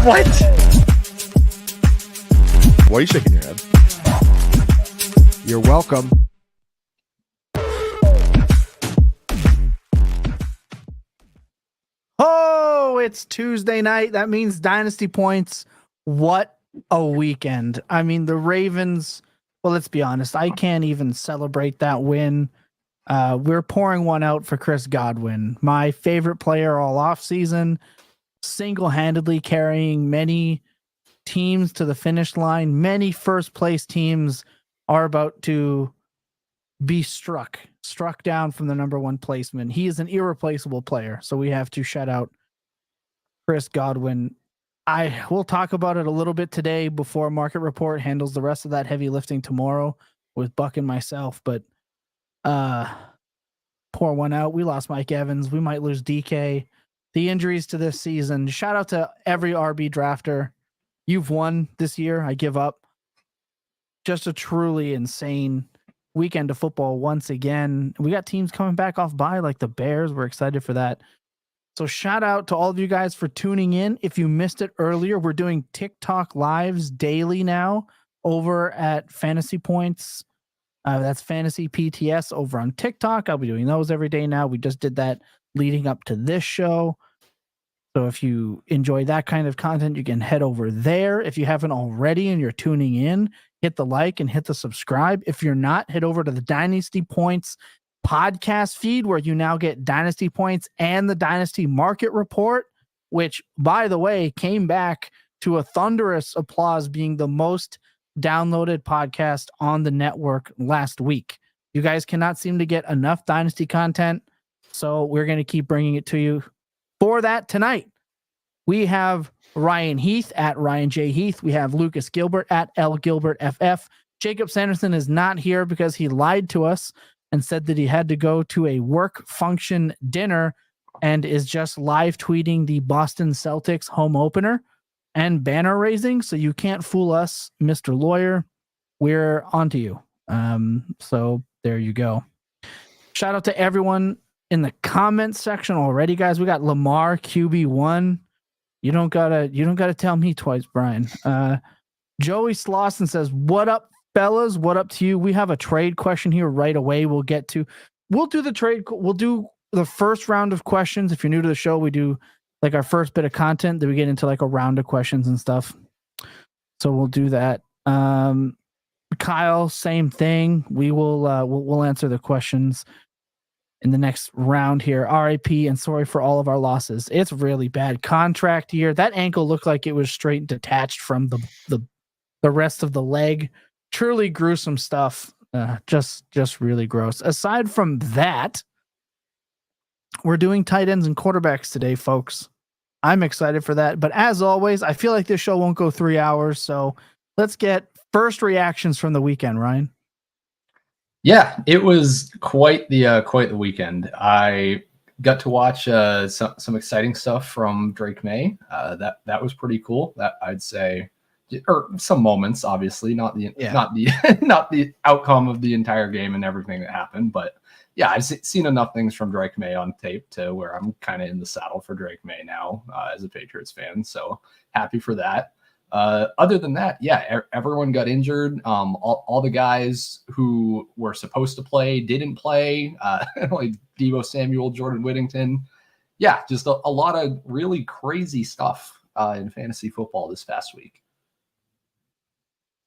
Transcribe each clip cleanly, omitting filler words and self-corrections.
What? Why are you shaking your head? You're welcome. Oh, it's Tuesday night. That means Dynasty Points. What a weekend. I mean, the Ravens, well, let's be honest. I can't even celebrate that win. We're pouring one out for Chris Godwin, my favorite player all offseason, single-handedly carrying many teams to the finish line. Many first-place teams are about to be struck down from the number one placement. He is an irreplaceable player, so we have to shout out Chris Godwin. I will talk about it a little bit today before Market Report handles the rest of that heavy lifting tomorrow with Buck and myself, but pour one out. We lost Mike Evans. We might lose DK. The injuries to this season. Shout out to every RB drafter. You've won this year. I give up. Just a truly insane weekend of football once again. We got teams coming back off bye like the Bears. We're excited for that. So shout out to all of you guys for tuning in. If you missed it earlier, we're doing TikTok lives daily now over at Fantasy Points. That's Fantasy PTS over on TikTok. I'll be doing those every day now. We just did that leading up to this show. So if you enjoy that kind of content, you can head over there. If you haven't already and you're tuning in, hit the like and hit the subscribe. If you're not, head over to the Dynasty Points podcast feed where you now get Dynasty Points and the Dynasty Market Report, which, by the way, came back to a thunderous applause being the most downloaded podcast on the network last week. You guys cannot seem to get enough Dynasty content, so we're going to keep bringing it to you. For that tonight, we have Ryan Heath at Ryan J. Heath. We have Lucas Gilbert at L. Gilbert FF. Jacob Sanderson is not here because he lied to us and said that he had to go to a work function dinner and is just live tweeting the Boston Celtics home opener and banner raising. So you can't fool us, Mr. Lawyer. We're onto you. So there you go. Shout out to everyone in the comments section already, guys. We got Lamar QB1. You don't gotta tell me twice, Brian. Joey Slauson says, "What up, fellas? What up to you?" We have a trade question here right away. We'll do the trade. We'll do the first round of questions. If you're new to the show, we do like our first bit of content. Then we get into like a round of questions and stuff. So we'll do that. Kyle, same thing. We'll answer the questions in the next round here. RIP and sorry for all of our losses. It's really bad contract year. That ankle looked like it was straight detached from the rest of the leg. Truly gruesome stuff. Just really gross. Aside from that, we're doing tight ends and quarterbacks today, folks. I'm excited for that. But as always, I feel like this show won't go 3 hours. So let's get first reactions from the weekend, Ryan. Yeah, it was quite the weekend. I got to watch some exciting stuff from Drake Maye. That was pretty cool. That I'd say, or some moments, obviously, not the outcome of the entire game and everything that happened, but yeah, I've seen enough things from Drake Maye on tape to where I'm kind of in the saddle for Drake Maye now as a Patriots fan. So happy for that. Other than that, yeah, everyone got injured. All the guys who were supposed to play didn't play. Like Deebo Samuel, Jordan Whittington. Yeah, just a lot of really crazy stuff in fantasy football this past week.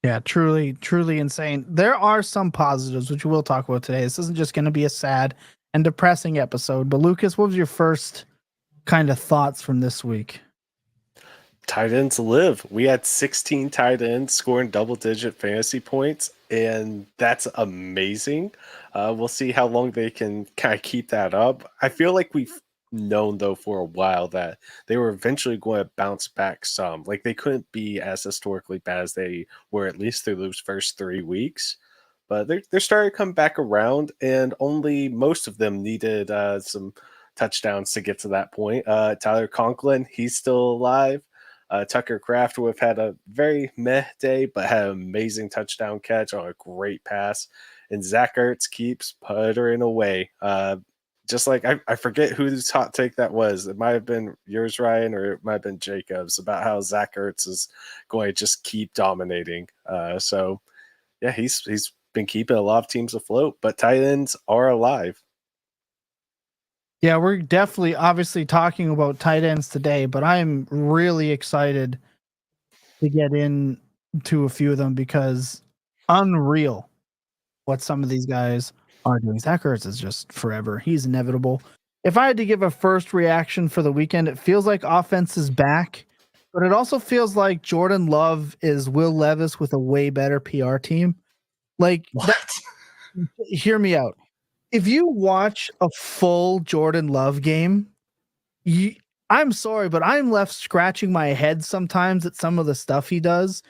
Yeah, truly insane. There are some positives, which we'll talk about today. This isn't just going to be a sad and depressing episode. But Lucas, what was your first kind of thoughts from this week? Tight ends live. We had 16 tight ends scoring double-digit fantasy points, and that's amazing. We'll see how long they can kind of keep that up. I feel like we've known, though, for a while that they were eventually going to bounce back some. Like, they couldn't be as historically bad as they were, at least through those first 3 weeks. But they're starting to come back around, and only most of them needed some touchdowns to get to that point. Tyler Conklin, he's still alive. Tucker Kraft would have had a very meh day, but had an amazing touchdown catch on a great pass. And Zach Ertz keeps puttering away. just like I forget whose hot take that was. It might have been yours, Ryan, or it might have been Jacob's, about how Zach Ertz is going to just keep dominating. So yeah, he's been keeping a lot of teams afloat, but tight ends are alive. Yeah, we're definitely obviously talking about tight ends today, but I'm really excited to get into a few of them because unreal what some of these guys are doing. Zach Ertz is just forever. He's inevitable. If I had to give a first reaction for the weekend, it feels like offense is back, but it also feels like Jordan Love is Will Levis with a way better PR team. Like, hear me out. If you watch a full Jordan Love game, I'm sorry, but I'm left scratching my head sometimes at some of the stuff he does.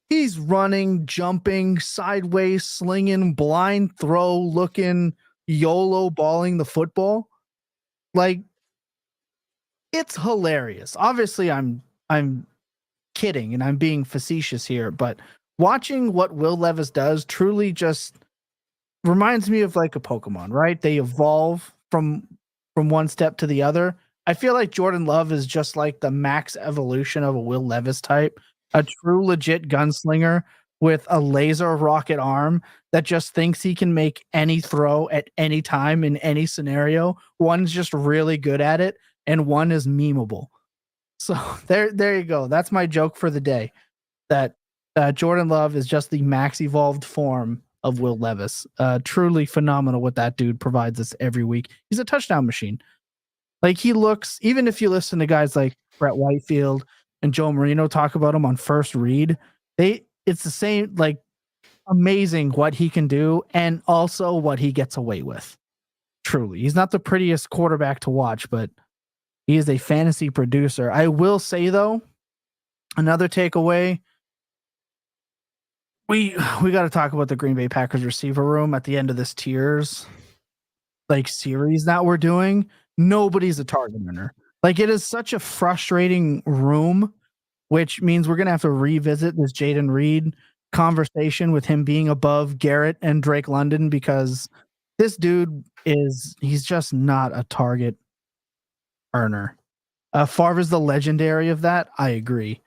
He's running, jumping, sideways, slinging, blind throw, looking, YOLO balling the football. Like, it's hilarious. Obviously, I'm kidding and I'm being facetious here, but watching what Will Levis does truly just reminds me of like a Pokemon, right? They evolve from one step to the other. I feel like Jordan Love is just like the max evolution of a Will Levis type, a true legit gunslinger with a laser rocket arm that just thinks he can make any throw at any time in any scenario. One's just really good at it, and one is memeable. So there you go. That's my joke for the day. That Jordan Love is just the max evolved form of Will Levis. Truly phenomenal what that dude provides us every week. He's a touchdown machine. Like, he looks, even if you listen to guys like Brett Whitefield and Joe Marino talk about him on First Read, it's the same, like, amazing what he can do and also what he gets away with. Truly. He's not the prettiest quarterback to watch, but he is a fantasy producer. I will say, though, another takeaway, we got to talk about the Green Bay Packers receiver room at the end of this tiers like series that we're doing. Nobody's a target earner. Like, it is such a frustrating room, which means we're gonna have to revisit this Jaden Reed conversation with him being above Garrett and Drake London, because this dude he's just not a target earner. Favre's the legendary of that. I agree.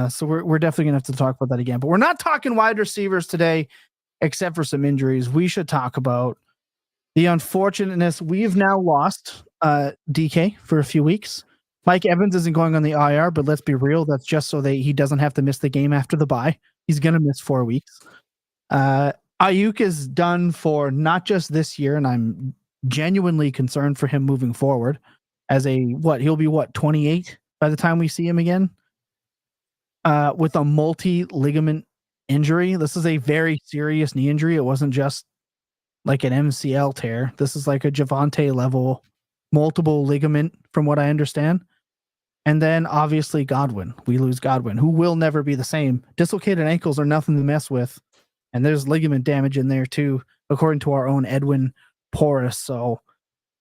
So we're definitely gonna have to talk about that again. But we're not talking wide receivers today, except for some injuries. We should talk about the unfortunateness. We've now lost DK for a few weeks. Mike Evans isn't going on the IR, but let's be real, that's just so that he doesn't have to miss the game after the bye. He's going to miss 4 weeks. Aiyuk is done for not just this year, and I'm genuinely concerned for him moving forward. He'll be 28 by the time we see him again, with a multi-ligament injury. This is a very serious knee injury. It wasn't just like an MCL tear. This is like a Javonte level, multiple ligament, from what I understand. And then obviously Godwin. We lose Godwin, who will never be the same. Dislocated ankles are nothing to mess with. And there's ligament damage in there too, according to our own Edwin Porras. So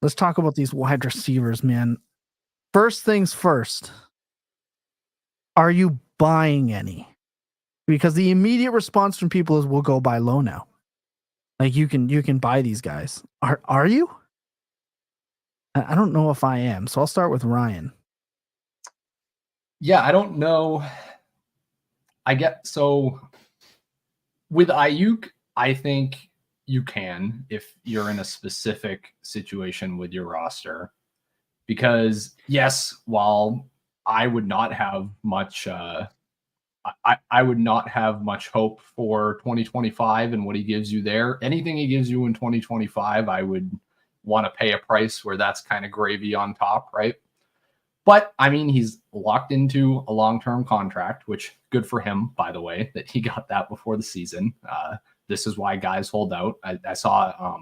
let's talk about these wide receivers, man. First things first. Are you buying any? Because the immediate response from people is, we'll go buy low now. Like, you can buy these guys. Are you? I don't know if I am. So I'll start with Ryan. Yeah, I don't know. So with Aiyuk, I think you can if you're in a specific situation with your roster. Because yes, while I would not have much I would not have much hope for 2025 and what he gives you there. Anything he gives you in 2025, I would want to pay a price where that's kind of gravy on top, right? But I mean, he's locked into a long-term contract, which good for him, by the way, that he got that before the season. This is why guys hold out. I saw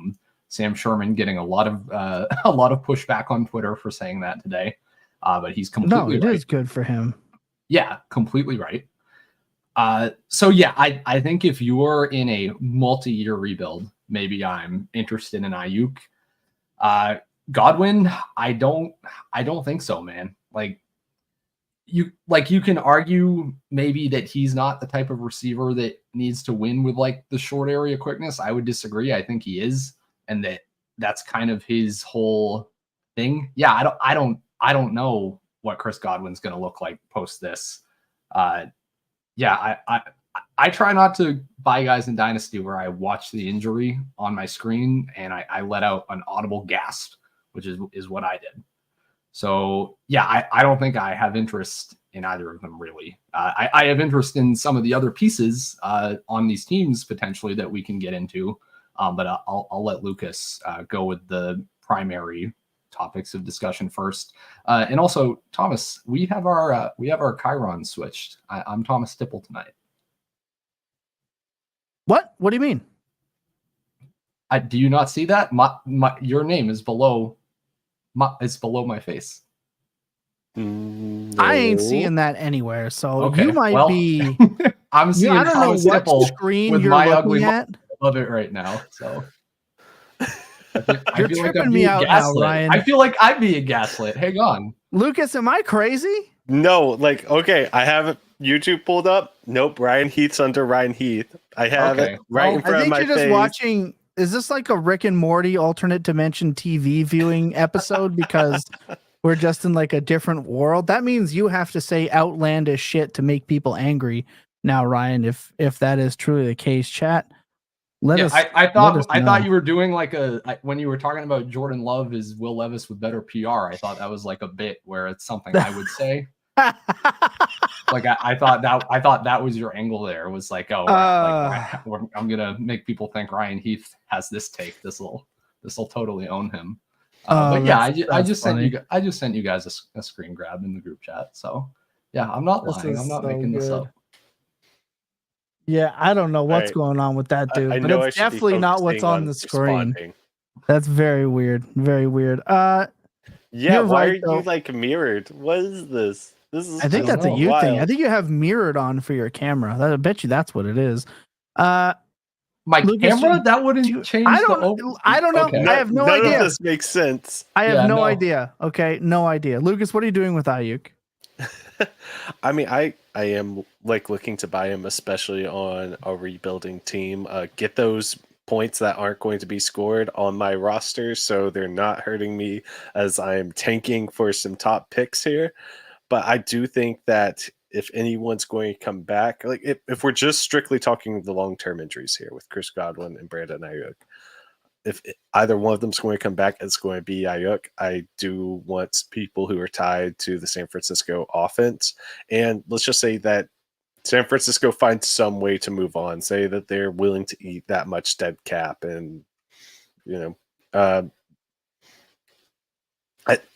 Sam Sherman getting a lot of pushback on Twitter for saying that today, but he's completely right. Is good for him. Yeah, completely right. So yeah, I think if you're in a multi-year rebuild, maybe I'm interested in Aiyuk. Godwin, I don't think so, man. You can argue maybe that he's not the type of receiver that needs to win with like the short area quickness. I would disagree. I think he is, and that that's kind of his whole thing. Yeah, I don't know what Chris Godwin's going to look like post this. I try not to buy guys in Dynasty where I watch the injury on my screen and I let out an audible gasp, which is what I did. So yeah, I don't think I have interest in either of them really. I have interest in some of the other pieces on these teams potentially that we can get into, but I'll let Lucas go with the primary topics of discussion first. And also, Thomas, we have our Chiron switched. I'm Thomas Stipple tonight. What? What do you mean? Do you not see that? Your name is below. It's below my face. No. I ain't seeing that anywhere. So okay, you might be. I'm seeing I don't Thomas know what Stipple screen with you're my looking ugly. at. I love it right now. So you're tripping me out now, Ryan. I feel like I'm being gaslit. Hang on, Lucas. Am I crazy? No, like okay, I have YouTube pulled up. Nope, Ryan Heath's under Ryan Heath. I have it right in front of my face. I think you're just watching. Is this like a Rick and Morty alternate dimension TV viewing episode? Because we're just in like a different world. That means you have to say outlandish shit to make people angry. Now, Ryan, if that is truly the case, chat. I thought you were doing like when you were talking about Jordan Love is Will Levis with better PR. I thought that was like a bit where it's something I would say. Like I thought that was your angle there. It was like, I'm gonna make people think Ryan Heath has this take. This will totally own him. But yeah, I just sent you guys a screen grab in the group chat. So yeah, I'm not lying. I'm not making this up. Yeah, I don't know what's going on with that dude, but it's definitely not what's on the screen. That's very weird. Very weird. Yeah, why are you like mirrored? What is this? I think that's a you thing. I think you have mirrored on for your camera. I bet you that's what it is. My Lucas, camera? That wouldn't change. I don't know. Okay. I have no idea. None of this makes sense. I have no idea. Okay, no idea. Lucas, what are you doing with Aiyuk? I mean, I am like looking to buy him, especially on a rebuilding team. Get those points that aren't going to be scored on my roster, so they're not hurting me as I am tanking for some top picks here. But I do think that if anyone's going to come back, like if we're just strictly talking the long-term injuries here with Chris Godwin and Brandon Aiyuk, if either one of them is going to come back, it's going to be Aiyuk. I do want people who are tied to the San Francisco offense. And let's just say that San Francisco finds some way to move on, say that they're willing to eat that much dead cap. And,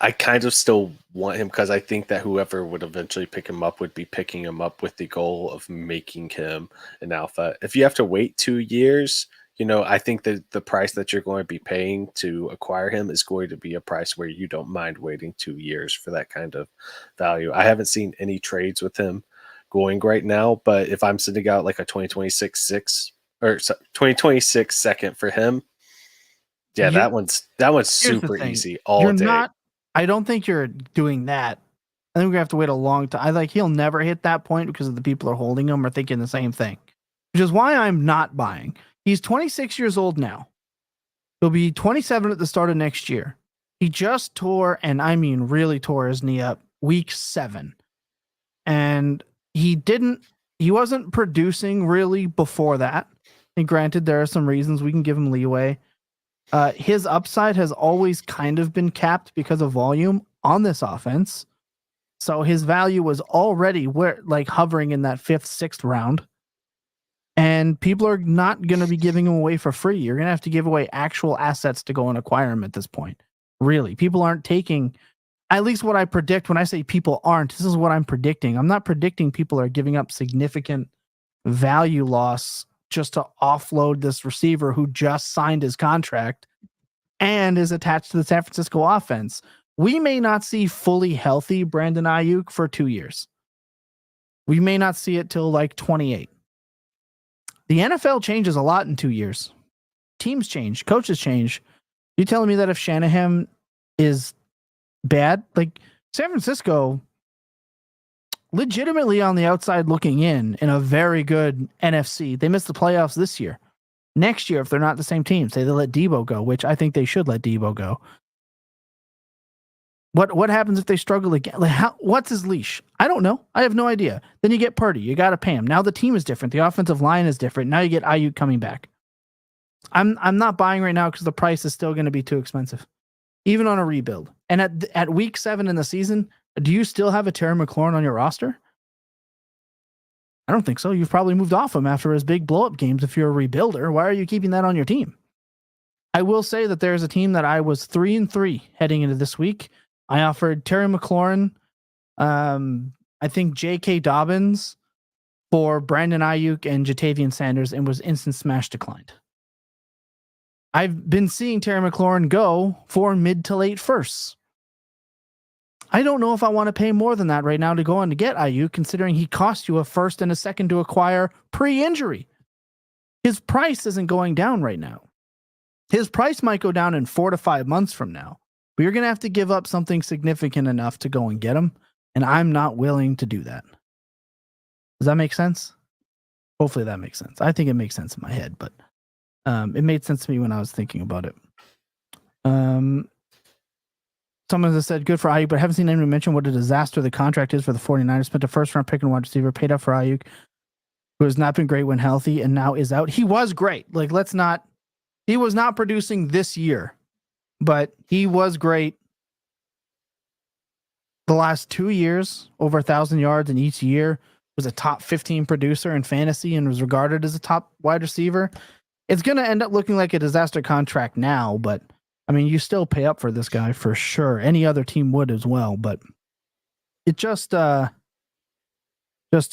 I kind of still want him because I think that whoever would eventually pick him up would be picking him up with the goal of making him an alpha. If you have to wait 2 years, I think that the price that you're going to be paying to acquire him is going to be a price where you don't mind waiting 2 years for that kind of value. I haven't seen any trades with him going right now, but if I'm sending out like a 2026 second for him, yeah, that one's super easy all day. I don't think you're doing that. I think we're gonna have to wait a long time. He'll never hit that point because of the people who are holding him are thinking the same thing, which is why I'm not buying. He's 26 years old now. He'll be 27 at the start of next year. He just tore, and I mean really tore his knee up week 7. And he wasn't producing really before that. And granted, there are some reasons we can give him leeway. His upside has always kind of been capped because of volume on this offense. So his value was already hovering in that 5th, 6th round. And people are not going to be giving him away for free. You're going to have to give away actual assets to go and acquire him at this point. Really, people aren't taking, at least what I predict when I say people aren't, this is what I'm predicting. I'm not predicting people are giving up significant value loss just to offload this receiver who just signed his contract and is attached to the San Francisco offense. We may not see fully healthy Brandon Aiyuk for 2 years. We may not see it till 28. The NFL changes a lot in 2 years. Teams change, coaches change. You telling me that if Shanahan is bad, San Francisco, legitimately on the outside looking in a very good NFC. They missed the playoffs this year. Next year, if they're not the same team, say they let Deebo go, which I think they should let Deebo go. What happens if they struggle again? Like what's his leash? I don't know. I have no idea. Then you get Purdy. You got to pay him. Now the team is different. The offensive line is different. Now you get Aiyuk coming back. I'm not buying right now because the price is still going to be too expensive, even on a rebuild. And at week 7 in the season, do you still have a Terry McLaurin on your roster? I don't think so. You've probably moved off him after his big blow-up games if you're a rebuilder. Why are you keeping that on your team? I will say that there's a team that I was 3-3 heading into this week. I offered Terry McLaurin, I think J.K. Dobbins for Brandon Aiyuk and Jatavian Sanders, and was instant smash declined. I've been seeing Terry McLaurin go for mid to late firsts. I don't know if I want to pay more than that right now to go on to get Aiyuk, considering he cost you a first and a second to acquire pre-injury. His price isn't going down right now. His price might go down in 4 to 5 months from now, but you're going to have to give up something significant enough to go and get him, and I'm not willing to do that. Does that make sense? Hopefully that makes sense. I think it makes sense in my head, but it made sense to me when I was thinking about it. Someone has said, good for Aiyuk, but I haven't seen anyone mention what a disaster the contract is for the 49ers. Spent a first-round pick and wide receiver, paid up for Aiyuk, who has not been great when healthy and now is out. He was great. Like, he was not producing this year, but he was great the last 2 years, over 1,000 yards in each year. Was a top 15 producer in fantasy and was regarded as a top wide receiver. It's going to end up looking like a disaster contract now, but I mean, you still pay up for this guy for sure. Any other team would as well, but it just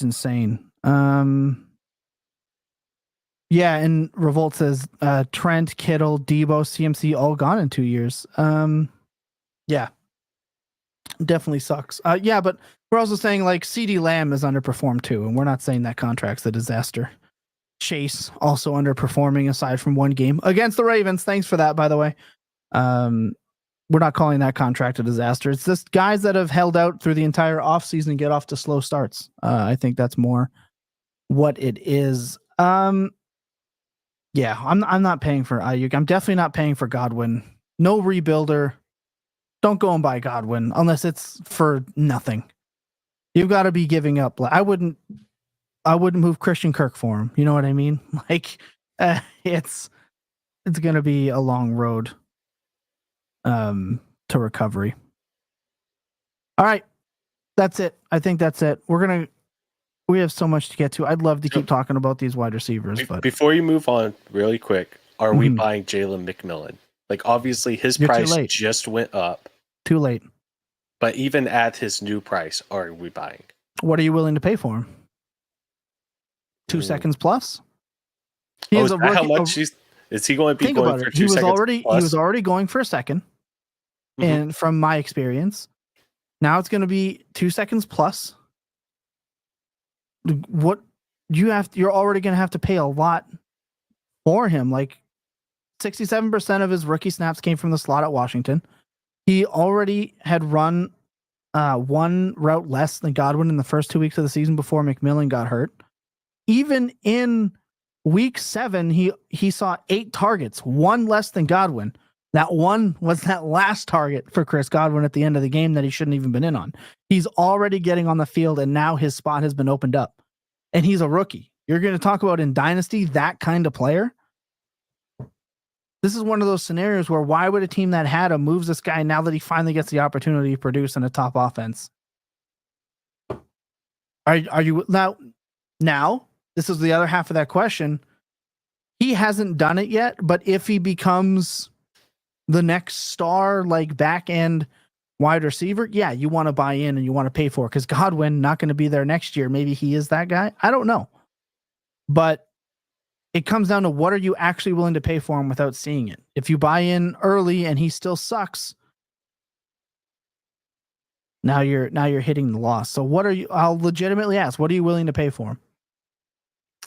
insane. Yeah, and Revolt says Trent, Kittle, Deebo, CMC all gone in 2 years. Yeah, definitely sucks. Yeah, but we're also saying like CeeDee Lamb is underperformed too, and we're not saying that contract's a disaster. Chase also underperforming aside from one game against the Ravens. Thanks for that, by the way. We're not calling that contract a disaster. It's just guys that have held out through the entire offseason and get off to slow starts. I think that's more what it is. Yeah, I'm not paying for Aiyuk. I'm definitely not paying for Godwin. No rebuilder. Don't go and buy Godwin unless it's for nothing. You've got to be giving up. I wouldn't move Christian Kirk for him. You know what I mean? Like, it's going to be a long road to recovery. All right. That's it. I think that's it. We have so much to get to. I'd love to keep talking about these wide receivers, but before you move on really quick, are we buying Jalen McMillan? Like, obviously his price just went up. Too late. But even at his new price, are we buying? What are you willing to pay for him? 2 seconds plus? How much is he going to be going for 2 seconds plus? He was already going for a second. And from my experience, now it's going to be 2 seconds plus. What you're already going to have to pay a lot for him. Like 67% of his rookie snaps came from the slot at Washington. He already had run one route less than Godwin in the first 2 weeks of the season before McMillan got hurt. Even in week 7, he saw 8 targets, one less than Godwin. That one was that last target for Chris Godwin at the end of the game that he shouldn't even been in on. He's already getting on the field, and now his spot has been opened up. And he's a rookie. You're going to talk about in Dynasty, that kind of player? This is one of those scenarios where why would a team that had him moves this guy now that he finally gets the opportunity to produce in a top offense? Are you now? This is the other half of that question. He hasn't done it yet, but if he becomes the next star, like back end wide receiver, yeah, you want to buy in and you want to pay for it because Godwin not going to be there next year. Maybe he is that guy. I don't know. But it comes down to what are you actually willing to pay for him without seeing it. If you buy in early and he still sucks, now you're hitting the loss. So what are you? I'll legitimately ask, what are you willing to pay for him?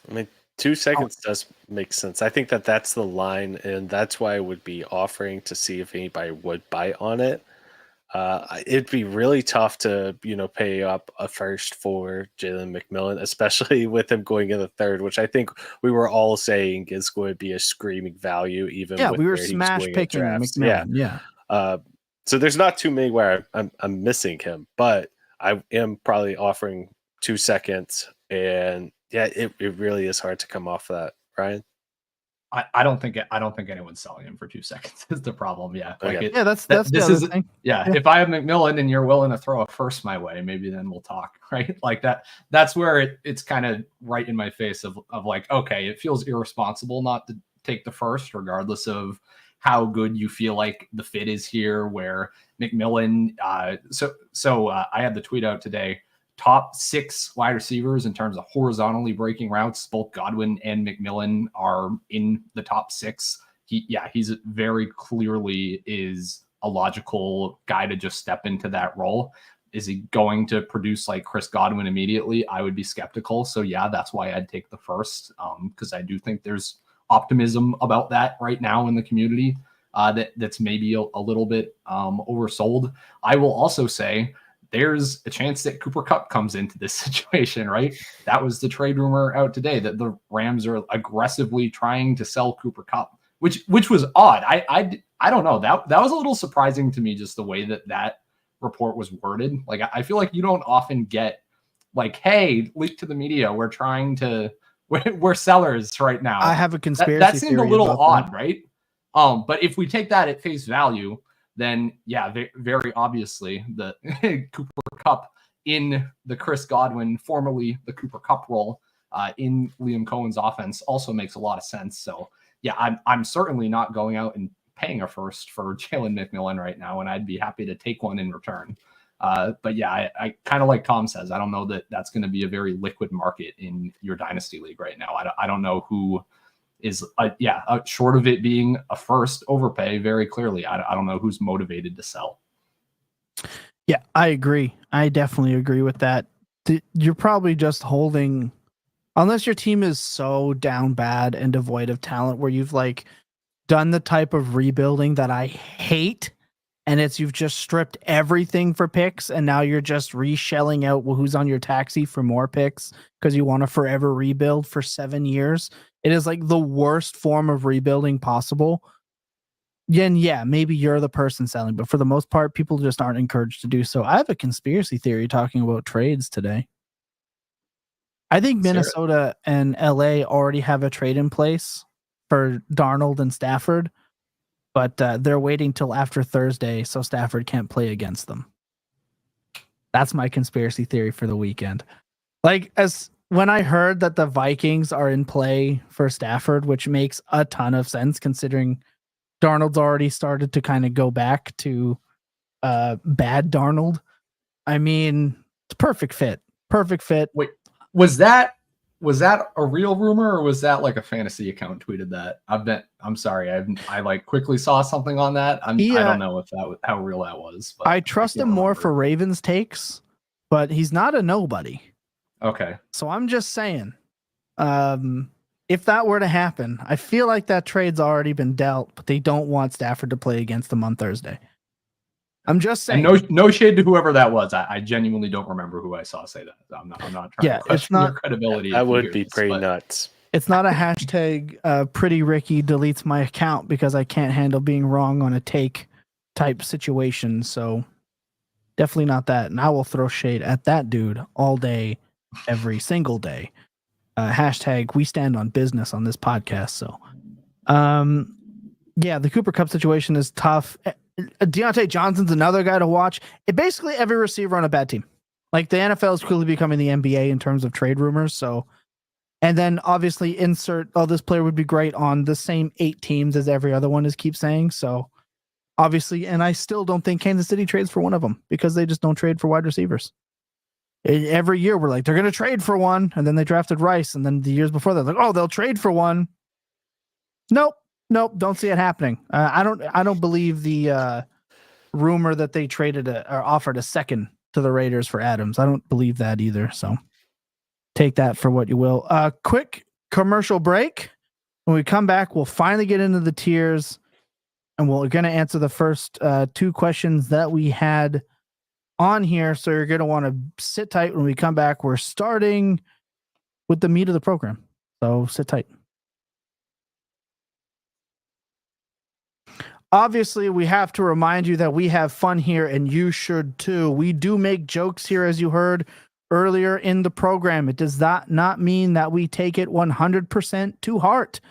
I mean, 2 seconds does make sense. I think that's the line, and that's why I would be offering to see if anybody would bite on it. It'd be really tough to, pay up a first for Jalen McMillan, especially with him going in the third, which I think we were all saying is going to be a screaming value, even with we were where he was smash going in picking drafts. McMillan. Yeah. So there's not too many where I'm missing him, but I am probably offering 2 seconds, and it really is hard to come off that, Ryan. I don't think anyone's selling him for 2 seconds is the problem. Yeah. Okay. That's this the other is thing. Yeah. If I have McMillan and you're willing to throw a first my way, maybe then we'll talk. Right. Like that's where it's kind of right in my face of like, okay, it feels irresponsible not to take the first, regardless of how good you feel like the fit is here, where McMillan, so I had the tweet out today, top 6 wide receivers in terms of horizontally breaking routes. Both Godwin and McMillan are in the top 6. He's very clearly is a logical guy to just step into that role. Is he going to produce like Chris Godwin immediately? I would be skeptical. So yeah, that's why I'd take the first, because I do think there's optimism about that right now in the community that's maybe a little bit oversold. I will also say there's a chance that Cooper Kupp comes into this situation, right? That was the trade rumor out today that the Rams are aggressively trying to sell Cooper Kupp, which was odd. I don't know. That was a little surprising to me, just the way that report was worded. Like, I feel like you don't often get like, hey, leak to the media, we're sellers right now. I have a conspiracy that seemed a little odd, that. right? But if we take that at face value, then yeah, very obviously the Cooper Kupp in the Chris Godwin, formerly the Cooper Kupp role in Liam Cohen's offense also makes a lot of sense. So yeah, I'm certainly not going out and paying a first for Jalen McMillan right now, and I'd be happy to take one in return. But yeah, I kind of like Tom says, I don't know that that's going to be a very liquid market in your dynasty league right now. I don't know who is, short of it being a first overpay very clearly. I don't know who's motivated to sell. Yeah, I agree. I definitely agree with that. You're probably just holding, unless your team is so down bad and devoid of talent where you've like done the type of rebuilding that I hate. And you've just stripped everything for picks, and now you're just reshelling out who's on your taxi for more picks because you want to forever rebuild for 7 years. It is like the worst form of rebuilding possible. And yeah, maybe you're the person selling, but for the most part, people just aren't encouraged to do so. I have a conspiracy theory talking about trades today. I think Minnesota and LA already have a trade in place for Darnold and Stafford. But they're waiting till after Thursday so Stafford can't play against them. That's my conspiracy theory for the weekend. Like, as when I heard that the Vikings are in play for Stafford, which makes a ton of sense considering Darnold's already started to kind of go back to bad Darnold. I mean, it's perfect fit. Perfect fit. Wait, was that a real rumor, or was that like a fantasy account tweeted that? I'm sorry. I like quickly saw something on that. I don't know if how real that was. But I trust him more for Ravens takes, but he's not a nobody. Okay. So I'm just saying, if that were to happen, I feel like that trade's already been dealt, but they don't want Stafford to play against them on Thursday. I'm just saying. And no shade to whoever that was. I genuinely don't remember who I saw say that. I'm not trying to question your credibility. That would be pretty nuts. It's not a hashtag pretty Ricky deletes my account because I can't handle being wrong on a take type situation. So definitely not that. And I will throw shade at that dude all day, every single day. Hashtag we stand on business on this podcast. So yeah, the Cooper Kupp situation is tough. Deontay Johnson's another guy to watch. Basically every receiver on a bad team. Like, the NFL is quickly becoming the NBA in terms of trade rumors. So, and then obviously this player would be great on the same 8 teams as every other one is keep saying. So obviously, and I still don't think Kansas City trades for one of them because they just don't trade for wide receivers. Every year we're like, they're going to trade for one. And then they drafted Rice. And then the years before they're like, oh, they'll trade for one. Nope, don't see it happening. I don't believe the rumor that they traded or offered a second to the Raiders for Adams. I don't believe that either. So take that for what you will. Quick commercial break. When we come back, we'll finally get into the tiers. and we're going to answer the first two questions that we had on here. So you're going to want to sit tight when we come back. We're starting with the meat of the program. So sit tight. Obviously, we have to remind you that we have fun here, and you should too. We do make jokes here, as you heard earlier in the program. It does not mean that we take it 100% to heart.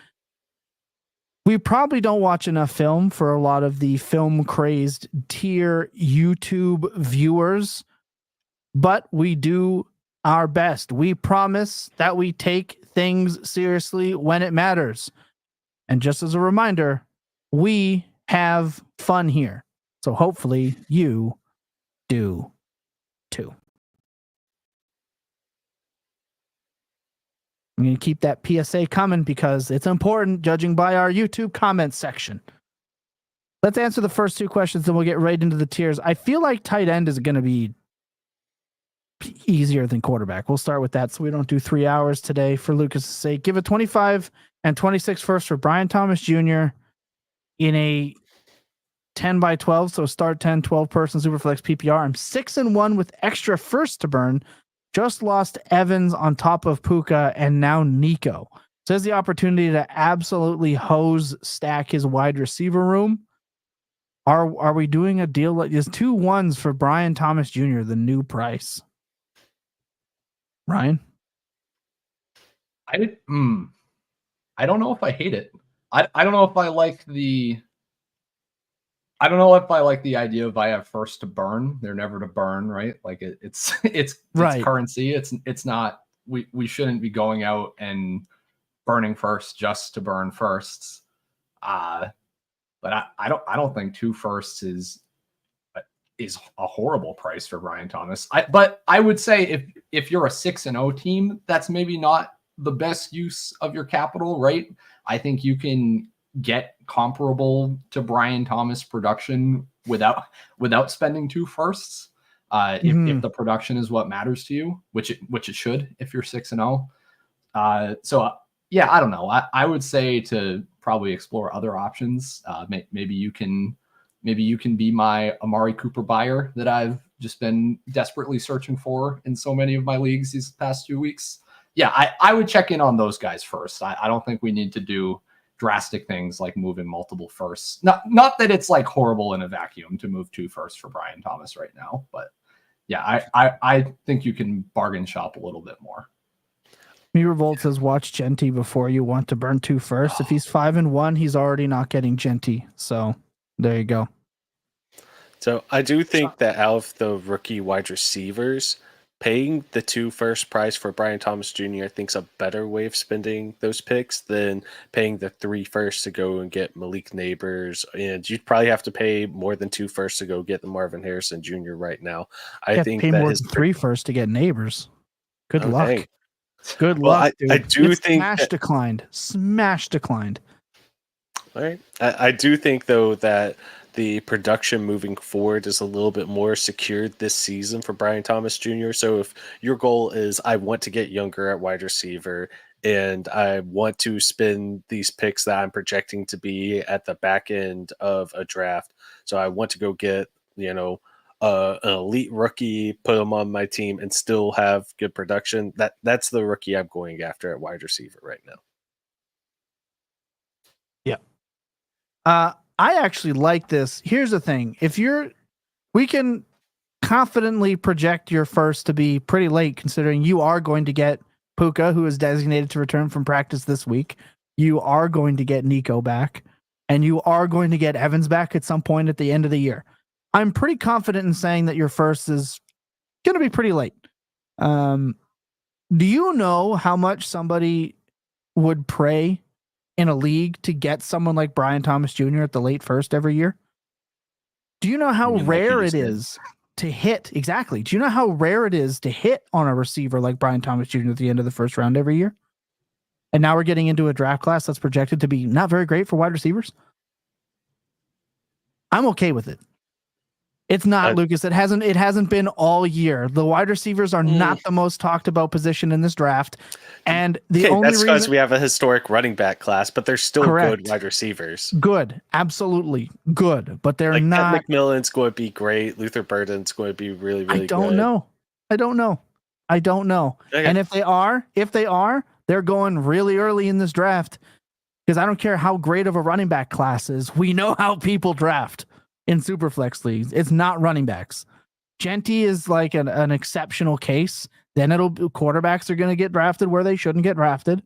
We probably don't watch enough film for a lot of the film-crazed tier YouTube viewers, but we do our best. We promise that we take things seriously when it matters. And just as a reminder, we have fun here. So hopefully you do too. I'm going to keep that PSA coming because it's important, judging by our YouTube comments section. Let's answer the first two questions, and we'll get right into the tiers. I feel like tight end is going to be easier than quarterback. We'll start with that so we don't do 3 hours today for Lucas's sake. Give a 25 and 26 first for Brian Thomas Jr. in a 10 by 12, so start 10, 12 person Superflex PPR. I'm 6-1 with extra first to burn. Just lost Evans on top of Puka and now Nico. So has the opportunity to absolutely hose stack his wide receiver room. Are we doing a deal like this? 2 1s for Brian Thomas Jr., the new price. Ryan? I don't know if I hate it. I don't know if I like the idea of I have first to burn. They're never to burn, right? Like it's right. Currency. It's not, we shouldn't be going out and burning first just to burn firsts. But I don't think 2 firsts is a horrible price for Brian Thomas. But I would say if you're a 6-0 team, that's maybe not the best use of your capital, right? I think you can get comparable to Brian Thomas production without spending 2 firsts. If the production is what matters to you, which it should if you're 6-0. So yeah, I don't know. I would say to probably explore other options. Maybe you can be my Amari Cooper buyer that I've just been desperately searching for in so many of my leagues these past 2 weeks. Yeah, I would check in on those guys first. I don't think we need to do drastic things like moving multiple firsts. Not that it's like horrible in a vacuum to move 2 firsts for Brian Thomas right now, but yeah, I think you can bargain shop a little bit more. Me Revolt says watch Genty before you want to burn 2 firsts. If he's 5-1, he's already not getting Genty. So there you go. So I do think that out of the rookie wide receivers, paying the 2 first price for Brian Thomas Jr. I think is a better way of spending those picks than paying the 3 first to go and get Malik Neighbors. And you'd probably have to pay more than 2 first to go get the Marvin Harrison Jr. right now. I think pay that more than 3 first to get Neighbors. Good luck. Dang. Good luck. Dude. I do think Smash declined. All right. I do think though that the production moving forward is a little bit more secured this season for Brian Thomas Jr. So if your goal is I want to get younger at wide receiver and I want to spend these picks that I'm projecting to be at the back end of a draft, so I want to go get, an elite rookie, put him on my team and still have good production, that's the rookie I'm going after at wide receiver right now. Yeah. I actually like this. Here's the thing. We can confidently project your first to be pretty late, considering you are going to get Puka, who is designated to return from practice this week. You are going to get Nico back, and you are going to get Evans back at some point at the end of the year. I'm pretty confident in saying that your first is going to be pretty late. Do you know how much somebody would pray in a league to get someone like Brian Thomas Jr. at the late first every year? Do you know how rare it is to hit? Exactly. Do you know how rare it is to hit on a receiver like Brian Thomas Jr. at the end of the first round every year? And now we're getting into a draft class that's projected to be not very great for wide receivers. I'm okay with it. It's not, Lucas. It hasn't been all year. The wide receivers are not the most talked about position in this draft. And the only that's reason because we have a historic running back class, but they're still Correct. good wide receivers. Good, absolutely good, but they're Like not. McMillan's going to be great. Luther Burden's going to be really, really good. I don't know. Okay. And if they are, they're going really early in this draft because I don't care how great of a running back class is. We know how people draft in Superflex leagues. It's not running backs. Genty is like an exceptional case. Then quarterbacks are going to get drafted where they shouldn't get drafted.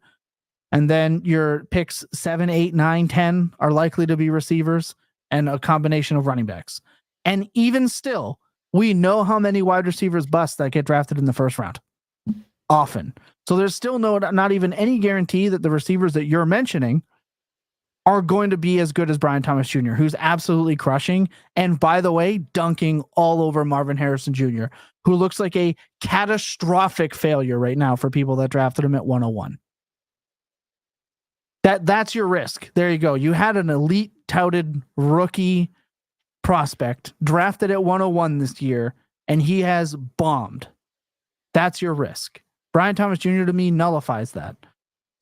And then your picks 7, 8, 9, 10 are likely to be receivers and a combination of running backs. And even still, we know how many wide receivers bust that get drafted in the first round. Often. So there's still not even any guarantee that the receivers that you're mentioning are going to be as good as Brian Thomas Jr., who's absolutely crushing. And by the way, dunking all over Marvin Harrison Jr., who looks like a catastrophic failure right now for people that drafted him at 101. That's your risk. There you go. You had an elite touted rookie prospect drafted at 101 this year, and he has bombed. That's your risk. Brian Thomas Jr. to me nullifies that.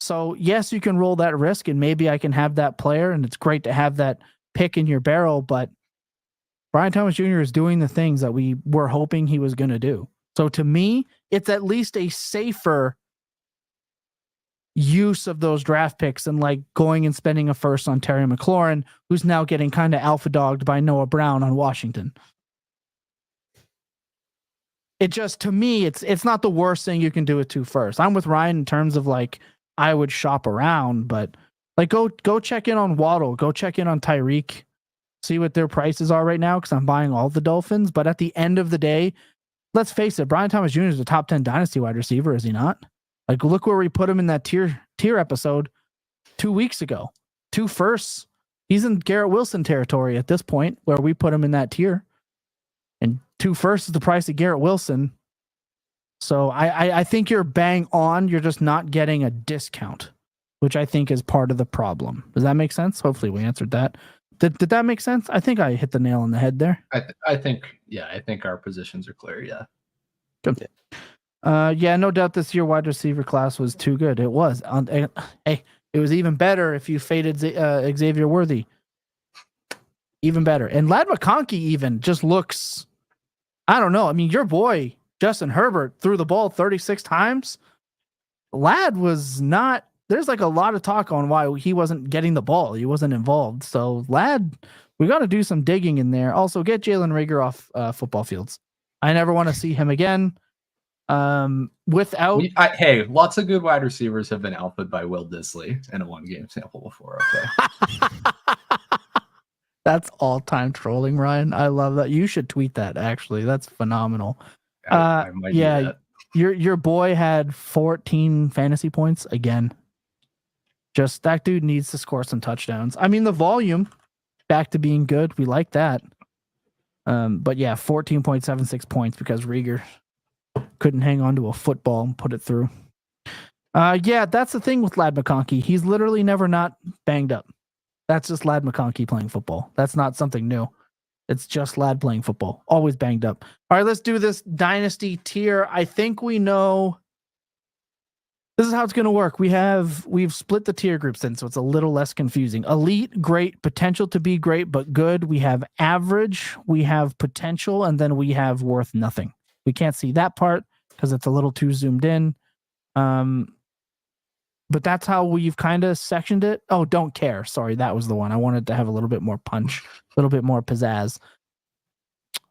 So yes, you can roll that risk, and maybe I can have that player, and it's great to have that pick in your barrel, but Brian Thomas Jr. is doing the things that we were hoping he was going to do. So to me, it's at least a safer use of those draft picks than like going and spending a first on Terry McLaurin, who's now getting kind of alpha dogged by Noah Brown on Washington. It just, to me, it's not the worst thing you can do with 2 firsts. I'm with Ryan in terms of like, I would shop around, but like go check in on Waddle, go check in on Tyreek, see what their prices are right now, because I'm buying all the Dolphins. But at the end of the day, let's face it, Brian Thomas Jr. is a top 10 dynasty wide receiver, is he not? Like, look where we put him in that tier episode 2 weeks ago. 2 firsts. He's in Garrett Wilson territory at this point, where we put him in that tier. And 2 firsts is the price of Garrett Wilson. So I think you're bang on. You're just not getting a discount, which I think is part of the problem. Does that make sense? Hopefully we answered that. Did that make sense? I think I hit the nail on the head there. I think our positions are clear. Yeah. Good. Yeah, no doubt this year wide receiver class was too good. It was. Hey, it was even better if you faded Xavier Worthy. Even better. And Ladd McConkey even just looks, I don't know. I mean, your boy, Justin Herbert, threw the ball 36 times. Ladd was not, there's like a lot of talk on why he wasn't getting the ball. He wasn't involved. So Ladd, we got to do some digging in there. Also, get Jalen Reagor off football fields. I never want to see him again. Hey, lots of good wide receivers have been alphaed by Will Disley in a 1-game sample before. Okay. That's all-time trolling, Ryan. I love that. You should tweet that, actually. That's phenomenal. I might do that. Your boy had 14 fantasy points again. Just that dude needs to score some touchdowns. I mean, the volume back to being good. We like that. But yeah, 14.76 points because Reagor couldn't hang on to a football and put it through. Yeah, that's the thing with Ladd McConkey. He's literally never not banged up. That's just Ladd McConkey playing football. That's not something new. It's just Ladd playing football. Always banged up. All right, let's do this dynasty tier. I think we know this is how it's going to work. We've split the tier groups in, so it's a little less confusing. Elite, great, potential to be great, but good. We have average, we have potential, and then we have worth nothing. We can't see that part because it's a little too zoomed in. But that's how we've kind of sectioned it. Oh, don't care. Sorry, that was the one. I wanted to have a little bit more punch, a little bit more pizzazz.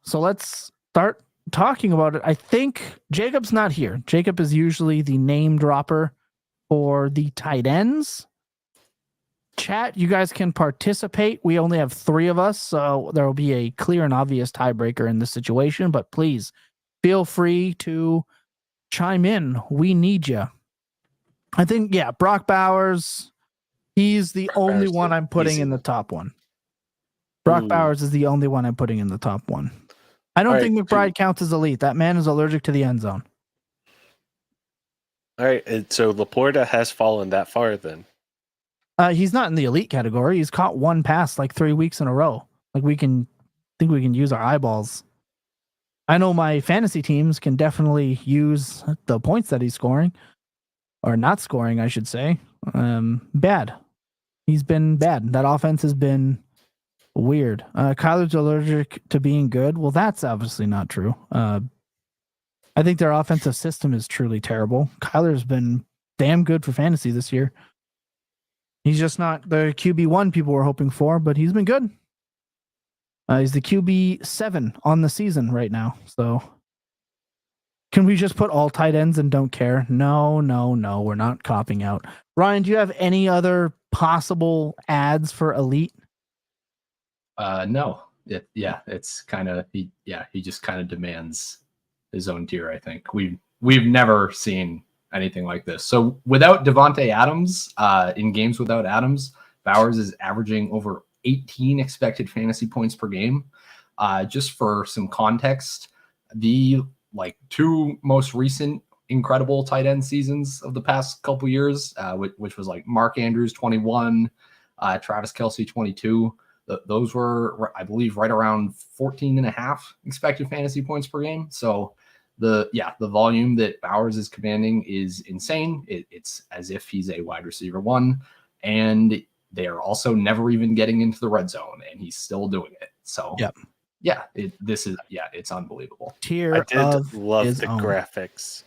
So let's start talking about it. I think Jacob's not here. Jacob is usually the name dropper for the tight ends. Chat, you guys can participate. We only have 3 of us, so there will be a clear and obvious tiebreaker in this situation, but please feel free to chime in. We need you. I think, yeah, Brock Bowers, he's the only one I'm putting in the top one. Brock Bowers is the only one I'm putting in the top one. I don't think McBride counts as elite. That man is allergic to the end zone. All right, and so LaPorta has fallen that far then. He's not in the elite category. He's caught 1 pass like 3 weeks in a row. Like think we can use our eyeballs. I know my fantasy teams can definitely use the points that he's scoring, or not scoring, I should say. Bad. He's been bad. That offense has been weird. Kyler's allergic to being good. Well, that's obviously not true. I think their offensive system is truly terrible. Kyler's been damn good for fantasy this year. He's just not the QB1 people were hoping for, but he's been good. He's the QB7 on the season right now. So can we just put all tight ends and don't care? No. We're not copping out. Ryan, do you have any other possible ads for Elite? No. It's kind of he just kind of demands his own tier. I think we've never seen anything like this. So without Devontae Adams, in games without Adams, Bowers is averaging over 18 expected fantasy points per game. Just for some context, the two most recent incredible tight end seasons of the past couple years, which was like Mark Andrews 21, Travis Kelce 22. Those were, I believe, right around 14.5 expected fantasy points per game. So the volume that Bowers is commanding is insane. It's as if he's a wide receiver 1, and they are also never even getting into the red zone, and he's still doing it. So it's unbelievable. I did love the graphics.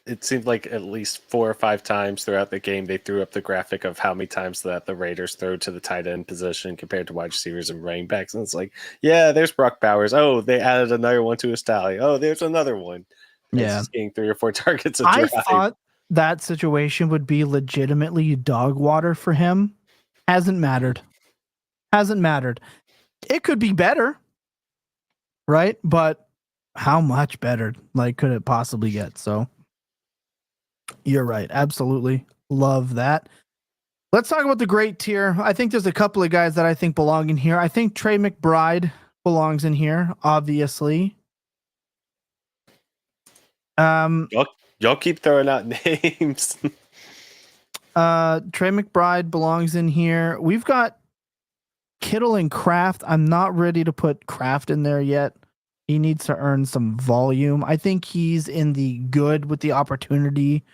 It seemed like at least 4 or 5 times throughout the game they threw up the graphic of how many times that the Raiders throw to the tight end position compared to wide receivers and running backs. And it's like, yeah, there's Brock Bowers. Oh, they added another one to his tally. Oh, there's another one. Yeah. He's getting 3 or 4 targets a I drive. thought that situation would be legitimately dog water for him. Hasn't mattered. It could be better, right? But how much better could it possibly get? So you're right. Absolutely love that. Let's talk about the great tier. I think there's a couple of guys that I think belong in here. I think Trey McBride belongs in here, obviously. Y'all keep throwing out names. Trey McBride belongs in here. We've got Kittle and Kraft. I'm not ready to put Kraft in there yet. He needs to earn some volume. I think he's in the good with the opportunity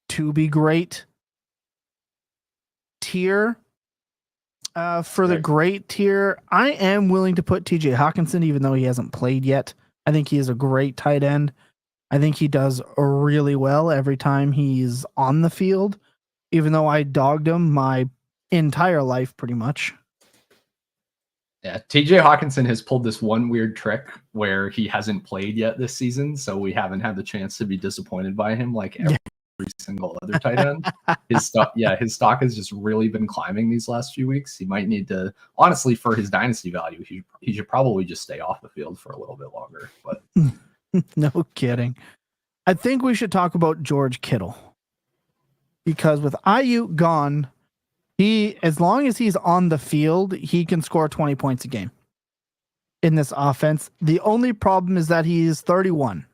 to be great tier. For the great tier, I am willing to put TJ Hockenson, even though he hasn't played yet. I think he is a great tight end. I think he does really well every time he's on the field, even though I dogged him my entire life pretty much. Yeah, TJ Hockenson has pulled this one weird trick where he hasn't played yet this season, so we haven't had the chance to be disappointed by him like every single other tight end. His stock has just really been climbing these last few weeks. He might need to, honestly, for his dynasty value, he should probably just stay off the field for a little bit longer. But no kidding. I think we should talk about George Kittle, because with Aiyuk gone, as long as he's on the field, he can score 20 points a game in this offense. The only problem is that he is 31.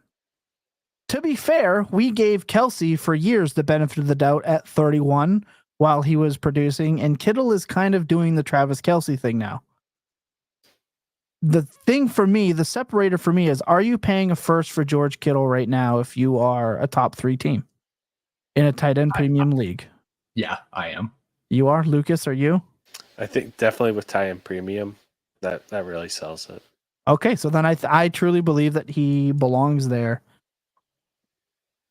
To be fair, we gave Kelce for years the benefit of the doubt at 31 while he was producing, and Kittle is kind of doing the Travis Kelce thing now. The thing for me, the separator for me is, are you paying a first for George Kittle right now if you are a top 3 team in a tight end premium league? Yeah, I am. You are? Lucas, are you? I think definitely with tight end premium, that really sells it. Okay, so then I truly believe that he belongs there.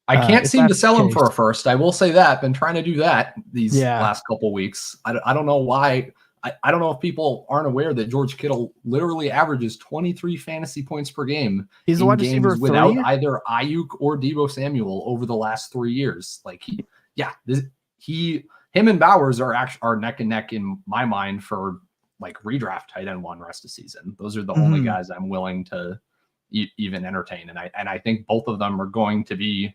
I can't seem to sell him for a first. I will say that. Been trying to do that these last couple weeks. I don't know why. I don't know if people aren't aware that George Kittle literally averages 23 fantasy points per game. He's a wide receiver without either Aiyuk or Deebo Samuel over the last 3 years. Him and Bowers are neck and neck in my mind for redraft tight end 1 rest of season. Those are the only guys I'm willing to even entertain. And I think both of them are going to be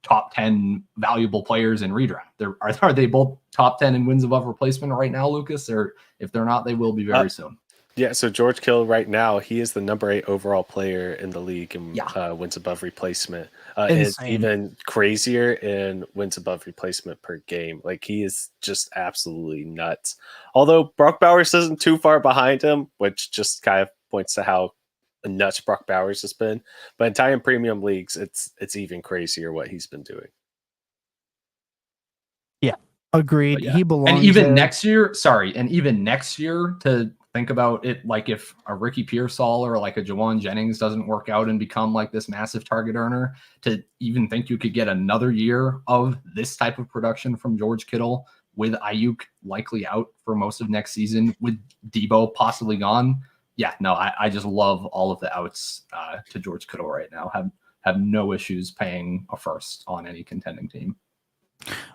top 10 valuable players in redraft. Are they both top 10 in wins above replacement right now, Lucas? Or if they're not, they will be very soon. Yeah, so George Kittle right now, he is the number 8 overall player in the league in wins above replacement. It's Insane. even crazier in wins above replacement per game. Like, he is just absolutely nuts. Although Brock Bowers isn't too far behind him, which just kind of points to how nuts Brock Bowers has been. But in tie-in premium leagues, it's even crazier what he's been doing. Yeah, agreed. But yeah. He belongs. And even there. next year, to think about it, like if a Ricky Pearsall or like a Jawan Jennings doesn't work out and become like this massive target earner, to even think you could get another year of this type of production from George Kittle with Aiyuk likely out for most of next season, with Deebo possibly gone. Yeah, no, I just love all of the outs to George Kittle right now. Have no issues paying a first on any contending team.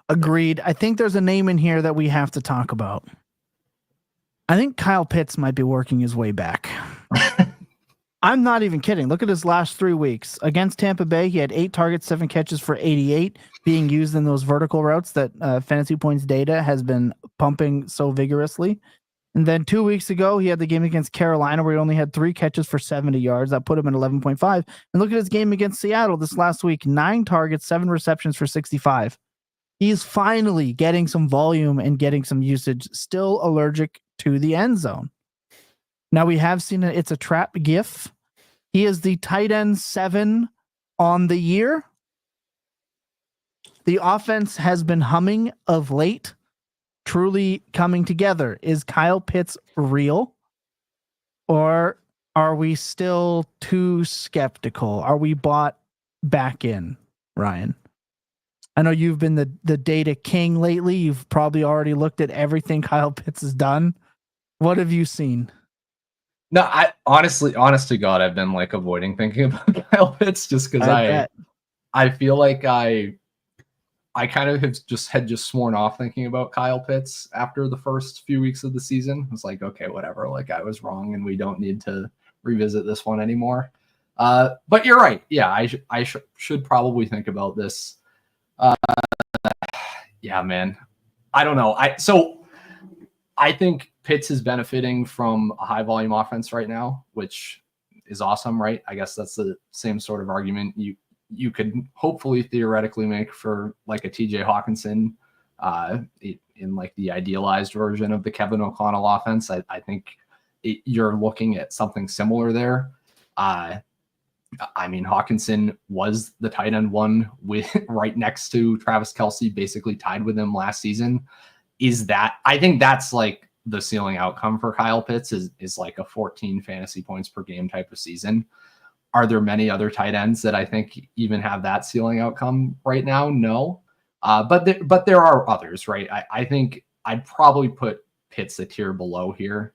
Agreed. I think there's a name in here that we have to talk about. I think Kyle Pitts might be working his way back. I'm not even kidding. Look at his last 3 weeks. Against Tampa Bay, he had 8 targets, 7 catches for 88 being used in those vertical routes that Fantasy Points data has been pumping so vigorously. And then 2 weeks ago, he had the game against Carolina where he only had 3 catches for 70 yards. That put him at 11.5. And look at his game against Seattle this last week. 9 targets, 7 receptions for 65. He's finally getting some volume and getting some usage, still allergic to the end zone. Now we have seen it's a trap gif. He is the tight end 7 on the year. The offense has been humming of late, truly coming together. Is Kyle Pitts real? Or are we still too skeptical? Are we bought back in, Ryan? I know you've been the data king lately. You've probably already looked at everything Kyle Pitts has done. What have you seen? No, I honest to God, I've been like avoiding thinking about Kyle Pitts just because I feel like I kind of had just sworn off thinking about Kyle Pitts after the first few weeks of the season. It's like, okay, whatever. Like, I was wrong, and we don't need to revisit this one anymore. But you're right. Yeah, I should probably think about this. Yeah, man. I don't know. I think Pitts is benefiting from a high volume offense right now, which is awesome, right? I guess that's the same sort of argument you could hopefully theoretically make for like a TJ Hockenson in like the idealized version of the Kevin O'Connell offense. I think you're looking at something similar there. I mean, Hockenson was the tight end 1 with right next to Travis Kelce, basically tied with him last season. I think that's like the ceiling outcome for Kyle Pitts is like a 14 fantasy points per game type of season. Are there many other tight ends that I think even have that ceiling outcome right now? No. But there are others, right? I think I'd probably put Pitts a tier below here.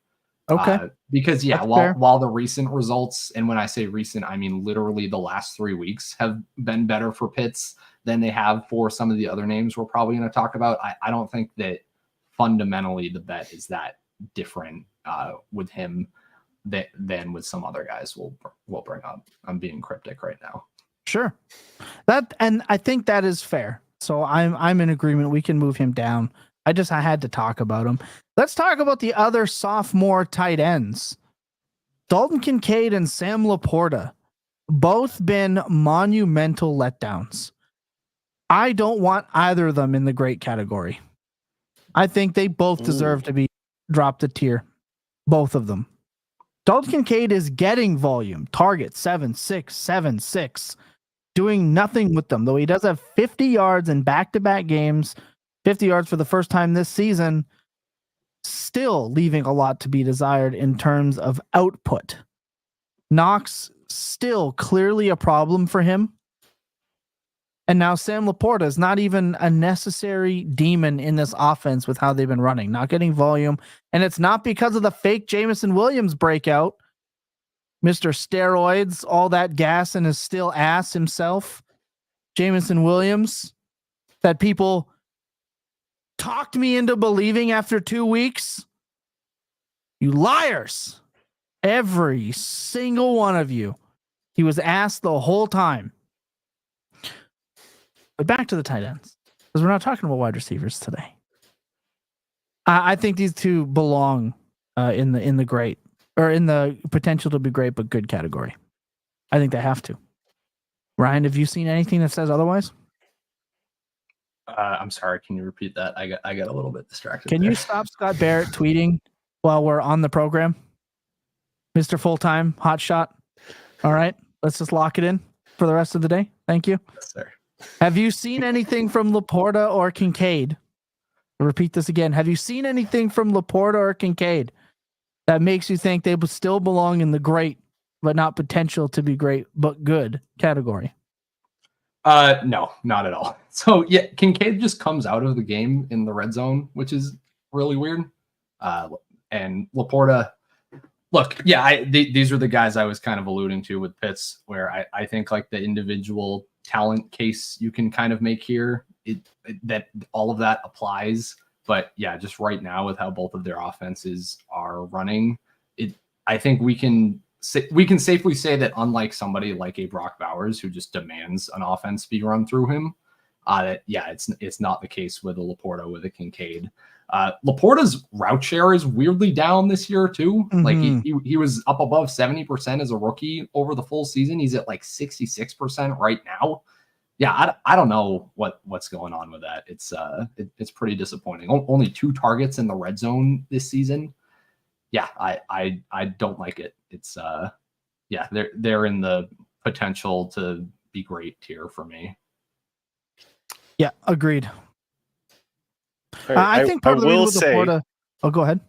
Okay. Because while the recent results, and when I say recent, I mean literally the last 3 weeks have been better for Pitts than they have for some of the other names we're probably going to talk about. I don't think that fundamentally the bet is that different with him than with some other guys we'll bring up. I'm being cryptic right now. Sure. And I think that is fair. So I'm in agreement. We can move him down. I had to talk about him. Let's talk about the other sophomore tight ends. Dalton Kincaid and Sam LaPorta, both been monumental letdowns. I don't want either of them in the great category. I think they both deserve to be dropped a tier. Both of them. Dalton Kincaid is getting volume. Target 7-6, 7-6. Doing nothing with them, though he does have 50 yards in back-to-back games. 50 yards for the first time this season, still leaving a lot to be desired in terms of output. Knox still clearly a problem for him. And now Sam LaPorta is not even a necessary demon in this offense with how they've been running, not getting volume. And it's not because of the fake Jameson Williams breakout. Mr. Steroids, all that gas in his still ass himself. Jameson Williams, that people talked me into believing after 2 weeks. You liars. Every single one of you. He was asked the whole time. But back to the tight ends, because we're not talking about wide receivers today. I think these two belong in the great, or in the potential to be great but good category. I think they have to. Ryan, have you seen anything that says otherwise? I'm sorry. Can you repeat that? I got a little bit distracted. Can you stop Scott Barrett tweeting while we're on the program? Mr. Full-Time Hot Shot. All right. Let's just lock it in for the rest of the day. Thank you. Yes, sir. Have you seen anything from LaPorta or Kincaid? I'll repeat this again. Have you seen anything from LaPorta or Kincaid that makes you think they would still belong in the great, but not potential to be great, but good category? No, not at all. So yeah, Kincaid just comes out of the game in the red zone, which is really weird. And LaPorta, look, yeah, these are the guys I was kind of alluding to with Pitts, where I think like the individual talent case you can kind of make here, that all of that applies. But yeah, just right now with how both of their offenses are running, I think we can safely say that unlike somebody like a Brock Bowers who just demands an offense be run through him, it's not the case with a LaPorta, with a Kincaid. LaPorta's route share is weirdly down this year too. Mm-hmm. Like he was up above 70% as a rookie over the full season. He's at like 66% right now. Yeah, I don't know what's going on with that. It's pretty disappointing. Only 2 targets in the red zone this season. Yeah, I don't like it. It's yeah, they're in the potential to be great tier for me. Yeah, agreed. Right, I think part of the reason with say, LaPorta. Oh, go ahead.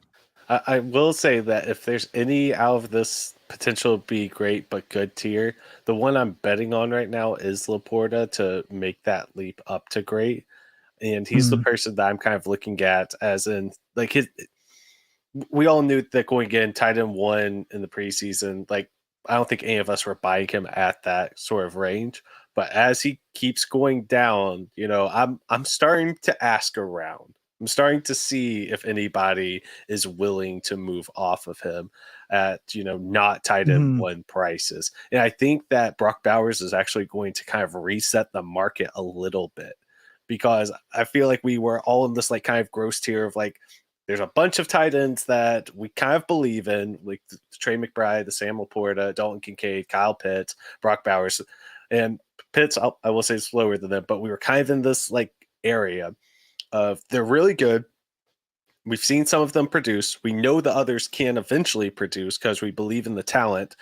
I will say that if there's any out of this potential be great but good tier, the one I'm betting on right now is LaPorta to make that leap up to great. And he's the person that I'm kind of looking at as in like we all knew that going in tight end 1 in the preseason, like I don't think any of us were buying him at that sort of range. But as he keeps going down, I'm starting to ask around. I'm starting to see if anybody is willing to move off of him at, not tight end 1 prices. And I think that Brock Bowers is actually going to kind of reset the market a little bit, because I feel like we were all in this like kind of gross tier of like, there's a bunch of tight ends that we kind of believe in, like the Trey McBride, the Sam LaPorta, Dalton Kincaid, Kyle Pitts, Brock Bowers, and Pitts. I will say slower than them, but we were kind of in this like area of they're really good. We've seen some of them produce. We know the others can eventually produce because we believe in the talent.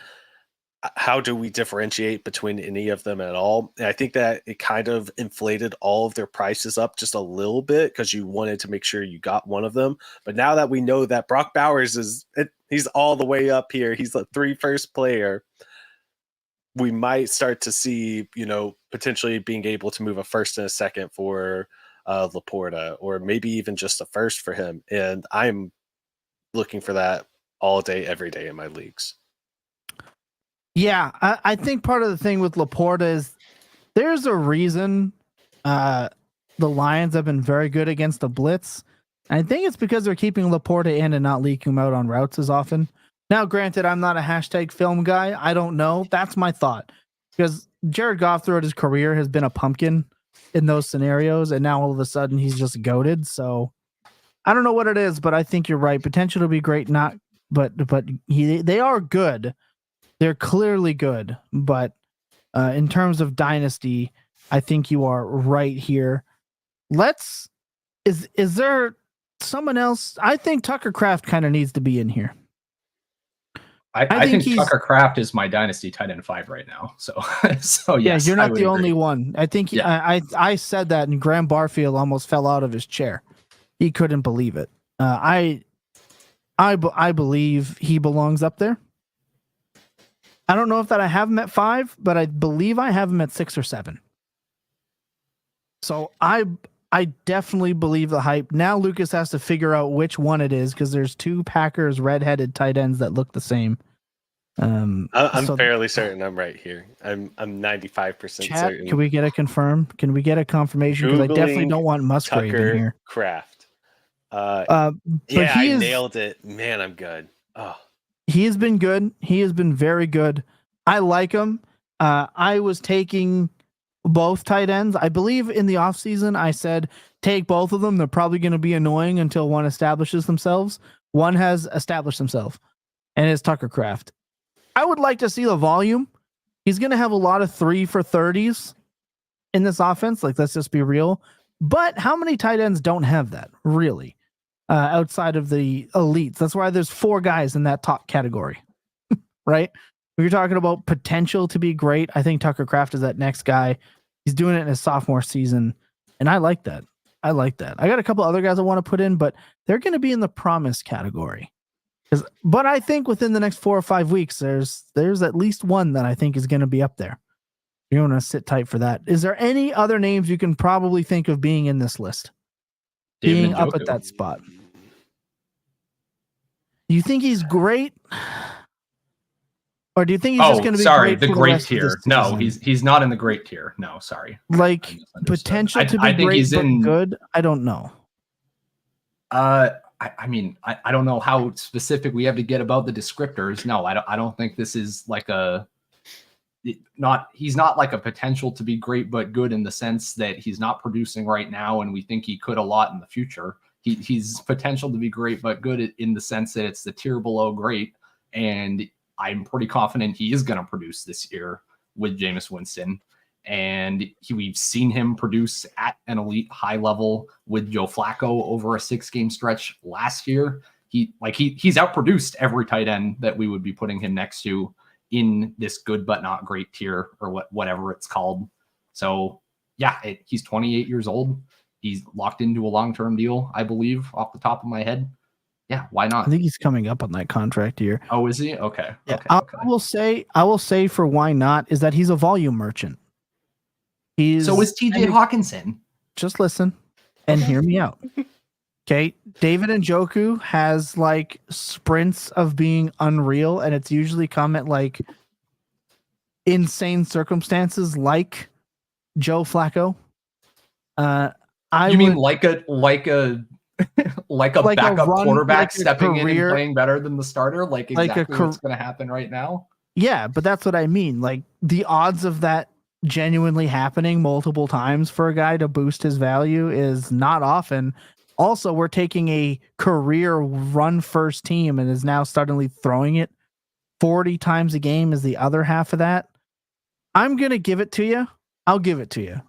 How do we differentiate between any of them at all? And I think that it kind of inflated all of their prices up just a little bit because you wanted to make sure you got one of them. But now that we know that Brock Bowers he's all the way up here, he's the 3-first player, we might start to see, potentially being able to move a first and a second for LaPorta, or maybe even just a first for him. And I'm looking for that all day, every day in my leagues. Yeah, I think part of the thing with LaPorta is there's a reason the Lions have been very good against the blitz. And I think it's because they're keeping LaPorta in and not leaking him out on routes as often. Now, granted, I'm not a hashtag film guy. I don't know. That's my thought. Because Jared Goff throughout his career has been a pumpkin in those scenarios, and now all of a sudden he's just goated. So I don't know what it is, but I think you're right. Potential to be great, but they are good. They're clearly good, but in terms of Dynasty, I think you are right here. Is there someone else? I think Tucker Kraft kind of needs to be in here. I think Tucker Kraft is my Dynasty tight end 5 right now. So yes, you're not the only one. I think I said that, and Graham Barfield almost fell out of his chair. He couldn't believe it. I believe he belongs up there. I don't know if that I have him at 5, but I believe I have him at 6 or 7. So I definitely believe the hype. Now Lucas has to figure out which one it is, because there's 2 Packers redheaded tight ends that look the same. I'm fairly certain I'm right here. I'm 95% certain. Can we get a confirm? Can we get a confirmation? Because I definitely don't want Musgrave in here. Kraft. I nailed it. Man, I'm good. Oh. He has been good. He has been very good. I like him. I was taking both tight ends. I believe in the offseason I said, take both of them. They're probably going to be annoying until one establishes themselves. One has established himself, and it's Tucker Kraft. I would like to see the volume. He's going to have a lot of 3 for 30s in this offense. Like, let's just be real. But how many tight ends don't have that, really, outside of the elites? That's why there's 4 guys in that top category, right? If you're talking about potential to be great, I think Tucker Kraft is that next guy. He's doing it in his sophomore season, and I like that. I got a couple other guys I want to put in, but they're going to be in the promise category. But I think within the next 4 or 5 weeks, there's at least one that I think is going to be up there. You're going to sit tight for that. Is there any other names you can probably think of being in this list? Being up at that spot. Do you think he's great? Or do you think he's just going to be great the for great the tier? No, he's not in the great tier. No, sorry. Like potential to be I think great, he's but in good? I don't know. I mean, I don't know how specific we have to get about the descriptors. No, I don't think this is like he's not like a potential to be great but good in the sense that he's not producing right now and we think he could a lot in the future. He's potential to be great but good in the sense that it's the tier below great, and I'm pretty confident he is going to produce this year with Jameis Winston. And we've seen him produce at an elite high level with Joe Flacco over a 6-game stretch last year. He's outproduced every tight end that we would be putting him next to in this good but not great tier, or whatever it's called. So yeah, he's 28 years old. He's locked into a long-term deal, I believe, off the top of my head. Yeah, why not? I think he's coming up on that contract year. Oh, is he? Okay. Yeah, Okay. I will say for why not is that he's a volume merchant. So is TJ Hockenson. Just listen and hear me out. Okay. David Njoku has like sprints of being unreal, and it's usually come at like insane circumstances like Joe Flacco. You mean like a backup quarterback stepping in and playing better than the starter? Like exactly what's going to happen right now? Yeah, but that's what I mean. Like the odds of that genuinely happening multiple times for a guy to boost his value is not often. Also, we're taking a career run first team and is now suddenly throwing it 40 times a game is the other half of that. I'm going to give it to you. I'll give it to you.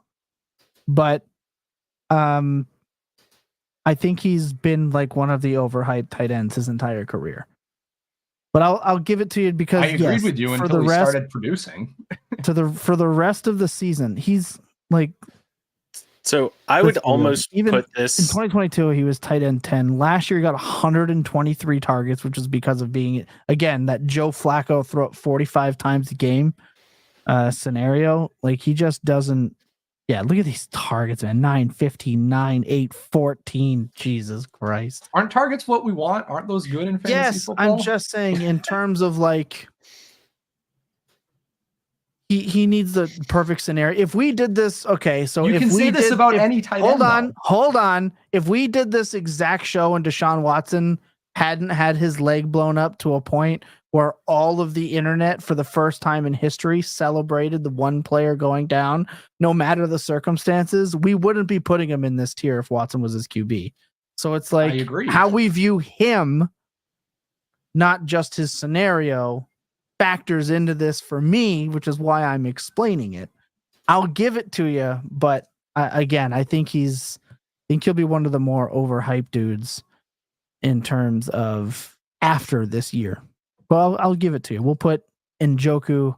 But I think he's been like one of the overhyped tight ends his entire career. But I'll give it to you because I agreed with you until he started producing. For the rest of the season, he's like. So I would almost put this in 2022. He was tight end 10. Last year, he got 123 targets, which was because of being again that Joe Flacco throw it 45 times a game scenario. Like he just doesn't. Yeah, look at these targets, man. 9, 15, 9, 8, 14. Jesus Christ. Aren't targets what we want? Aren't those good in fantasy football? Yes, I'm just saying in terms of like he needs the perfect scenario. If we did this, okay, so you if can we say this did, about any tight end. Hold on. If we did this exact show and Deshaun Watson hadn't had his leg blown up to a point where all of the internet for the first time in history celebrated the one player going down, no matter the circumstances, we wouldn't be putting him in this tier if Watson was his QB. So it's like how we view him, not just his scenario, factors into this for me, which is why I'm explaining it. I'll give it to you, but I think he'll be one of the more overhyped dudes in terms of after this year. Well, I'll give it to you. We'll put Njoku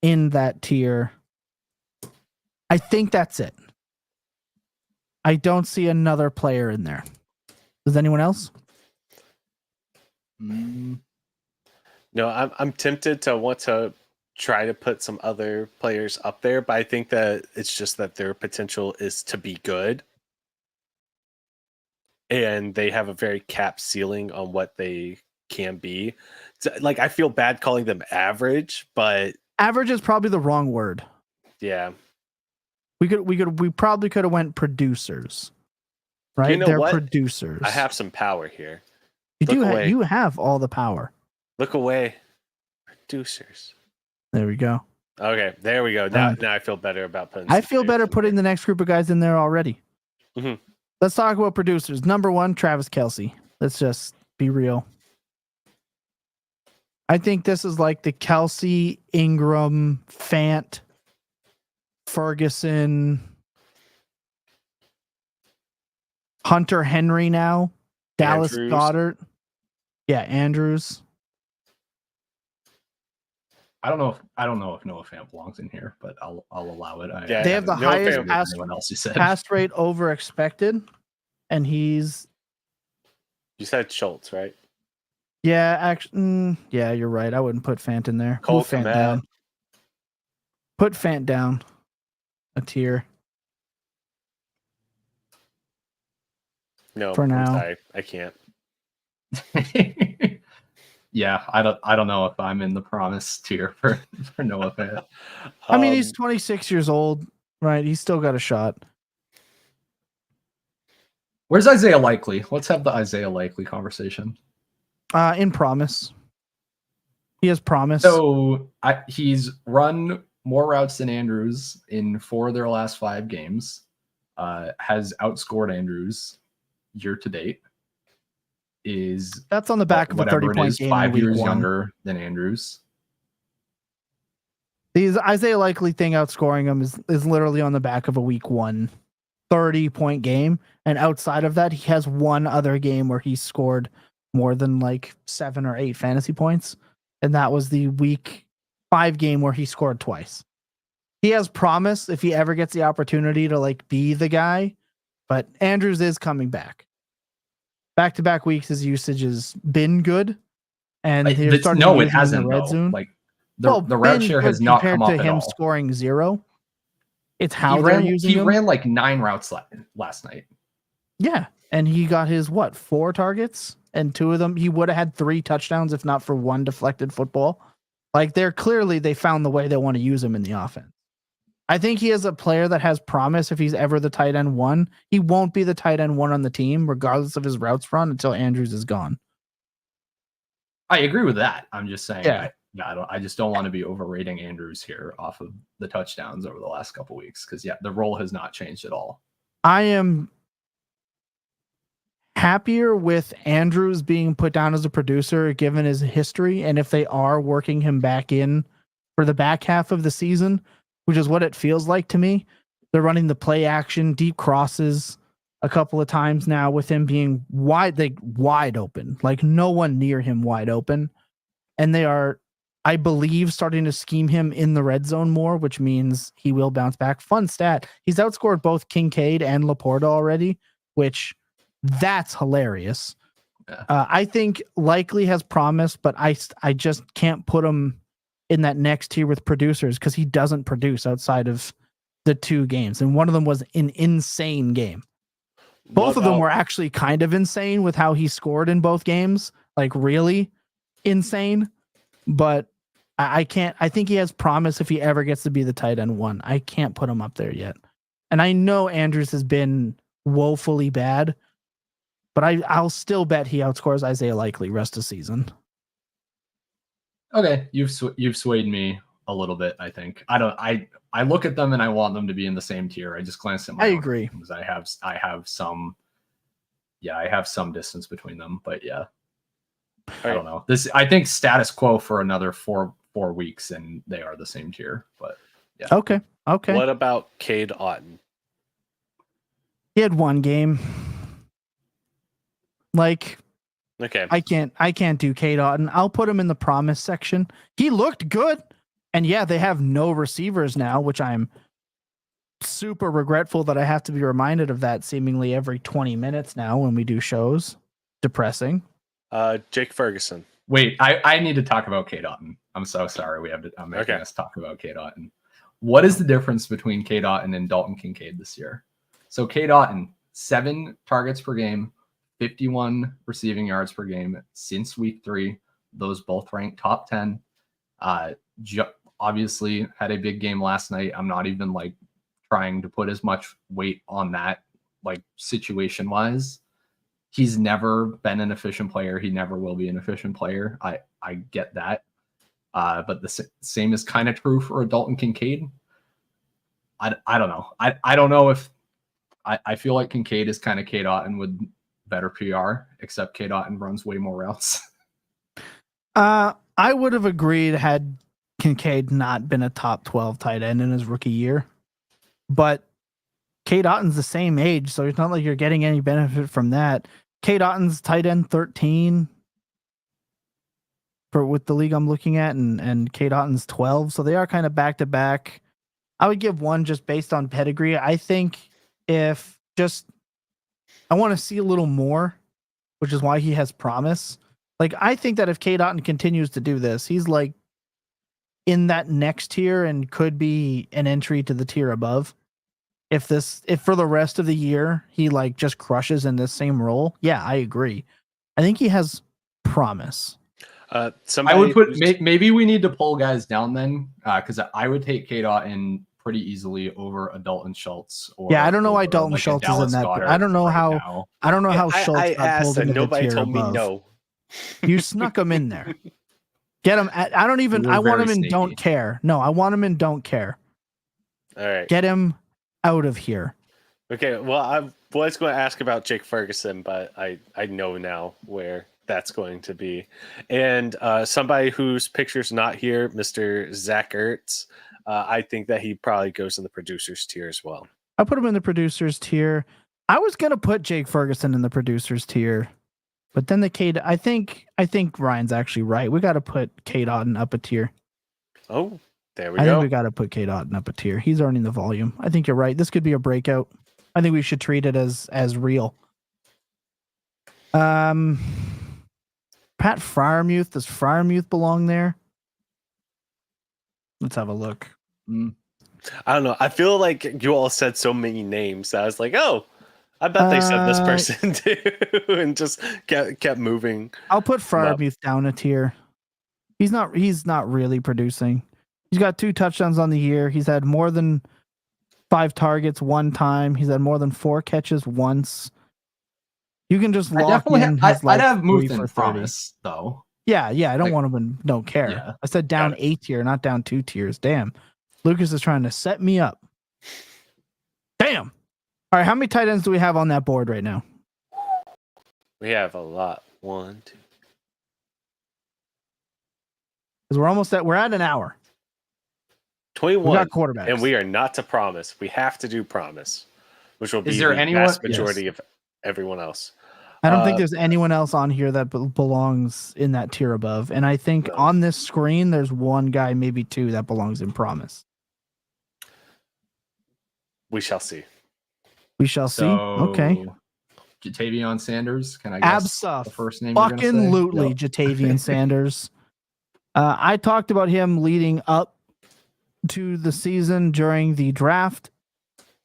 in that tier. I think that's it. I don't see another player in there. Does anyone else? No, I'm tempted to want to try to put some other players up there, but I think that it's just that their potential is to be good. And they have a very capped ceiling on what they can be. So, like, I feel bad calling them average, but average is probably the wrong word. Yeah. We probably could have went producers. Right? You know They're what? Producers. I have some power here. You have all the power. Look away. Producers. There we go. Okay, there we go. Now I feel better about putting. I feel better putting the next group of guys in there already. Mm-hmm. Let's talk about producers. Number 1, Travis Kelce. Let's just be real. I think this is like the Kelce, Engram, Fant, Ferguson, Hunter Henry now, Dallas Andrews. Goedert. Yeah, Andrews. I don't know if Noah Fant belongs in here, but I'll allow it. Yeah, They have the haven't Noah highest Fant- heard anyone else who said. pass rate over expected, and he's You said Schultz, right? yeah, actually, yeah, you're right. I wouldn't put Fant in there. Cole Move Fant Kmet. down. Put Fant down a tier. No, For I'm now. sorry. I can't. Yeah, I don't know if I'm in the promise tier for Noah Fant. I mean, he's 26 years old, right? He's still got a shot. Where's Isaiah Likely? Let's have the Isaiah Likely conversation. In promise. He has promise. So he's run more routes than Andrews in 4 of their last 5 games. Has outscored Andrews year to date. Is That's on the back of a whatever 30-point it is, game. 5 in years week 1. younger than Andrews. These Isaiah Likely thing outscoring him is literally on the back of a week 1 30-point game. And outside of that, he has one other game where he scored more than like 7 or 8 fantasy points. And that was the week 5 game where he scored twice. He has promise if he ever gets the opportunity to like be the guy, but Andrews is coming back. Back-to-back weeks, his usage has been good. And they're starting to use him it hasn't. in the red Though. zone. Like the route share has not come up compared to at him all. scoring 0. It's how they're using him. He ran like 9 routes last night. Yeah, and he got his 4 targets, and 2 of them he would have had 3 touchdowns if not for 1 deflected football. Like they found the way they want to use him in the offense. I think he is a player that has promise. If he's ever the tight end 1, he won't be the tight end 1 on the team, regardless of his routes run, until Andrews is gone. I agree with that. I'm just saying. Yeah. I just don't want to be overrating Andrews here off of the touchdowns over the last couple of weeks because the role has not changed at all. I am happier with Andrews being put down as a producer given his history, and if they are working him back in for the back half of the season, which is what it feels like to me. They're running the play action, deep crosses a couple of times now with him being wide open, like no one near him wide open. And they are, I believe, starting to scheme him in the red zone more, which means he will bounce back. Fun stat. He's outscored both Kincaid and LaPorta already, which that's hilarious. Yeah. I think Likely has promise, but I just can't put him in that next tier with producers because he doesn't produce outside of the 2 games. And one of them was an insane game. Both of them were actually kind of insane with how he scored in both games, like really insane. But I can't, I think he has promise if he ever gets to be the tight end 1. I can't put him up there yet. And I know Andrews has been woefully bad, but I'll still bet he outscores Isaiah Likely rest of season. Okay, you've swayed me a little bit. I think I look at them and I want them to be in the same tier. I just glanced at my. I agree. Because I have some distance between them, but yeah, I don't know. I think status quo for another 4 weeks and they are the same tier. But yeah. Okay. What about Cade Otton? He had 1 game. Like. Okay. I can't do Cade Otton. I'll put him in the promise section. He looked good. And yeah, they have no receivers now, which I'm super regretful that I have to be reminded of that seemingly every 20 minutes now when we do shows. Depressing. Jake Ferguson. Wait, I need to talk about Cade Otton. I'm so sorry. I'm making us talk about Cade Otton. What is the difference between Cade Otton and Dalton Kincaid this year? So Cade Otton, 7 targets per game, 51 receiving yards per game since week 3. Those both ranked top 10. Obviously had a big game last night. I'm not even like trying to put as much weight on that, like situation wise. He's never been an efficient player. He never will be an efficient player. I get that. But the same is kind of true for a Dalton Kincaid. I don't know. I don't know if I feel like Kincaid is kind of Cade Otton with better PR, except Cade Otton runs way more routes. I would have agreed had Kincaid not been a top 12 tight end in his rookie year. But Cade Otton's the same age, so it's not like you're getting any benefit from that. Cade Otton's tight end 13 with the league I'm looking at, and Cade Otton's 12, so they are kind of back to back. I would give one just based on pedigree. I think I want to see a little more, which is why he has promise. Like, I think that if Cade Otton continues to do this, he's like in that next tier and could be an entry to the tier above. If for the rest of the year he like just crushes in this same role, yeah, I agree. I think he has promise. I would put maybe we need to pull guys down then, because I would take Cade Otton pretty easily over a Dalton Schultz. I don't know why Dalton Schultz is in that. I don't know how. I don't know how Schultz I got pulled into nobody the tier told above. me no. You snuck him in there. Get him. I don't even. I want him in don't care. No, I want him in don't care. All right. Get him out of here. Okay. Well, I was going to ask about Jake Ferguson, but I know now where that's going to be. And somebody whose picture's not here, Mr. Zach Ertz. I think that he probably goes in the producers tier as well. I put him in the producers tier. I was gonna put Jake Ferguson in the producers tier, but then the Cade. I think Ryan's actually right. We got to put Cade Otton up a tier. Oh, there we go. I think we got to put Cade Otton up a tier. He's earning the volume. I think you're right. This could be a breakout. I think we should treat it as real. Pat Freiermuth. Does Freiermuth belong there? Let's have a look. I don't know. I feel like you all said so many names that I was like, oh, I bet they said this person too, and just kept moving. I'll put Freiermuth down a tier. He's not really producing. He's got 2 touchdowns on the year. He's had more than 5 targets one time. He's had more than 4 catches once. You can just lock in. I'd have moved in promise though. Yeah. I don't want him in don't care. Yeah. I said down a tier, not down 2 tiers. Damn. Lucas is trying to set me up. Damn. All right, how many tight ends do we have on that board right now? We have a lot. 1, 2. Because we're at an hour. 21. We got quarterbacks. And we are not to promise. We have to do promise, which will be the vast majority of everyone else. I don't think there's anyone else on here that belongs in that tier above. And I think on this screen, there's one guy, maybe 2, that belongs in promise. We shall see. We shall see. Okay. Jatavion Sanders. Can I guess the first name? Fucking Jatavion Sanders. I talked about him leading up to the season during the draft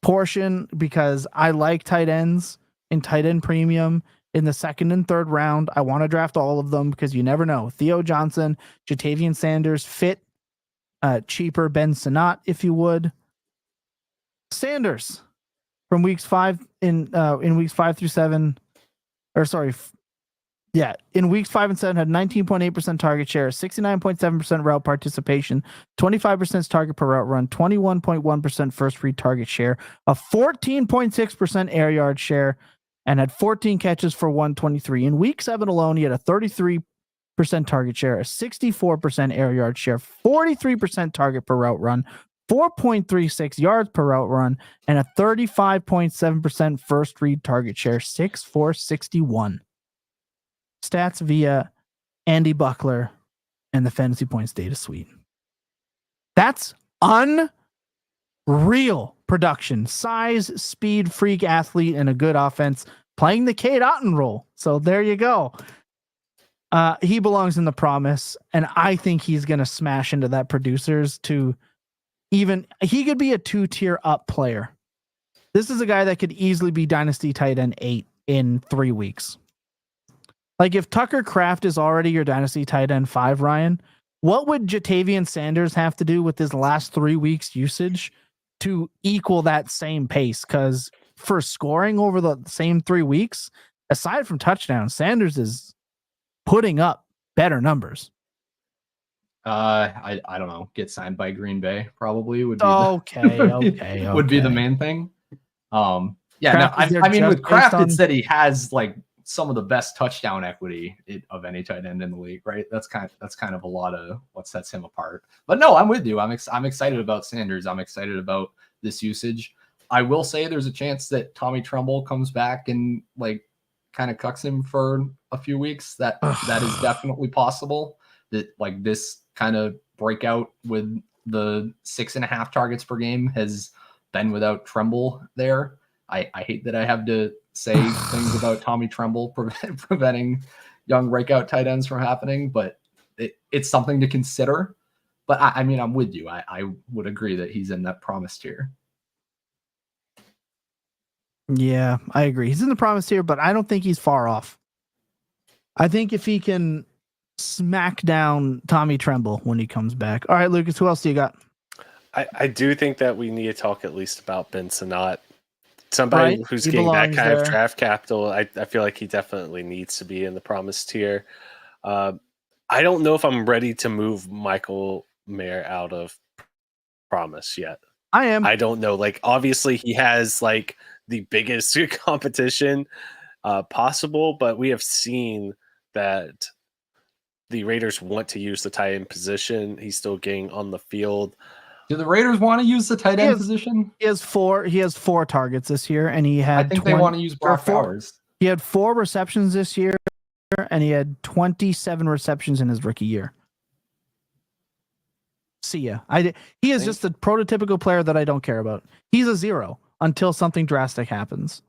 portion because I like tight ends in tight end premium in the 2nd and 3rd round. I want to draft all of them because you never know. Theo Johnson, Jatavion Sanders, fit, cheaper Ben Sinnott, if you would. Sanders from weeks 5 in weeks 5 through 7, in weeks 5 and 7 had 19.8% target share, 69.7% route participation, 25% target per route run, 21.1% first read target share, a 14.6% air yard share, and had 14 catches for 123. In week 7 alone, he had a 33% target share, a 64% air yard share, 43% target per route run, 4.36 yards per route run, and a 35.7% first read target share, 6.461. Stats via Andy Buckler and the Fantasy Points data suite. That's unreal production. Size, speed, freak athlete, and a good offense playing the Cade Otton role. So there you go. He belongs in the promise, and I think he's going to smash into that producers to he could be a 2-tier up player. This is a guy that could easily be Dynasty tight end 8 in 3 weeks. Like if Tucker Kraft is already your Dynasty tight end 5, Ryan, what would Jatavion Sanders have to do with his last 3 weeks usage to equal that same pace? Because for scoring over the same 3 weeks, aside from touchdowns, Sanders is putting up better numbers. I don't know. Get signed by Green Bay probably would be okay. would be the main thing. I mean with Kraft it's that he has like some of the best touchdown equity of any tight end in the league, right? That's kind of a lot of what sets him apart. But no, I'm with you. I'm excited about Sanders. I'm excited about this usage. I will say there's a chance that Tommy Tremble comes back and like kind of cucks him for a few weeks. That is definitely possible. That like this kind of breakout with the 6.5 targets per game has been without Tremble there. I hate that I have to say things about Tommy Tremble preventing young breakout tight ends from happening, but it's something to consider. But I mean, I'm with you. I would agree that he's in that promise tier. Yeah, I agree. He's in the promise tier, but I don't think he's far off. I think if he can smack down Tommy Tremble when he comes back. All right, Lucas, who else do you got? I do think that we need to talk at least about Ben Sinnott. Somebody who's getting that kind of draft capital. I feel like he definitely needs to be in the promise tier. I don't know if I'm ready to move Michael Mayer out of promise yet. I am. I don't know. Like, obviously, he has like the biggest competition possible, but we have seen that the Raiders want to use the tight end position. He's still getting on the field. Do the Raiders want to use the tight end position? He has four targets this year, and he had. I think they want to use Brock Bowers. He had 4 receptions this year, and he had 27 receptions in his rookie year. See ya. He is just a prototypical player that I don't care about. He's a 0 until something drastic happens.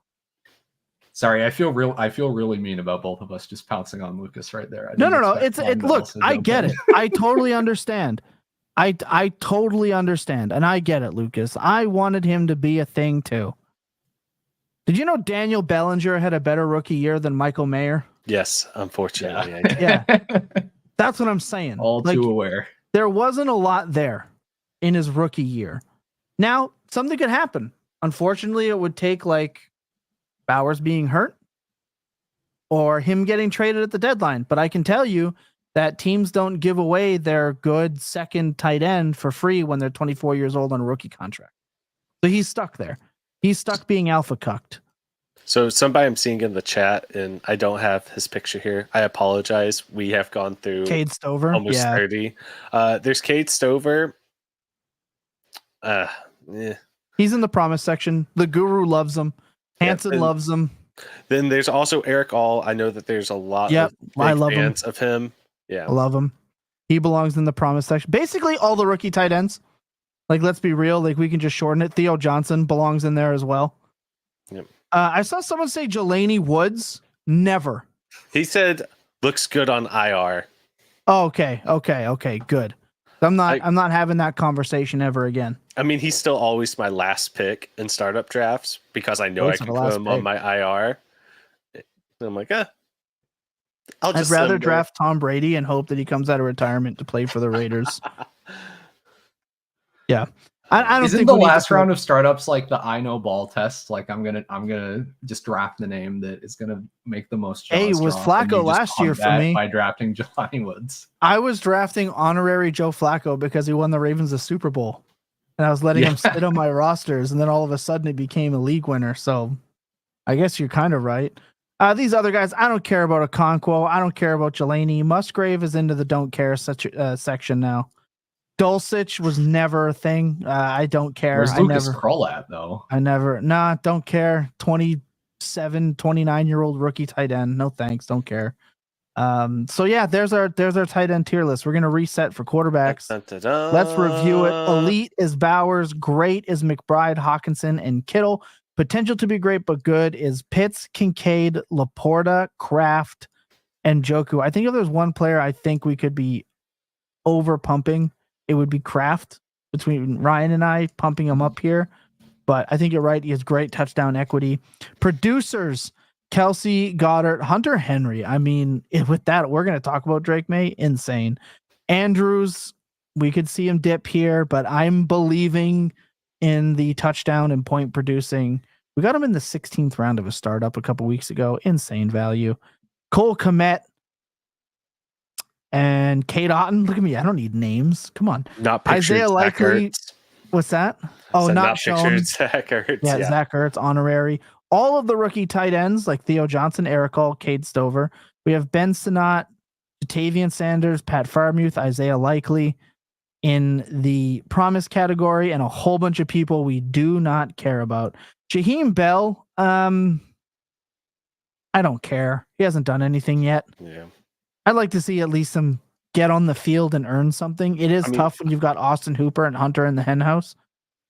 Sorry, I feel really mean about both of us just pouncing on Lucas right there. No. Look, I get it. I totally understand. I totally understand, and I get it, Lucas. I wanted him to be a thing too. Did you know Daniel Bellinger had a better rookie year than Michael Mayer? Yes, unfortunately. Yeah. That's what I'm saying. All too aware. There wasn't a lot there in his rookie year. Now, something could happen. Unfortunately, it would take like Bowers being hurt or him getting traded at the deadline. But I can tell you that teams don't give away their good second tight end for free when they're 24 years old on a rookie contract. So he's stuck there. He's stuck being alpha cucked. So somebody I'm seeing in the chat, and I don't have his picture here. I apologize. We have gone through Cade Stover. Almost 30. There's Cade Stover. He's in the promise section. The guru loves him. Hanson loves him. Then there's also Eric All. I know that there's a lot of big fans of him. Yeah, I love him. He belongs in the promise section. Basically, all the rookie tight ends. Like, let's be real. Like, we can just shorten it. Theo Johnson belongs in there as well. Yep. I saw someone say Jelani Woods. Never. He said looks good on IR. Oh, okay. Good. I'm not having that conversation ever again. I mean, he's still always my last pick in startup drafts because I know I can put him on my IR. I'm like, I'd rather draft Tom Brady and hope that he comes out of retirement to play for the Raiders. Yeah. I don't think the last round of startups like the I know ball test. Like I'm gonna just draft the name that is gonna make the most. Hey, it was Flacco last year for me by drafting Jelani Woods. I was drafting honorary Joe Flacco because he won the Ravens a Super Bowl, and I was letting him sit on my rosters, and then all of a sudden he became a league winner. So I guess you're kind of right. These other guys, I don't care about Okonkwo. I don't care about Jelani. Musgrave is into the don't care section now. Dulcich was never a thing. I don't care. Where's Lucas Krull at, though? Don't care. 29-year-old rookie tight end. No thanks. Don't care. So yeah, there's our tight end tier list. We're gonna reset for quarterbacks. Da-da-da. Let's review it. Elite is Bowers. Great is McBride, Hockenson, and Kittle. Potential to be great but good is Pitts, Kincaid, LaPorta, Kraft, and Njoku. I think if there's one player I think we could be over pumping, it would be Kraft. Between Ryan and I pumping him up here. But I think you're right. He has great touchdown equity. Producers, Kelce, Goedert, Hunter Henry. I mean, with that, we're going to talk about Drake Maye. Insane. Andrews, we could see him dip here, but I'm believing in the touchdown and point producing. We got him in the 16th round of a startup a couple weeks ago. Insane value. Cole Kmet and Cade Otton. Look at me. I don't need names. Come on. Not pictured. Isaiah Likely. What's that? Oh, So not shown. pictured Zach Ertz. Yeah, Yeah. Zach Ertz, honorary. All of the rookie tight ends like Theo Johnson, Eric All, Cade Stover. We have Ben Sinnott, Jatavian Sanders, Pat Freiermuth, Isaiah Likely in the promise category, and a whole bunch of people we do not care about. Jaheim Bell, I don't care. He hasn't done anything yet. Yeah. I'd like to see at least him get on the field and earn something. It is tough when you've got Austin Hooper and Hunter in the hen house.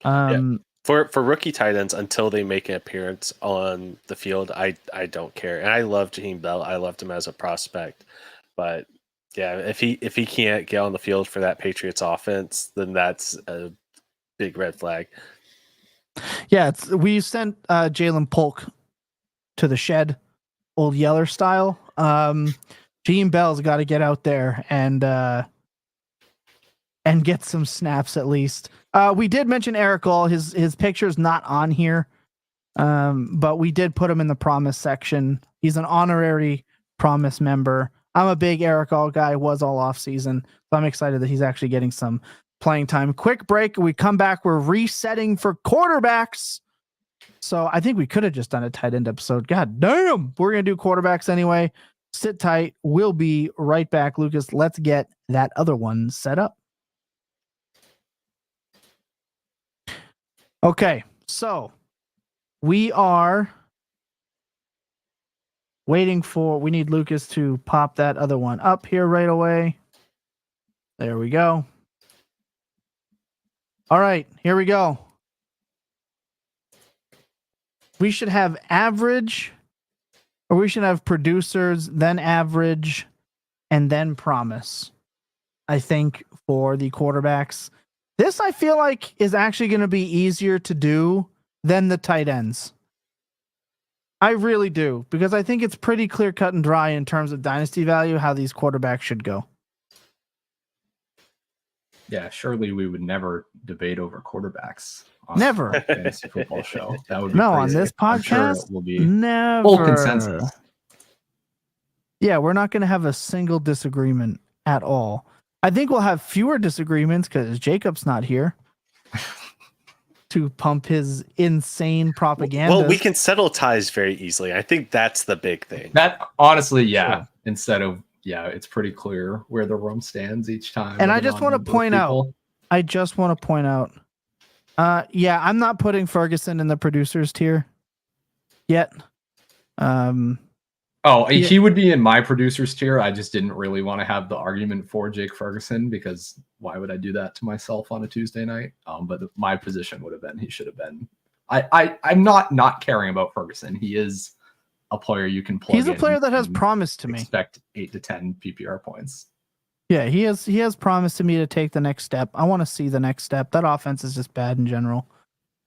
For rookie tight ends, until they make an appearance on the field, I don't care. And I love Jaheim Bell. I loved him as a prospect. But yeah, if he can't get on the field for that Patriots offense, then that's a big red flag. Yeah, we sent Jalen Polk to the shed, old Yeller style. Jaheim Bell's got to get out there and get some snaps at least. We did mention Eric All. His picture's not on here, but we did put him in the promise section. He's an honorary promise member. I'm a big Eric All guy, was all off season. So I'm excited that he's actually getting some playing time. Quick break. We come back. We're resetting for quarterbacks. So I think we could have just done a tight end episode. God damn. We're going to do quarterbacks anyway. Sit tight. We'll be right back, Lucas. Let's get that other one set up. Okay, so we are waiting we need Lucas to pop that other one up here right away. There we go. All right, here we go. We should have average, or we should have producers, then average, and then promise, I think, for the quarterbacks. This, I feel like, is actually going to be easier to do than the tight ends. I really do, because I think it's pretty clear cut and dry in terms of dynasty value how these quarterbacks should go. Yeah, surely we would never debate over quarterbacks. On Never. a fantasy football show. That would be No, crazy. on this I'm sure podcast, it will be never. full consensus. Yeah, we're not going to have a single disagreement at all. I think we'll have fewer disagreements because Jacob's not here to pump his insane propaganda. Well, we can settle ties very easily. I think that's the big thing. That honestly, yeah. Sure. Instead of it's pretty clear where the room stands each time. And I just want to point out. I'm not putting Ferguson in the producers tier yet. He would be in my producers tier. I just didn't really want to have the argument for Jake Ferguson because why would I do that to myself on a Tuesday night? But my position would have been he should have been. I'm not caring about Ferguson. He is a player you can plug. He's a player that has promised to me. Expect 8 to 10 PPR points. Yeah, he has promised to me to take the next step. I want to see the next step. That offense is just bad in general.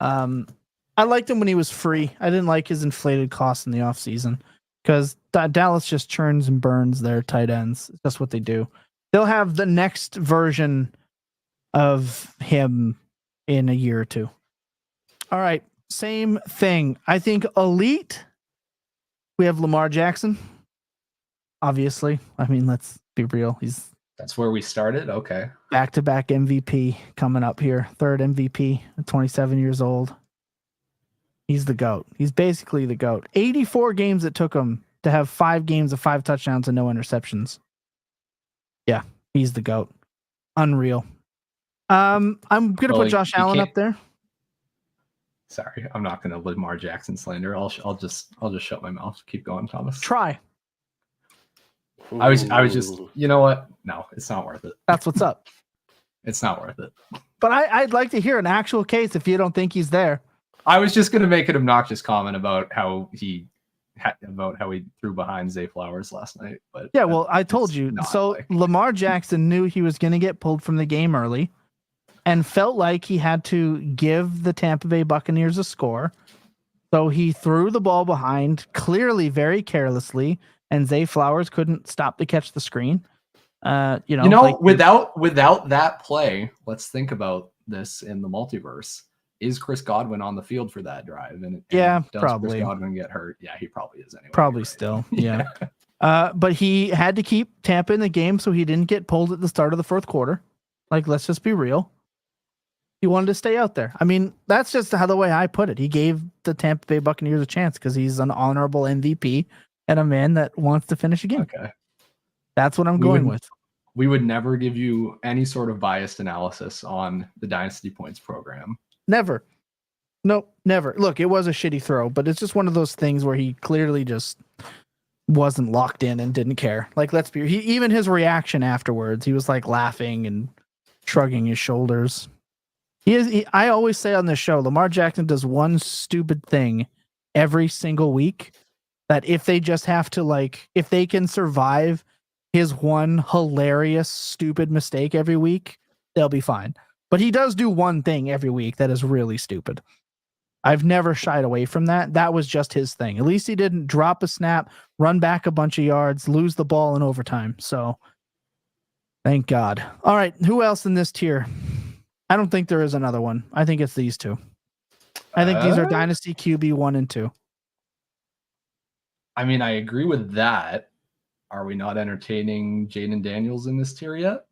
I liked him when he was free. I didn't like his inflated costs in the offseason because Dallas just churns and burns their tight ends. That's what they do. They'll have the next version of him in a year or two. All right, same thing. I think elite. We have Lamar Jackson. Obviously, I mean, let's be real. That's where we started. Okay. Back-to-back MVP coming up here. Third MVP at 27 years old. He's the GOAT. He's basically the GOAT. 84 games it took him to have 5 games of 5 touchdowns and no interceptions. Yeah, he's the GOAT. Unreal. I'm going to put Josh Allen up there. Sorry, I'm not going to Lamar Jackson slander. I'll just shut my mouth. Keep going, Thomas. Try. I was just, you know what? No, it's not worth it. That's what's up. It's not worth it. But I'd like to hear an actual case if you don't think he's there. I was just going to make an obnoxious comment about how he threw behind Zay Flowers last night. But yeah, well, I told you. So Lamar Jackson knew he was going to get pulled from the game early and felt like he had to give the Tampa Bay Buccaneers a score. So he threw the ball behind, clearly very carelessly, and Zay Flowers couldn't stop to catch the screen. Without that play, let's think about this in the multiverse. Is Chris Godwin on the field for that drive? And does probably. Chris Godwin get hurt? Yeah, he probably is anyway. Probably still, yeah. But he had to keep Tampa in the game so he didn't get pulled at the start of the fourth quarter. Like, let's just be real. He wanted to stay out there. I mean, that's just the way I put it. He gave the Tampa Bay Buccaneers a chance because he's an honorable MVP and a man that wants to finish a game. Okay. That's what I'm going with. We would never give you any sort of biased analysis on the Dynasty Points program. Never. Nope, never. Look, it was a shitty throw, but it's just one of those things where he clearly just wasn't locked in and didn't care. Like, let's be, even his reaction afterwards, he was like laughing and shrugging his shoulders. I always say on this show, Lamar Jackson does one stupid thing every single week that if they just have to, like, if they can survive his one hilarious, stupid mistake every week, they'll be fine. But he does do one thing every week that is really stupid. I've never shied away from that. That was just his thing. At least he didn't drop a snap, run back a bunch of yards, lose the ball in overtime. So thank God. All right. Who else in this tier? I don't think there is another one. I think it's these two. I think these are Dynasty QB 1 and 2. I mean, I agree with that. Are we not entertaining Jaden Daniels in this tier yet?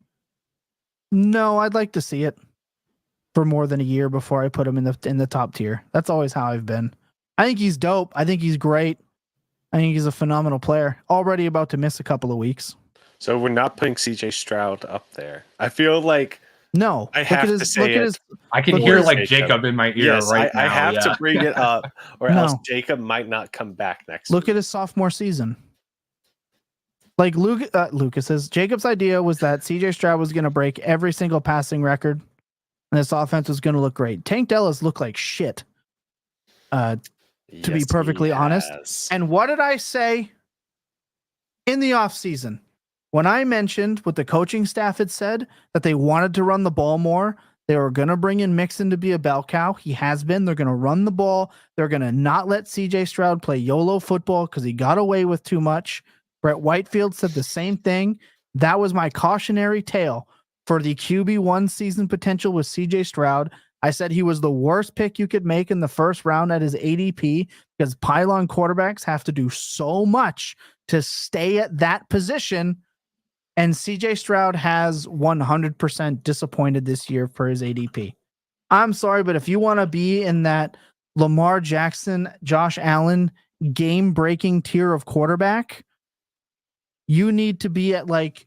No, I'd like to see it for more than a year before I put him in the top tier. That's always how I've been. I think he's dope. I think he's great. I think he's a phenomenal player. Already about to miss a couple of weeks. So we're not putting CJ Stroud up there. I feel like no. I have to say it. I can hear like Jacob in my ear right now. I have to bring it up, or else Jacob might not come back next Look week. at his sophomore season. Like Lucas says, Jacob's idea was that CJ Stroud was going to break every single passing record, and this offense was going to look great. Tank Della's looked like shit, to be perfectly honest. And what did I say in the offseason? When I mentioned what the coaching staff had said, that they wanted to run the ball more, they were going to bring in Mixon to be a bell cow. He has been. They're going to run the ball. They're going to not let CJ Stroud play YOLO football because he got away with too much. Brett Whitefield said the same thing. That was my cautionary tale for the QB1 season potential with CJ Stroud. I said he was the worst pick you could make in the first round at his ADP because pylon quarterbacks have to do so much to stay at that position. And CJ Stroud has 100% disappointed this year for his ADP. I'm sorry, but if you want to be in that Lamar Jackson, Josh Allen game-breaking tier of quarterback, you need to be at like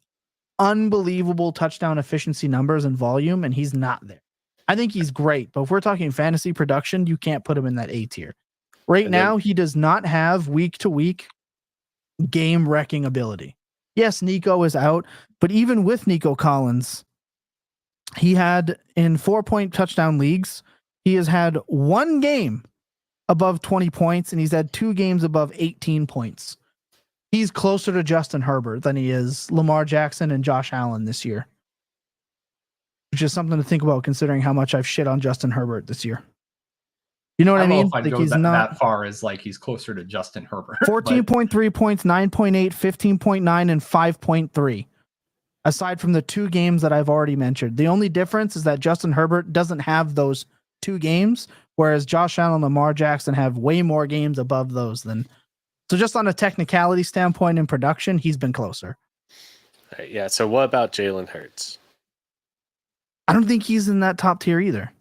unbelievable touchdown efficiency numbers and volume, and he's not there. I think he's great, but if we're talking fantasy production, you can't put him in that A tier. Right now, he does not have week-to-week game-wrecking ability. Yes, Nico is out, but even with Nico Collins, he had in 4-point touchdown leagues, he has had one game above 20 points, and he's had 2 games above 18 points. He's closer to Justin Herbert than he is Lamar Jackson and Josh Allen this year, which is something to think about considering how much I've shit on Justin Herbert this year. You know what I mean? If I'd go he's not that far as like he's closer to Justin Herbert. 14.3 points, 9.8, 15.9, and 5.3. Aside from the 2 games that I've already mentioned. The only difference is that Justin Herbert doesn't have those 2 games, whereas Josh Allen and Lamar Jackson have way more games above those than. So just on a technicality standpoint in production, he's been closer. Yeah, so what about Jalen Hurts? I don't think he's in that top tier either.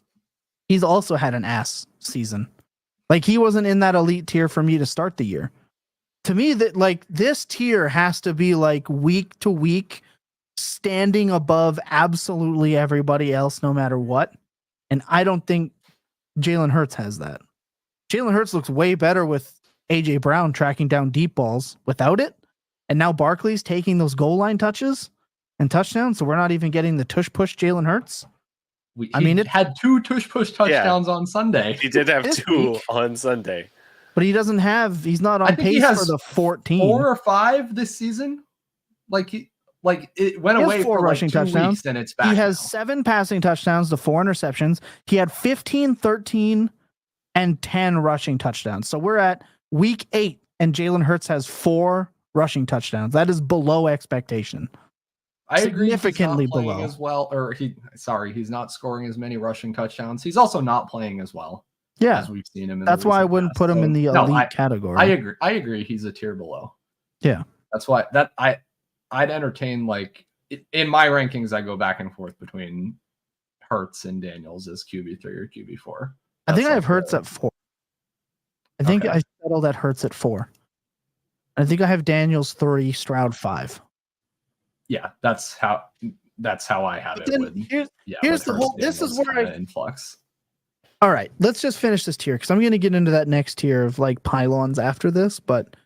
He's also had an ass season. Like, he wasn't in that elite tier for me to start the year. To me, that like this tier has to be like week to week standing above absolutely everybody else, no matter what. And I don't think Jalen Hurts has that. Jalen Hurts looks way better with AJ Brown tracking down deep balls without it. And now Barkley's taking those goal line touches and touchdowns. So we're not even getting the tush push Jalen Hurts. It had 2 tush push touchdowns on Sunday. He did have 2 on Sunday. But he's not on pace for the 14. 4 or 5 this season. It went away 4 for rushing like 2 touchdowns. weeks and it's back. He has now. 7 passing touchdowns to 4 interceptions. He had 15, 13, and 10 rushing touchdowns. So we're at week 8 and Jalen Hurts has 4 rushing touchdowns. That is below expectation. I agree. Significantly He's not below as well, or he's not scoring as many rushing touchdowns. He's also not playing as well. Yeah, as we've seen him. That's why I wouldn't put him in the elite category. I agree. He's a tier below. Yeah, that's why I'd entertain in my rankings. I go back and forth between Hurts and Daniels as QB3 or QB4. I think I have like Hurts at 4. I think Okay. I settled at Hurts at 4. I think I have Daniels 3, Stroud 5. Yeah, that's how I have But it then with here's with the Hurts, whole. This is Daniels where kinda in flux. All right, let's just finish this tier because I'm going to get into that next tier of like pylons after this. But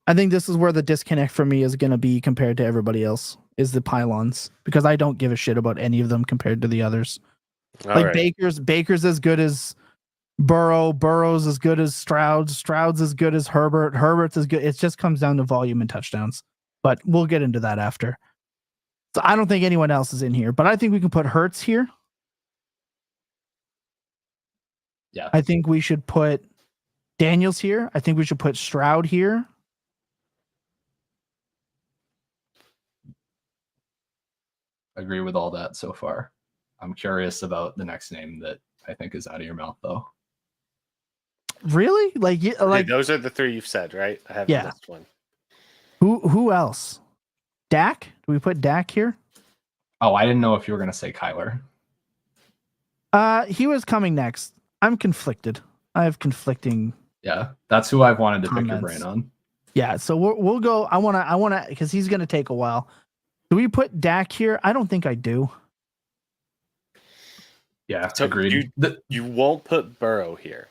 I think this is where the disconnect for me is going to be compared to everybody else is the pylons because I don't give a shit about any of them compared to the others. All like right. Baker's as good as Burrow. Burrow's as good as Stroud. Stroud's as good as Herbert. Herbert's as good. It just comes down to volume and touchdowns. But we'll get into that after. So I don't think anyone else is in here, but I think we can put Hurts here. Yeah. I think we should put Daniels here. I think we should put Stroud here. Agree with all that so far. I'm curious about the next name that I think is out of your mouth, though. Really? Like Those are the 3 you've said, right? I haven't Yeah. missed one. Who else? Dak? Do we put Dak here? Oh, I didn't know if you were going to say Kyler. He was coming next. I'm conflicted. I have conflicting. Yeah, that's who I've wanted to pick your Comments. brain on. Yeah, so we'll go. I wanna because he's gonna take a while. Do we put Dak here? I don't think I do. Yeah, So agreed. you won't put Burrow here.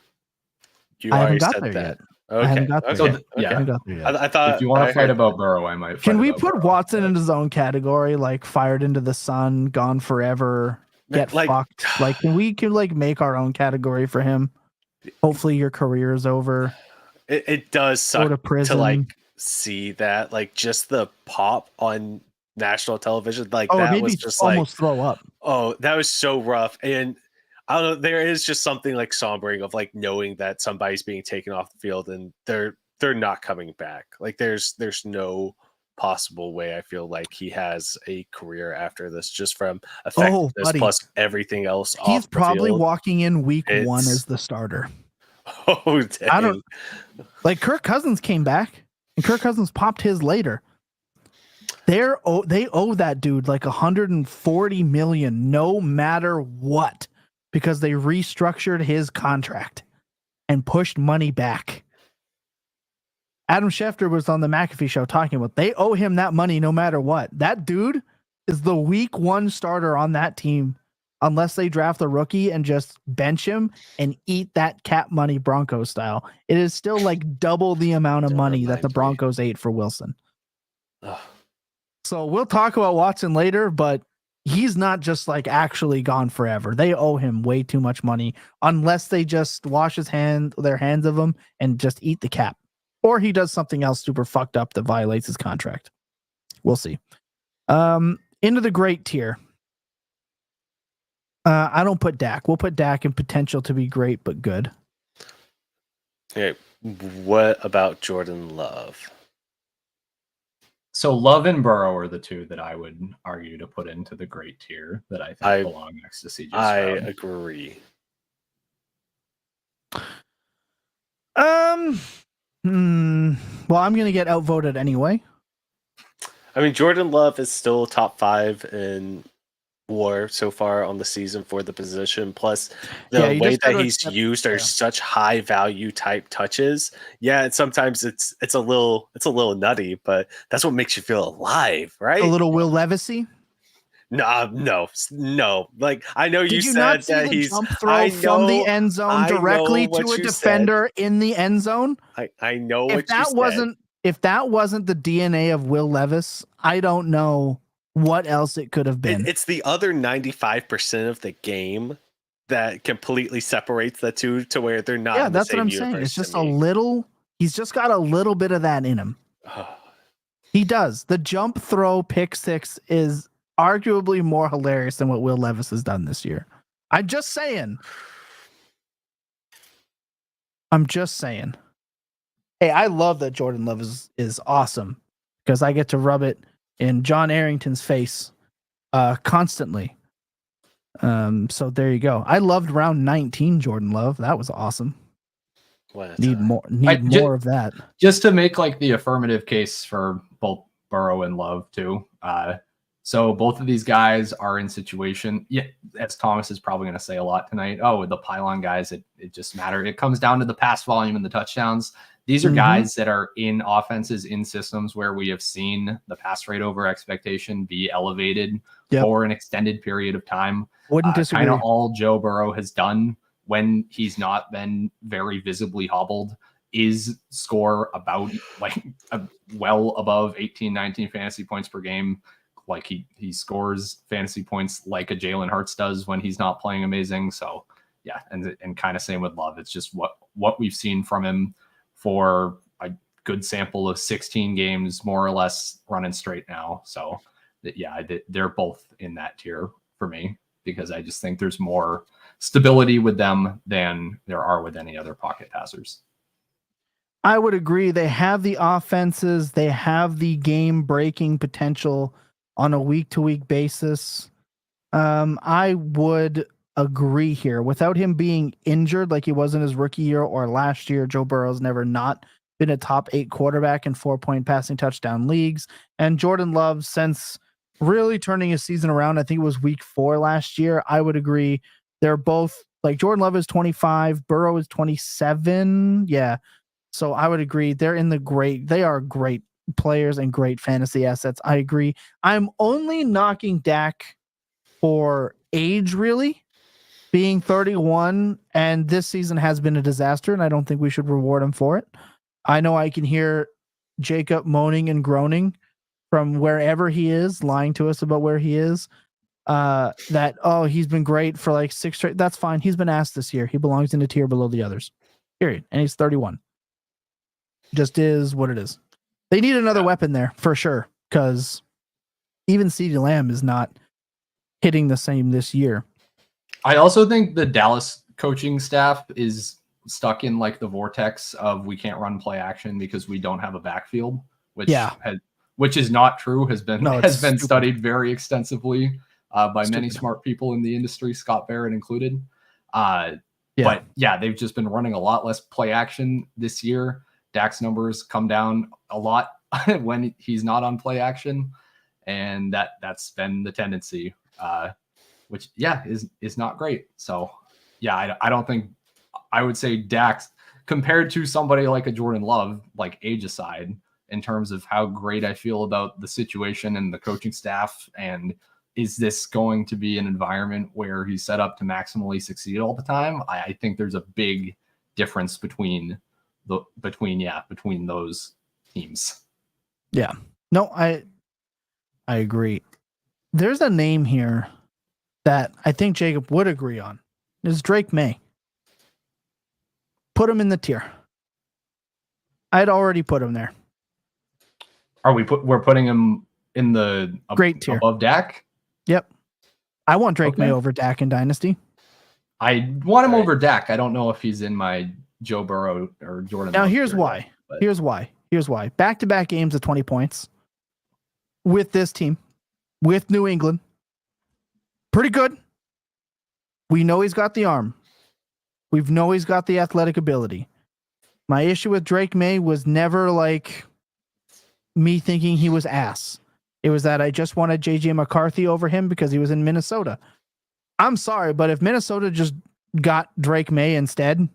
You I haven't already got said there that. yet. Okay. I haven't got there okay. yet. yeah. I haven't got there yet. I thought If you want I to fight heard- about Burrow, I might. Can fight we about put Burrow. Watson in his own category, like fired into the sun, gone forever, get Like- fucked? Like, can we make our own category for him? Hopefully, your career is over. It does Go suck to prison. to like see that, like just the pop on national television, like Oh, it that made was me just almost throw up. oh, that was so rough. And I don't know, there is just something like sombering of like knowing that somebody's being taken off the field and they're not coming back. Like there's no possible way I feel like he has a career after this just from effectiveness buddy. plus everything else. He's off the probably field. walking in week 1 It's- as the starter. Oh, dang. I don't like Kirk Cousins came back and Kirk Cousins popped his later. They owe that dude like 140 million no matter what because they restructured his contract and pushed money back. Adam Schefter was on the McAfee show talking about they owe him that money no matter what. That dude is the week 1 starter on that team unless they draft a rookie and just bench him and eat that cap money Broncos style. It is still like double the amount of Don't money that remind the me. Broncos ate for Wilson. Ugh. So we'll talk about Watson later, but he's not just like actually gone forever. They owe him way too much money unless they just wash their hands of him and just eat the cap. Or he does something else super fucked up that violates his contract. We'll see. Into the great tier. I don't put Dak. We'll put Dak in potential to be great, but good. Okay, what about Jordan Love? So Love and Burrow are the 2 that I would argue to put into the great tier that I think belong next to CJ I Stroud. agree. Well, I'm gonna get outvoted anyway. I mean, Jordan Love is still top 5 in WAR so far on the season for the position. Plus, the Yeah, you way just that gotta he's accept- used are yeah. such high value type touches. Yeah, and sometimes it's a little nutty, but that's what makes you feel alive, right? A little Will Levisy. No. Like I know Did you said not see that the he's jump I throw from the know- end zone I know directly what to a you defender in the end zone? I know what If that you said. wasn't the DNA of Will Levis, I don't know what else it could have been. It's the other 95% of the game that completely separates the two to where they're not. Yeah, in the that's what same I'm saying. universe It's just to a me. little. He's just got a little bit of that in him. He does. The jump throw pick 6 is arguably more hilarious than what Will Levis has done this year. I'm just saying. Hey, I love that Jordan Love is awesome because I get to rub it in John Arrington's face constantly. So there you go. I loved round 19 Jordan Love. That was awesome. Need more of that. Just to make like the affirmative case for both Burrow and Love too. So both of these guys are in situation. Yeah, as Thomas is probably going to say a lot tonight. Oh, the pylon guys, it just matters. It comes down to the pass volume and the touchdowns. These are guys that are in offenses, in systems where we have seen the pass rate over expectation be elevated for an extended period of time. Wouldn't disagree. Kind of all Joe Burrow has done when he's not been very visibly hobbled is score about well above 18, 19 fantasy points per game. Like he scores fantasy points like a Jalen Hurts does when he's not playing amazing. So yeah, and kind of same with Love. It's just what we've seen from him for a good sample of 16 games, more or less running straight now. So yeah, they're both in that tier for me because I just think there's more stability with them than there are with any other pocket passers. I would agree. They have the offenses. They have the game-breaking potential on a week-to-week basis. I would agree here. Without him being injured like he was in his rookie year or last year, Joe Burrow's never not been a top 8 quarterback in 4-point passing touchdown leagues. And Jordan Love, since really turning his season around, I think it was week 4 last year, I would agree. They're both, like Jordan Love is 25, Burrow is 27. Yeah. So I would agree. They are great players and great fantasy assets. I agree. I'm only knocking Dak for age, really, being 31, and this season has been a disaster, and I don't think we should reward him for it. I know I can hear Jacob moaning and groaning from wherever he is, lying to us about where he is, that, oh, he's been great for like 6 straight. That's fine. He's been asked this year. He belongs in a tier below the others, period. And he's 31. Just is what it is. They need another weapon there for sure, because even CeeDee Lamb is not hitting the same this year. I also think the Dallas coaching staff is stuck in like the vortex of we can't run play action because we don't have a backfield, which is not true, has been studied very extensively by many smart people in the industry, Scott Barrett included. But yeah, they've just been running a lot less play action this year. Dak's numbers come down a lot when he's not on play action, and that's been the tendency, which is not great. So yeah, I don't think, I would say Dak's compared to somebody like a Jordan Love, like age aside, in terms of how great I feel about the situation and the coaching staff, and is this going to be an environment where he's set up to maximally succeed all the time? I think there's a big difference between those teams. Yeah. No, I agree. There's a name here that I think Jacob would agree on. It's Drake Maye. Put him in the tier. I'd already put him there. We're putting him in the great tier above Dak? Yep. I want Drake Maye over Dak in Dynasty. I want him over Dak. I don't know if he's in my Joe Burrow or Jordan. Now here's why. Here's why. Back-to-back games of 20 points with this team, with New England. Pretty good. We know he's got the arm. We know he's got the athletic ability. My issue with Drake Maye was never like me thinking he was ass. It was that I just wanted JJ McCarthy over him because he was in Minnesota. I'm sorry, but if Minnesota just got Drake Maye instead,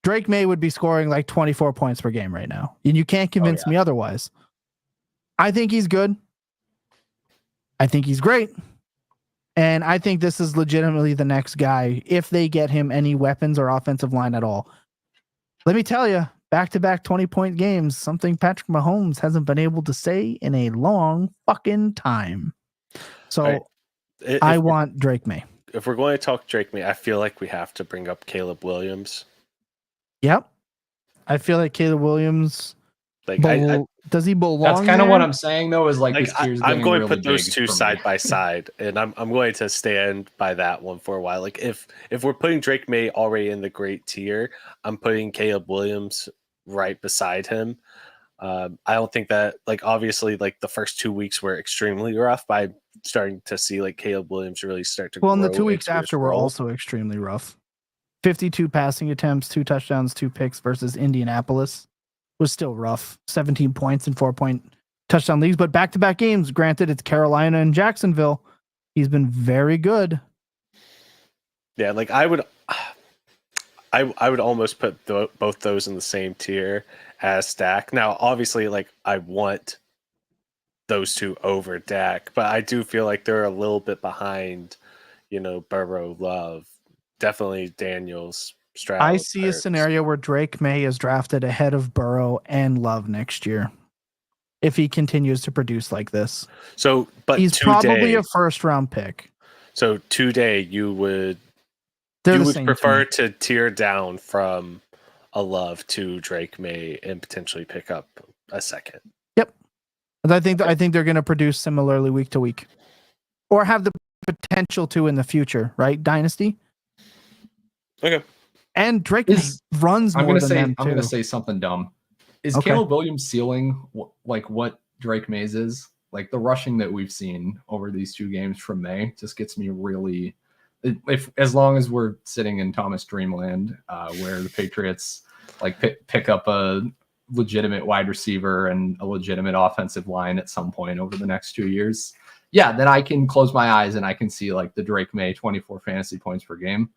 Drake Maye would be scoring like 24 points per game right now. And you can't convince me otherwise. I think he's good. I think he's great. And I think this is legitimately the next guy if they get him any weapons or offensive line at all. Let me tell you, back-to-back 20-point games, something Patrick Mahomes hasn't been able to say in a long fucking time. So I want Drake Maye. If we're going to talk Drake Maye, I feel like we have to bring up Caleb Williams. Yep. I feel like Caleb Williams, like does he belong? That's kind of what I'm saying, though, is like this tier's I'm going to really put those two side by side, and I'm going to stand by that one for a while. Like if we're putting Drake Maye already in the great tier, I'm putting Caleb Williams right beside him. I don't think that, like, obviously, like the first 2 weeks were extremely rough, but I'm starting to see like Caleb Williams really start to grow. And the 2 weeks after were also extremely rough. 52 passing attempts, 2 touchdowns, 2 picks versus Indianapolis was still rough. 17 points and 4-point touchdown leagues, but back-to-back games. Granted, it's Carolina and Jacksonville. He's been very good. Yeah, like I would almost put both those in the same tier as Dak. Now, obviously, like I want those two over Dak, but I do feel like they're a little bit behind, Burrow, Love, definitely Daniels, Stroud. I see a scenario where Drake Maye is drafted ahead of Burrow and Love next year if he continues to produce like this. So, but he's probably a first-round pick. So today you would prefer to tear down from a Love to Drake Maye and potentially pick up a second. Yep. And I think they're going to produce similarly week to week, or have the potential to in the future, right? Dynasty. Okay. And Drake runs more than them too. I'm going to say something dumb. Is Caleb Williams' ceiling like what Drake Maye's is? Like the rushing that we've seen over these 2 games from Maye just gets me really. As long as we're sitting in Thomas Dreamland, where the Patriots like pick up a legitimate wide receiver and a legitimate offensive line at some point over the next 2 years, then I can close my eyes and I can see like the Drake Maye 24 fantasy points per game.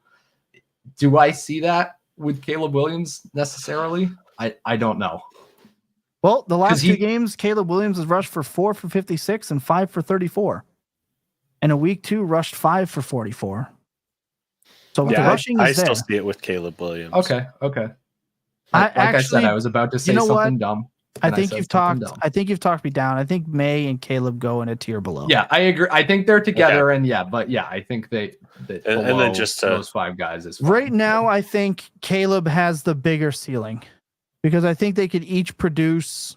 Do I see that with Caleb Williams necessarily? I don't know. Well, the last 2 games, Caleb Williams has rushed for 4 for 56 and 5 for 34. And in week 2, rushed 5 for 44. So the rushing is there. I still see it with Caleb Williams. Okay. I said, I was about to say something dumb. I think you've talked me down. I think Maye and Caleb go in a tier below. Yeah, I agree. I think they're together, and I think that and then just those 5 guys is fine. Right now. I think Caleb has the bigger ceiling because I think they could each produce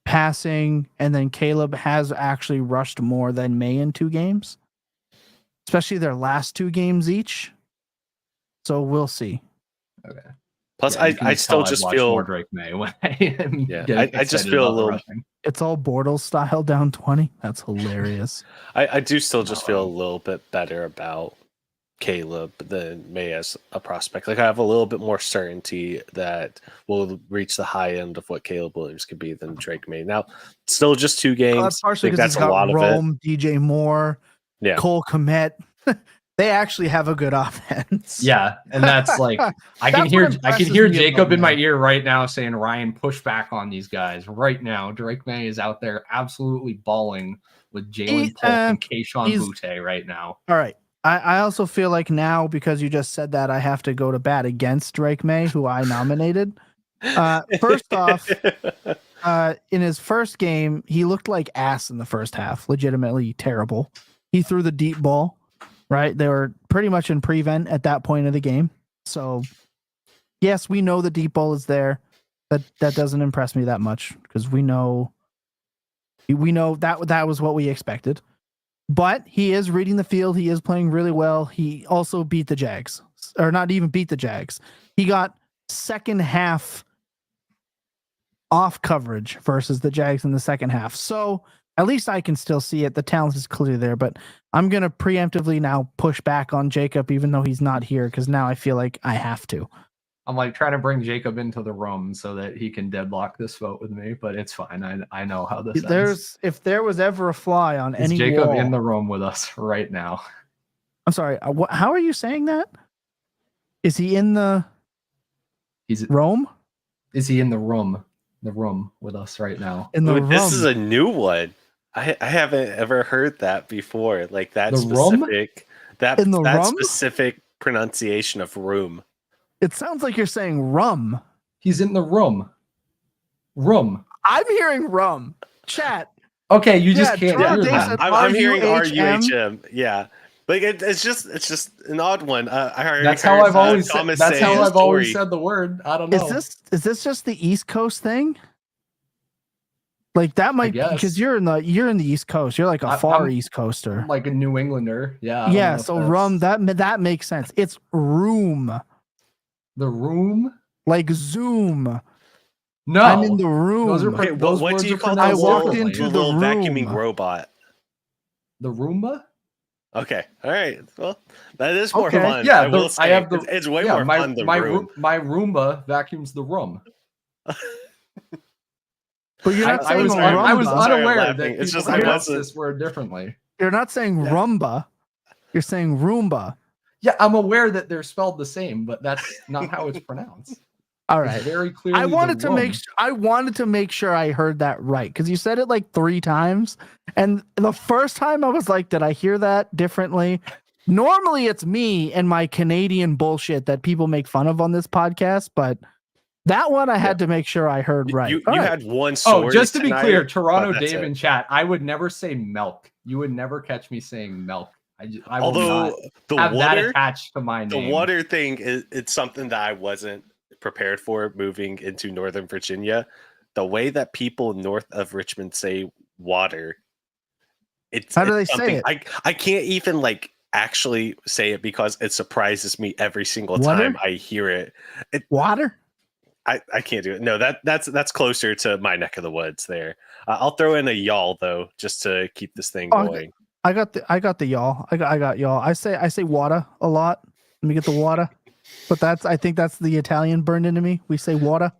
passing, and then Caleb has actually rushed more than Maye in 2 games, especially their last 2 games each. So we'll see. Okay. Plus, I still just feel more Drake Maye when I just feel a little. Rushing. It's all Bortles style down 20. That's hilarious. I do still just feel a little bit better about Caleb than Maye as a prospect. Like I have a little bit more certainty that we'll reach the high end of what Caleb Williams could be than Drake Maye. Now, still just 2 games. That's partially because he's got Rome, DJ Moore, Cole Kmet. They actually have a good offense. Yeah, and that's like I can hear Jacob in my ear right now saying, "Ryan, push back on these guys right now." Drake Maye is out there absolutely balling with Jalen Polk and Kayshon Boutte right now. All right. I also feel like now, because you just said that, I have to go to bat against Drake Maye, who I nominated. First off, in his first game, he looked like ass in the first half, legitimately terrible. He threw the deep ball. Right, they were pretty much in prevent at that point of the game. So, yes, we know the deep ball is there. That doesn't impress me that much because we know that was what we expected. But he is reading the field. He is playing really well. He also beat the Jags, or not even beat the Jags. He got second half off coverage versus the Jags in the second half. So at least I can still see it. The talent is clearly there, but I'm going to preemptively now push back on Jacob, even though he's not here, because now I feel like I have to. I'm like trying to bring Jacob into the room so that he can deadlock this vote with me, but it's fine. I know how this ends. If there was ever a fly on any Jacob wall, in the room with us right now. I'm sorry. How are you saying that? Is he in the Rome? Is he in the room? The room with us right now. In the room. This is a new one. I haven't ever heard that before. Like that the specific room? that specific pronunciation of room. It sounds like you're saying rum. He's in the room. Room. I'm hearing rum. Chat. Okay, you just can't hear that. I'm hearing RUHM. Yeah. Like it's just an odd one. That's how I've always said the word. I don't know. Is this just the East Coast thing? Like that might because you're in the East Coast. You're like I'm East Coaster. I'm like a New Englander. Yeah. Yeah. So rum that makes sense. It's room. The room? Like Zoom. No. I'm in the room. What do you call I walked into the little room. Vacuuming robot? The Roomba? Okay. All right. Well, that is more fun. Yeah. It's way more fun than room. My Roomba vacuums the room. But you're not I saying was- rumba. I was Sorry, I'm unaware laughing. that It's just people I pronounce wasn't- this word differently. You're not saying Yeah. rumba. You're saying Roomba. Yeah, I'm aware that they're spelled the same, but that's not how it's pronounced. All It's right. very clearly. I wanted the to make rum. I wanted to make sure I heard that right because you said it like 3 times, and the first time I was like, "Did I hear that differently?" Normally, it's me and my Canadian bullshit that people make fun of on this podcast, but that one I had to make sure I heard right. You All right. had one sword. Oh, just to be tonight, clear, Toronto but that's Dave it. in chat, I would never say milk. You would never catch me saying milk. I will Although not the have that water, attached to my the name. water thing is it's something that I wasn't prepared for moving into Northern Virginia. The way that people north of Richmond say water, How do it's they say something it? I can't even like actually say it because it surprises me every single Water? time I hear it. Water? I can't do it. No, that's closer to my neck of the woods there. I'll throw in a y'all though, just to keep this thing Oh, going. I got the y'all. I got y'all. I say water a lot. Let me get the water. But I think that's the Italian burned into me. We say water.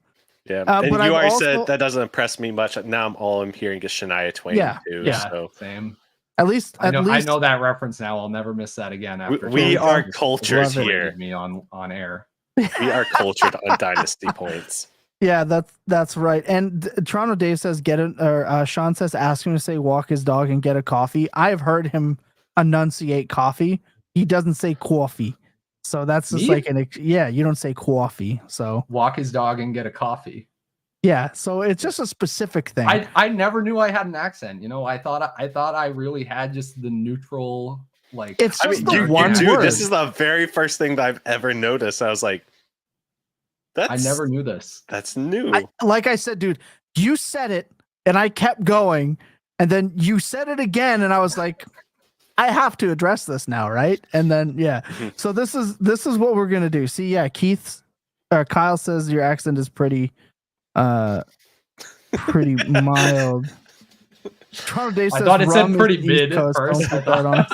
Yeah, and but you I've already also- said that doesn't impress me much. Now all I'm hearing is Shania Twain Yeah, too. Yeah, So same. At least I know that reference now. I'll never miss that again. After we Tom are just cultured obliterated here. Me on air. we are cultured on Dynasty Points. Yeah, that's right. And Toronto Dave says Sean says ask him to say walk his dog and get a coffee. I've heard him enunciate coffee. He doesn't say coffee. So that's just Me? like you don't say coffee. So Walk his dog and get a coffee. yeah, so it's just a specific thing. I never knew I had an accent. You know, I thought I really had just the neutral like. It's I just mean, the you one do. word. This is the very first thing that I've ever noticed. I was like, I never knew this. That's new. Like I said, dude, you said it and I kept going, and then you said it again, and I was like, I have to address this now, right? And then so this is what we're gonna do. See, Kyle says your accent is pretty mild. Toronto Dave says I thought it said rum is pretty the East mid at Coast. Don't first. put that on us.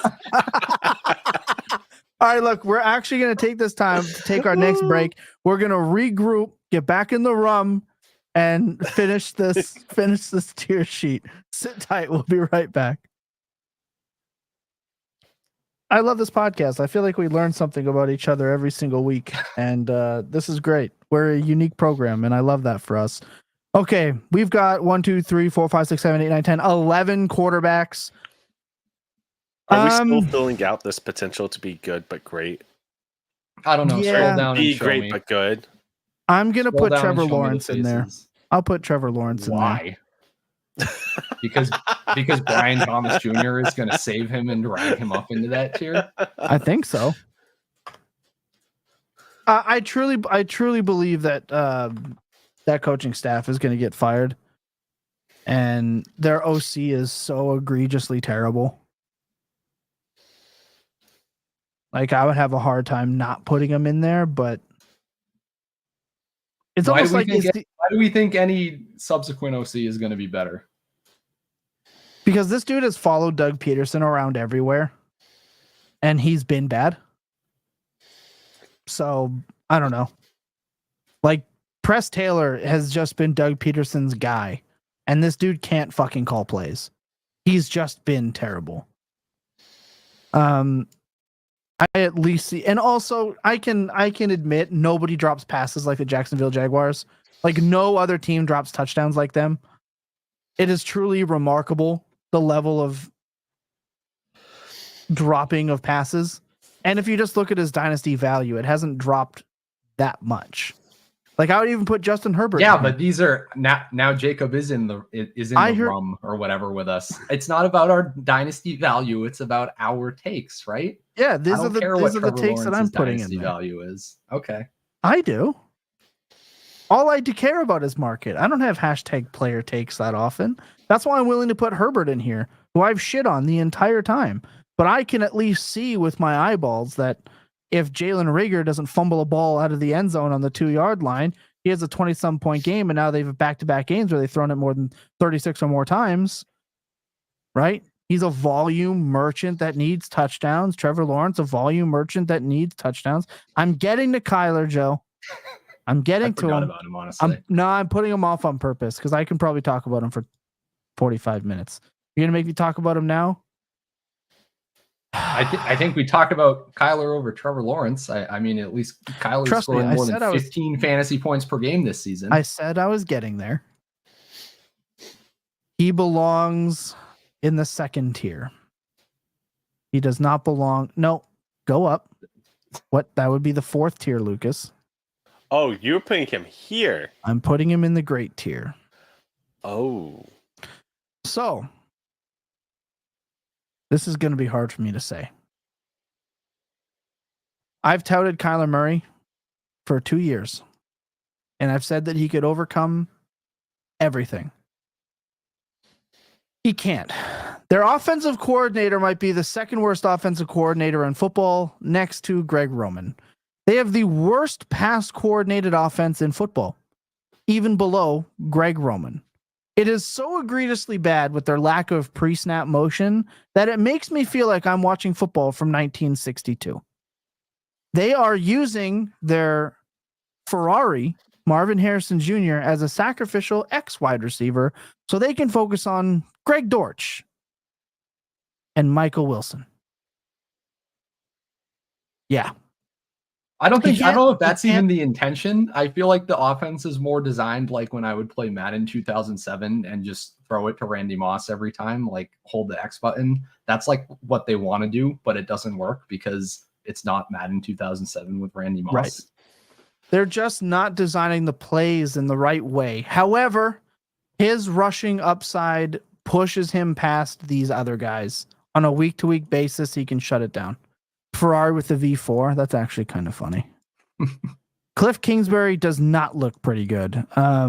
All right, look, we're actually going to take this time to take our next break. We're going to regroup, get back in the rum, and finish this tier sheet. Sit tight. We'll be right back. I love this podcast. I feel like we learn something about each other every single week, and this is great. We're a unique program, and I love that for us. Okay, we've got 1, 2, 3, 4, 5, 6, 7, 8, 9, 10, 11 quarterbacks. Are we still filling out this potential to be good but great? I don't know. Yeah. Scroll down Be and show great me. but good. I'm gonna Scroll put down and Trevor show me the Lawrence in there. faces. I'll put Trevor Lawrence in there. Why? because Brian Thomas Jr. is going to save him and drag him up into that tier. I think so. I truly believe that that coaching staff is going to get fired, and their OC is so egregiously terrible. Like, I would have a hard time not putting him in there, but it's Why almost do we like think why do we think any subsequent OC is going to be better? because this dude has followed Doug Peterson around everywhere, and he's been bad. So I don't know. Like, Press Taylor has just been Doug Peterson's guy, and this dude can't fucking call plays. He's just been terrible. I at least see, and also I can admit nobody drops passes like the Jacksonville Jaguars. Like, no other team drops touchdowns like them. It is truly remarkable, the level of dropping of passes. And if you just look at his dynasty value, it hasn't dropped that much. Like, I would even put Justin Herbert. Yeah, in but here. these are now Jacob is in the rum or whatever with us. It's not about our dynasty value. It's about our takes, right? Yeah, these I are don't the care what Trevor takes that I'm Lawrence's putting in dynasty there. value is. Okay. I do. All I do care about is market. I don't have hashtag player takes that often. That's why I'm willing to put Herbert in here, who I've shit on the entire time. But I can at least see with my eyeballs that if Jalen Reagor doesn't fumble a ball out of the end zone on the 2-yard line, he has a 20-some point game, and now they've back-to-back games where they've thrown it more than 36 or more times, right? He's a volume merchant that needs touchdowns. Trevor Lawrence, a volume merchant that needs touchdowns. I'm getting to Kyler, Joe. I'm I getting to forgot him. about him, honestly. I'm putting him off on purpose because I can probably talk about him for 45 minutes. You're gonna make me talk about him now? I think we talked about Kyler over Trevor Lawrence. I mean, at least Kyler's Trust me, scoring I more said than I was- 15 fantasy points per game this season. I said I was getting there. He belongs in the second tier. He does not belong. No, go up. What? That would be the fourth tier, Lucas. Oh, you're putting him here. I'm putting him in the great tier. Oh. So, this is going to be hard for me to say. I've touted Kyler Murray for 2 years, and I've said that he could overcome everything. He can't. Their offensive coordinator might be the second worst offensive coordinator in football next to Greg Roman. They have the worst pass coordinated offense in football, even below Greg Roman. It is so egregiously bad with their lack of pre-snap motion that it makes me feel like I'm watching football from 1962. They are using their Ferrari, Marvin Harrison Jr., as a sacrificial ex-wide receiver so they can focus on Greg Dortch and Michael Wilson. Yeah. I don't know if that's you even the intention. I feel like the offense is more designed like when I would play Madden 2007 and just throw it to Randy Moss every time, like hold the X button. That's like what they want to do, but it doesn't work because it's not Madden 2007 with Randy Moss. Right. They're just not designing the plays in the right way. However, his rushing upside pushes him past these other guys. On a week-to-week basis, he can shut it down. Ferrari with the V4, that's actually kind of funny. Cliff Kingsbury does not look pretty good. I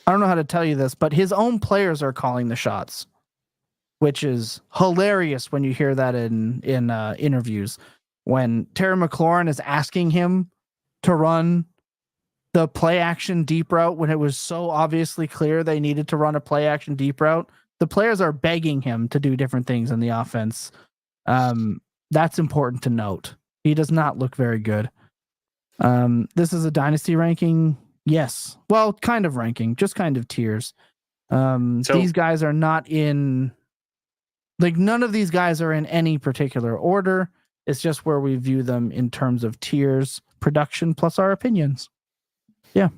don't know how to tell you this, but his own players are calling the shots, which is hilarious when you hear that in interviews. When Terry McLaurin is asking him to run the play action deep route when it was so obviously clear they needed to run a play action deep route, the players are begging him to do different things in the offense. That's important to note. He does not look very good. This is a dynasty ranking. Yes. Well, kind of ranking, just kind of tiers. These guys are not in, like, none of these guys are in any particular order. It's just where we view them in terms of tiers, production, plus our opinions. Yeah.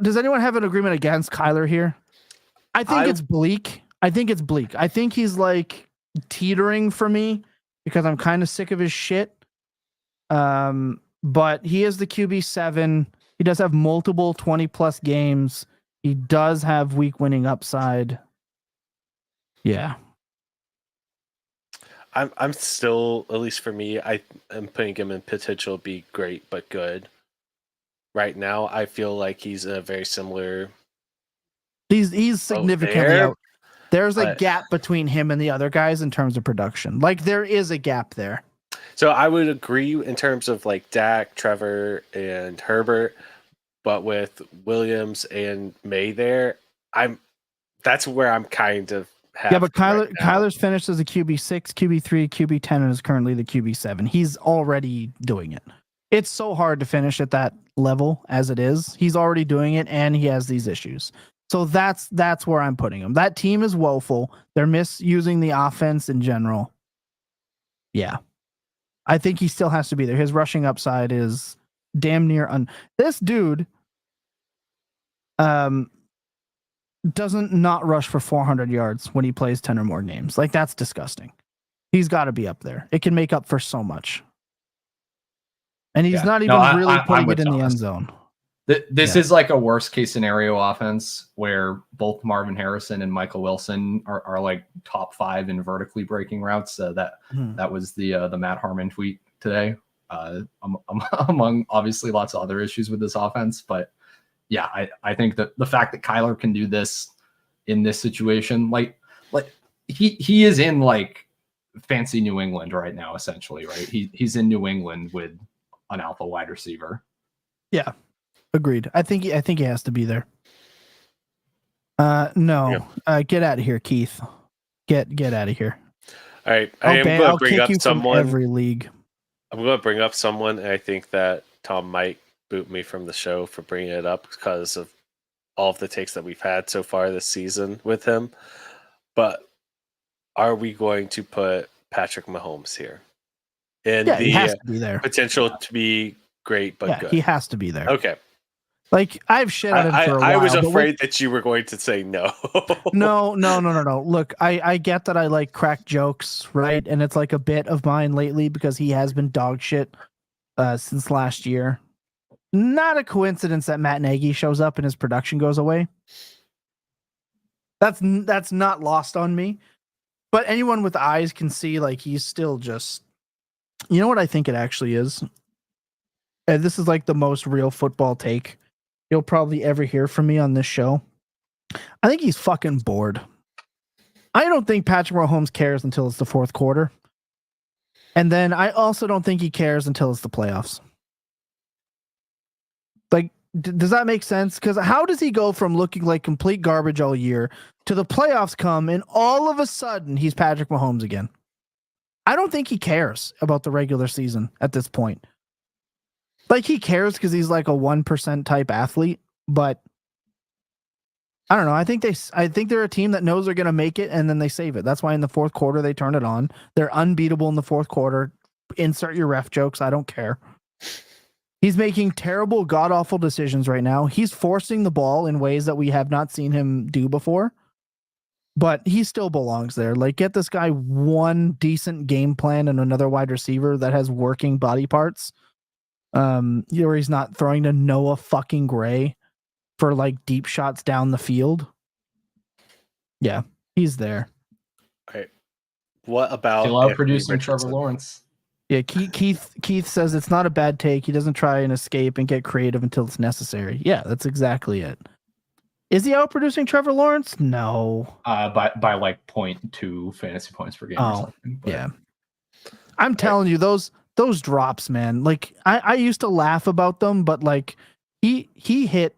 Does anyone have an agreement against Kyler here? I think it's bleak. I think he's like teetering for me because I'm kind of sick of his shit. But he is the QB7. He does have multiple 20+ games. He does have week winning upside. Yeah. I'm still, at least for me, I am putting him in potential be great but good. Right now, I feel like he's a very similar. He's significantly there, out. There's a gap between him and the other guys in terms of production. Like, there is a gap there. So I would agree in terms of like Dak, Trevor, and Herbert, but with Williams and Maye there, that's where I'm kind of. Yeah, but Kyler's finished as a QB6, QB3, QB10, and is currently the QB7. He's already doing it. It's so hard to finish at that level as it is. He's already doing it, and he has these issues. So that's where I'm putting him. That team is woeful. They're misusing the offense in general. Yeah. I think he still has to be there. His rushing upside is damn near this dude doesn't not rush for 400 yards when he plays 10 or more games. Like, that's disgusting. He's got to be up there. It can make up for so much. And he's not even really putting it in the end zone. This is like a worst case scenario offense where both Marvin Harrison and Michael Wilson are like top 5 in vertically breaking routes. That was the Matt Harmon tweet today, among obviously lots of other issues with this offense. But yeah, I think that the fact that Kyler can do this in this situation, like he is in like fancy New England right now, essentially, right? He's in New England with an alpha wide receiver. Yeah. Agreed. I think he has to be there. No. Yeah. Get out of here, Keith. Get out of here. All right. I am going to bring up someone. Every league. I'm going to bring up someone, and I think that Tom might boot me from the show for bringing it up because of all of the takes that we've had so far this season with him. But are we going to put Patrick Mahomes here? And Yeah, he has to be there. Potential to be great, but good. He has to be there. Okay. Like, I've shit on him for a while. I was afraid that you were going to say no. No. Look, I get that I like crack jokes, right? And it's like a bit of mine lately because he has been dog shit since last year. Not a coincidence that Matt Nagy shows up and his production goes away. That's not lost on me. But anyone with eyes can see, like, he's still just... You know what I think it actually is? And this is like the most real football take you'll probably ever hear from me on this show. I think he's fucking bored. I don't think Patrick Mahomes cares until it's the fourth quarter. And then I also don't think he cares until it's the playoffs. Like, does that make sense? Because how does he go from looking like complete garbage all year to the playoffs come and all of a sudden he's Patrick Mahomes again? I don't think he cares about the regular season at this point. Like, he cares because he's like a 1% type athlete, but I don't know. I think they're a team that knows they're going to make it and then they save it. That's why in the fourth quarter they turn it on. They're unbeatable in the fourth quarter. Insert your ref jokes. I don't care. He's making terrible, god-awful decisions right now. He's forcing the ball in ways that we have not seen him do before, but he still belongs there. Like, get this guy one decent game plan and another wide receiver that has working body parts. Where he's not throwing to Noah fucking Gray for like deep shots down the field. Yeah, he's there. All right. What about Still out producing Trevor Lawrence? Yeah, Keith says it's not a bad take. He doesn't try and escape and get creative until it's necessary. Yeah, that's exactly it. Is he outproducing Trevor Lawrence? No. By like 0.2 fantasy points per game or something. But... Yeah. I'm telling you, those drops, man. Like, I used to laugh about them, but like he hit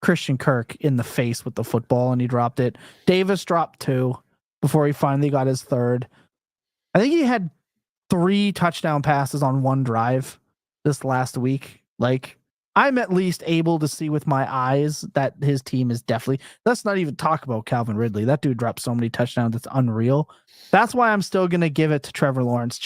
Christian Kirk in the face with the football and he dropped it. Davis dropped 2 before he finally got his third. I think he had 3 touchdown passes on one drive this last week. Like, I'm at least able to see with my eyes that his team is definitely... Let's not even talk about Calvin Ridley. That dude dropped so many touchdowns. It's unreal. That's why I'm still going to give it to Trevor Lawrence.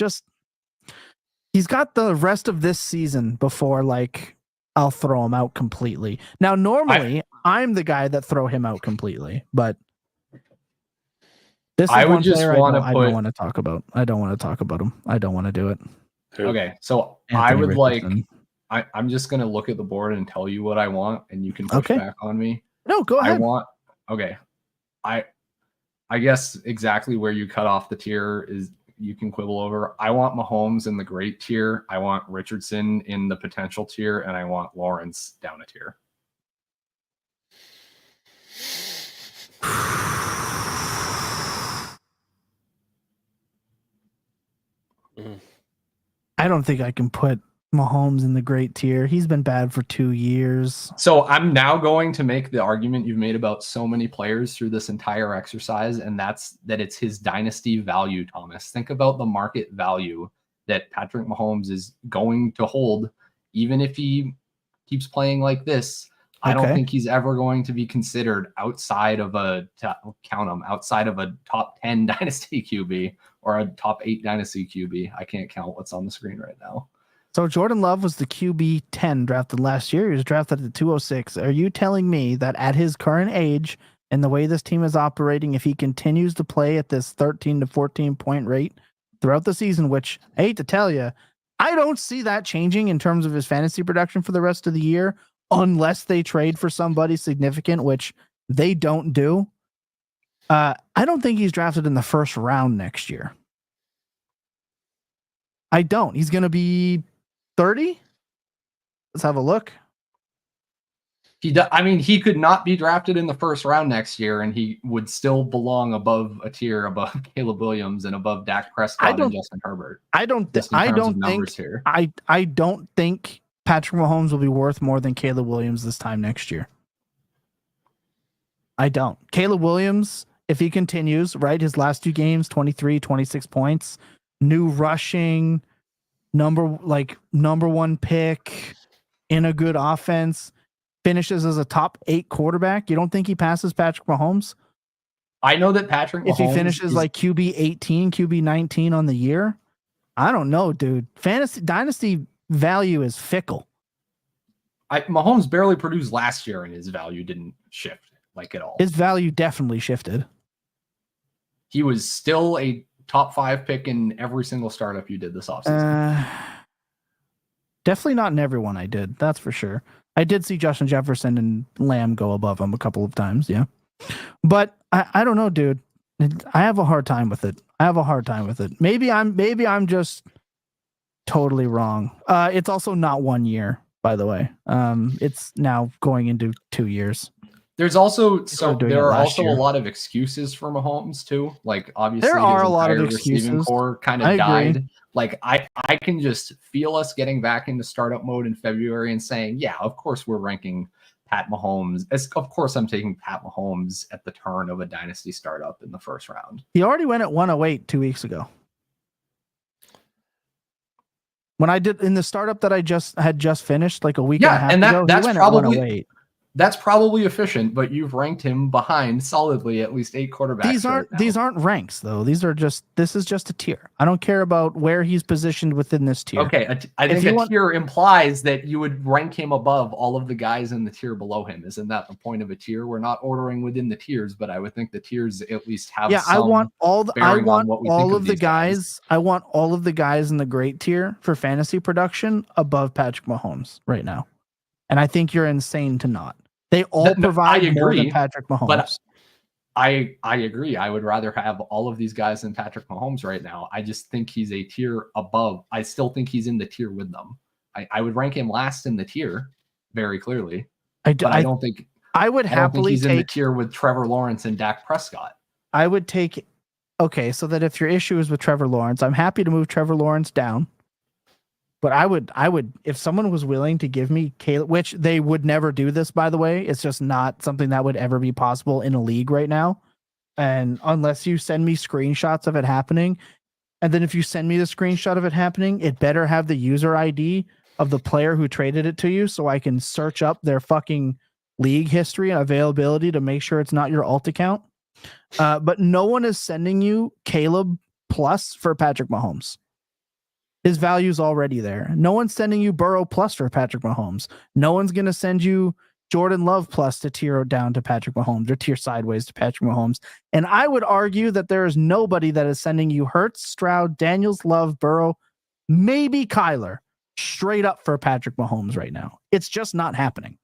He's got the rest of this season before, like, I'll throw him out completely. Now, normally, I'm the guy that throw him out completely, but this is I would just want to I don't want to talk about. I don't want to talk about him. I don't want to do it. Okay, so Anthony I would Richardson. I'm just going to look at the board and tell you what I want, and you can push back on me. No, go ahead. I guess exactly where you cut off the tier is you can quibble over. I want Mahomes in the great tier. I want Richardson in the potential tier, and I want Lawrence down a tier. I don't think I can put Mahomes in the great tier. He's been bad for 2 years. So I'm now going to make the argument you've made about so many players through this entire exercise, and that's that it's his dynasty value, Thomas. Think about the market value that Patrick Mahomes is going to hold, even if he keeps playing like this. I don't think he's ever going to be considered outside of outside of a top 10 dynasty QB or a top 8 dynasty QB. I can't count what's on the screen right now. So Jordan Love was the QB 10 drafted last year. He was drafted at 206. Are you telling me that at his current age and the way this team is operating, if he continues to play at this 13 to 14 point rate throughout the season, which I hate to tell you, I don't see that changing in terms of his fantasy production for the rest of the year, unless they trade for somebody significant, which they don't do. I don't think he's drafted in the first round next year. I don't. He's going to be 30. Let's have a look. He could not be drafted in the first round next year, and he would still belong above a tier above Caleb Williams and above Dak Prescott and Justin Herbert. I don't think Patrick Mahomes will be worth more than Caleb Williams this time next year. I don't. Caleb Williams, if he continues, right, his last 2 games, 23, 26 points, new rushing, number 1 pick, in a good offense, finishes as a top 8 quarterback. You don't think he passes Patrick Mahomes? I know that Patrick Mahomes, if he finishes like QB 18, QB 19 on the year, I don't know, dude. Fantasy Dynasty value is fickle. Mahomes barely produced last year, and his value didn't shift like at all. His value definitely shifted. He was still a top 5 pick in every single startup you did this offseason. Definitely not in everyone I did. That's for sure. I did see Justin Jefferson and Lamb go above him a couple of times. Yeah. But I don't know, dude. I have a hard time with it. Maybe I'm just totally wrong. It's also not 1 year, by the way. It's now going into 2 years. There are also year. a lot of excuses for Mahomes too. Like obviously there are a lot of receiving excuses. core kind of died. Like I can just feel us getting back into startup mode in February and saying, yeah, of course we're ranking Pat Mahomes. Of course I'm taking Pat Mahomes at the turn of a dynasty startup in the first round. He already went at 108 2 weeks ago. When I did in the startup that I had just finished like a week and a half ago, that's probably efficient, but you've ranked him behind solidly at least 8 quarterbacks. These aren't ranks though. This is just a tier. I don't care about where he's positioned within this tier. Okay, I think a tier implies that you would rank him above all of the guys in the tier below him. Isn't that the point of a tier? We're not ordering within the tiers, but I would think the tiers at least have I want all of the guys. I want all of the guys in the great tier for fantasy production above Patrick Mahomes right now. And I think you're insane to not. They all provide more than Patrick Mahomes. But I agree. I would rather have all of these guys than Patrick Mahomes right now. I just think he's a tier above. I still think he's in the tier with them. I would rank him last in the tier, very clearly. I don't think I would happily he's in the tier with Trevor Lawrence and Dak Prescott. I would take so that if your issue is with Trevor Lawrence, I'm happy to move Trevor Lawrence down. But I would, if someone was willing to give me Caleb, which they would never do this, by the way, it's just not something that would ever be possible in a league right now. And unless you send me screenshots of it happening, and then if you send me the screenshot of it happening, it better have the user ID of the player who traded it to you so I can search up their fucking league history and availability to make sure it's not your alt account. But no one is sending you Caleb plus for Patrick Mahomes. His value's already there. No one's sending you Burrow plus for Patrick Mahomes. No one's going to send you Jordan Love plus to tier down to Patrick Mahomes or tier sideways to Patrick Mahomes. And I would argue that there is nobody that is sending you Hurts, Stroud, Daniels, Love, Burrow, maybe Kyler straight up for Patrick Mahomes right now. It's just not happening.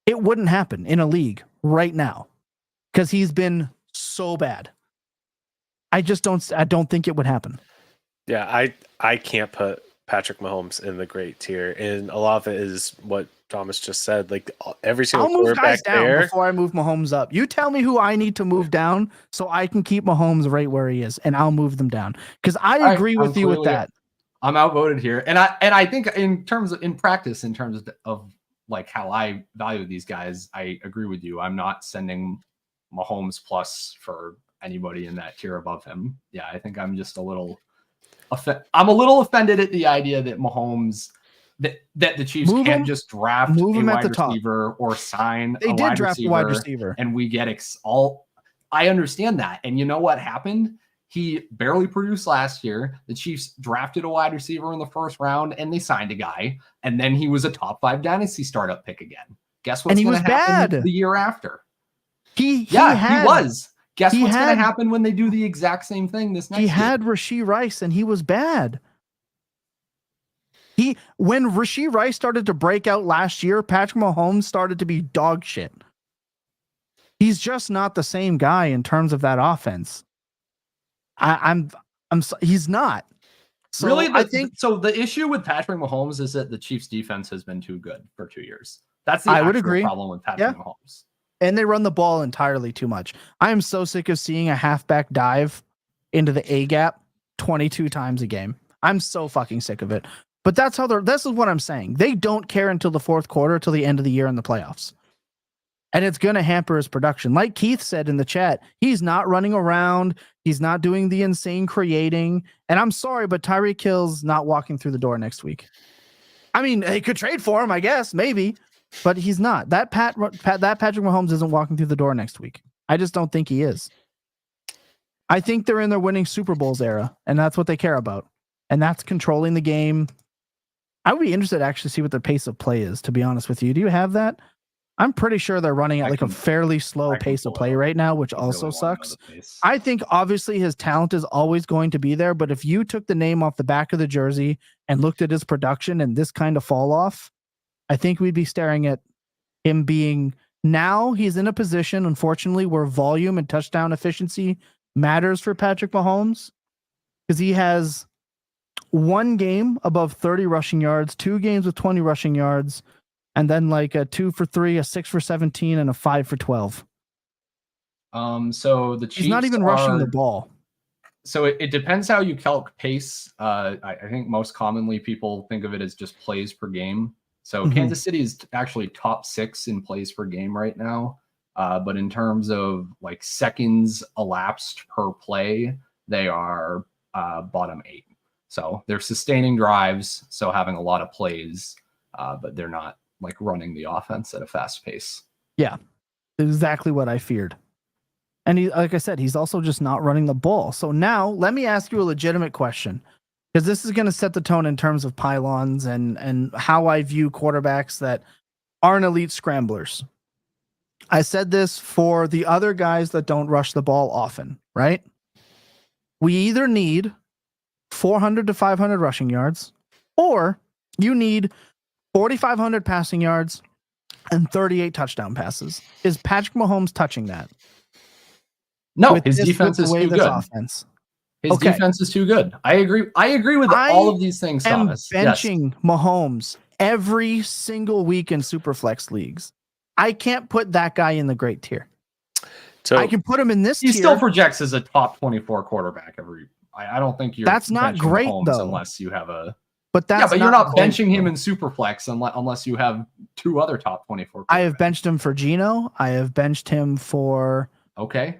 It wouldn't happen in a league right now because he's been so bad. I don't think it would happen. Yeah, I can't put Patrick Mahomes in the great tier, and a lot of it is what Thomas just said. Like every single quarterback there. Before I move Mahomes up, you tell me who I need to move down so I can keep Mahomes right where he is, and I'll move them down because I agree with you with that. I'm outvoted here, and I think in terms of like how I value these guys, I agree with you. I'm not sending Mahomes plus for anybody in that tier above him. Yeah, I think I'm just a little offended at the idea that Mahomes that the Chiefs can't just draft a wide receiver or sign a wide receiver and we get all. I understand that, and you know what happened? He barely produced last year. The Chiefs drafted a wide receiver in the first round, and they signed a guy, and then he was a top 5 dynasty startup pick again. Guess what's going to happen the year after? He was. Guess what's going to happen when they do the exact same thing this next year? He had Rashee Rice, and he was bad. When Rashee Rice started to break out last year, Patrick Mahomes started to be dog shit. He's just not the same guy in terms of that offense. He's not. So really, I think so. The issue with Patrick Mahomes is that the Chiefs' defense has been too good for 2 years. That's the actual problem with Patrick Mahomes. And they run the ball entirely too much. I am so sick of seeing a halfback dive into the A gap 22 times a game. I'm so fucking sick of it. But this is what I'm saying. They don't care until the fourth quarter, till the end of the year in the playoffs. And it's going to hamper his production. Like Keith said in the chat, he's not running around. He's not doing the insane creating. And I'm sorry, but Tyreek Hill's not walking through the door next week. I mean, they could trade for him, I guess, maybe, but he's not. That Patrick Mahomes isn't walking through the door next week. I just don't think he is. I think they're in their winning Super Bowls era, and that's what they care about, and that's controlling the game. I would be interested to actually see what their pace of play is, to be honest with you. Do you have that? I'm pretty sure they're running at a fairly slow pace of play right now, which also sucks. I think obviously his talent is always going to be there, but if you took the name off the back of the jersey and looked at his production and this kind of fall off, I think we'd be staring at him being, now he's in a position, unfortunately, where volume and touchdown efficiency matters for Patrick Mahomes, because he has one game above 30 rushing yards, 2 games with 20 rushing yards, and then like a 2 for 3, a 6 for 17, and a 5 for 12. So the Chiefs, he's not even rushing the ball. So it depends how you calc pace. I think most commonly people think of it as just plays per game. So Kansas City is actually top 6 in plays per game right now. But in terms of like seconds elapsed per play, they are bottom 8. So they're sustaining drives, so having a lot of plays, but they're not like running the offense at a fast pace. Yeah, exactly what I feared. And he, like I said, he's also just not running the ball. So now let me ask you a legitimate question, because this is going to set the tone in terms of pylons and how I view quarterbacks that aren't elite scramblers. I said this for the other guys that don't rush the ball often, right? We either need 400 to 500 rushing yards, or you need 4,500 passing yards and 38 touchdown passes. Is Patrick Mahomes touching that? No, his defense is too good. Offense. His defense is too good. I agree with all of these things, Thomas. I'm benching Mahomes every single week in Superflex leagues. I can't put that guy in the great tier. So I can put him in this tier. He still projects as a top 24 quarterback every. I don't think you're. That's not great Mahomes though, unless you have a. But that's but you're not benching him in Superflex unless you have 2 other top 24. I have benched him for Geno. I have benched him for. Okay.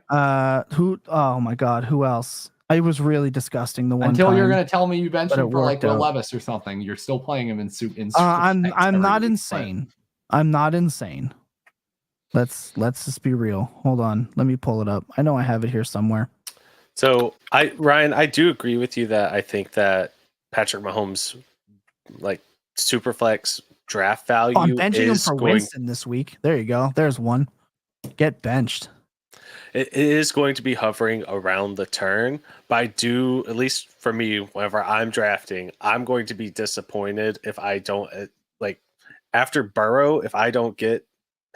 Who? Oh my God. Who else? I was really disgusting the one until time, you're going to tell me you benched him for like Will out. Levis or something. You're still playing him in I'm not insane. I'm not insane. Let's just be real. Hold on. Let me pull it up. I know I have it here somewhere. So Ryan, I do agree with you that I think that Patrick Mahomes, like Superflex draft value, I'm benching him for going... Winston this week. There you go. There's one. Get benched. It is going to be hovering around the turn, but I do, at least for me, whenever I'm drafting, I'm going to be disappointed if I don't, like, after Burrow, if I don't get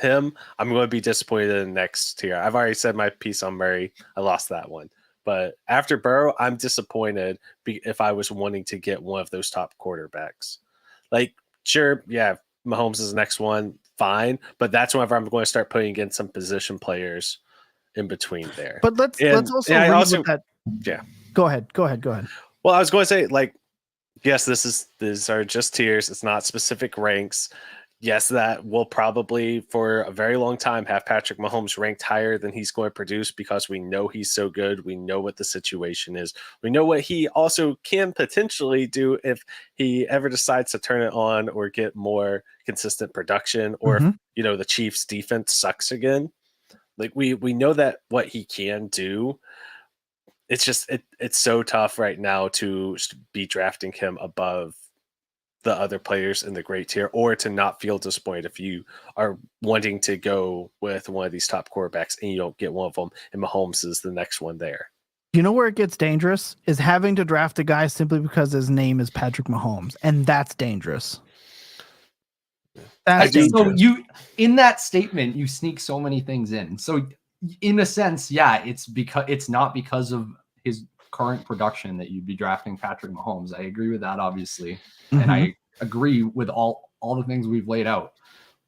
him, I'm going to be disappointed in the next tier. I've already said my piece on Murray. I lost that one. But after Burrow, I'm disappointed if I was wanting to get one of those top quarterbacks. Like, sure, yeah, Mahomes is the next one, fine. But that's whenever I'm going to start putting in some position players in between there. But let's also read with that. Yeah. Go ahead. Well, I was going to say, like, yes, these are just tiers. It's not specific ranks. Yes, that will probably for a very long time have Patrick Mahomes ranked higher than he's going to produce because we know he's so good. We know what the situation is. We know what he also can potentially do if he ever decides to turn it on or get more consistent production, or if, the Chiefs defense sucks again. Like we know that what he can do. It's just it's so tough right now to be drafting him above the other players in the great tier, or to not feel disappointed if you are wanting to go with one of these top quarterbacks and you don't get one of them, and Mahomes is the next one there. You know where it gets dangerous is having to draft a guy simply because his name is Patrick Mahomes, and that's dangerous. That's dangerous. So you, in that statement, you sneak so many things in. So in a sense, yeah, it's not because of his current production that you'd be drafting Patrick Mahomes. I agree with that, obviously. And I agree with all the things we've laid out.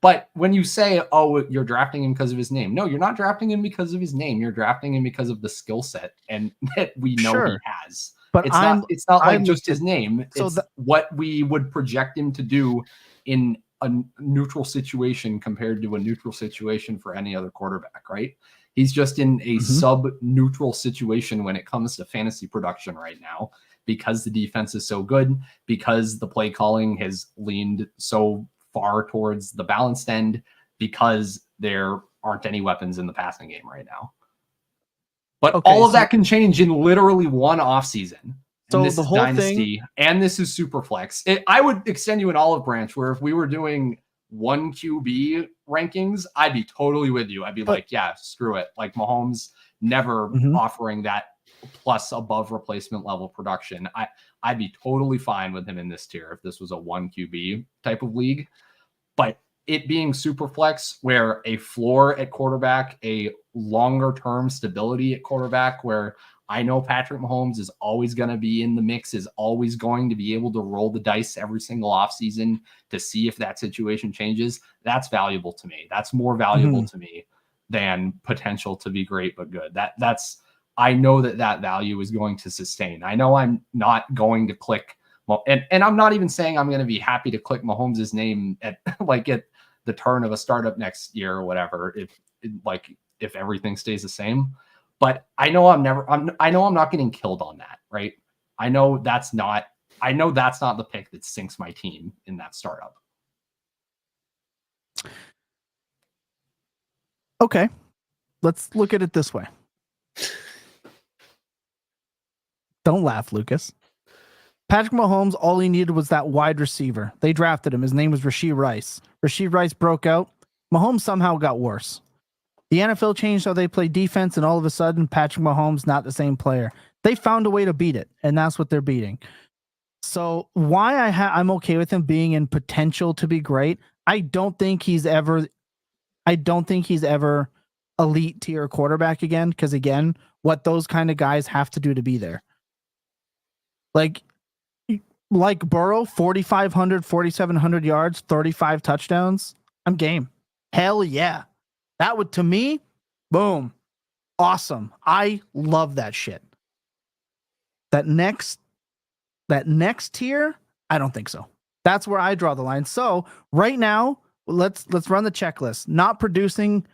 But when you say, oh, you're drafting him because of his name, no, you're not drafting him because of his name. You're drafting him because of the skill set and that we know he has. But it's not like just his name. It's what we would project him to do in a neutral situation compared to a neutral situation for any other quarterback, right? He's just in a sub-neutral situation when it comes to fantasy production right now because the defense is so good, because the play calling has leaned so far towards the balanced end, because there aren't any weapons in the passing game right now. But all of that can change in literally one offseason. So this the is whole Dynasty, and this is Superflex. I would extend you an olive branch where if we were doing one QB rankings, I'd be totally with you. I'd be like, yeah, screw it. Like Mahomes never offering that plus above replacement level production. I'd be totally fine with him in this tier if this was a one QB type of league. But it being Superflex, where a floor at quarterback, a longer term stability at quarterback, where I know Patrick Mahomes is always going to be in the mix, is always going to be able to roll the dice every single offseason to see if that situation changes. That's valuable to me. That's more valuable to me than potential to be great but good. I know that value is going to sustain. I know I'm not going to click, and I'm not even saying I'm going to be happy to click Mahomes' name at the turn of a startup next year or whatever, if everything stays the same. But I know I'm not getting killed on that, right? I know that's not the pick that sinks my team in that startup. Okay. Let's look at it this way. Don't laugh, Lucas. Patrick Mahomes, all he needed was that wide receiver. They drafted him. His name was Rashee Rice. Rashee Rice broke out. Mahomes somehow got worse. The NFL changed how they play defense, and all of a sudden, Patrick Mahomes not the same player. They found a way to beat it, and that's what they're beating. So why I'm okay with him being in potential to be great. I don't think he's ever elite tier quarterback again, because again, what those kind of guys have to do to be there. Like Burrow, 4,500, 4,700 yards, 35 touchdowns. I'm game. Hell yeah. That would, to me, boom. Awesome. I love that shit. That next tier, I don't think so. That's where I draw the line. So right now, let's run the checklist. Not producing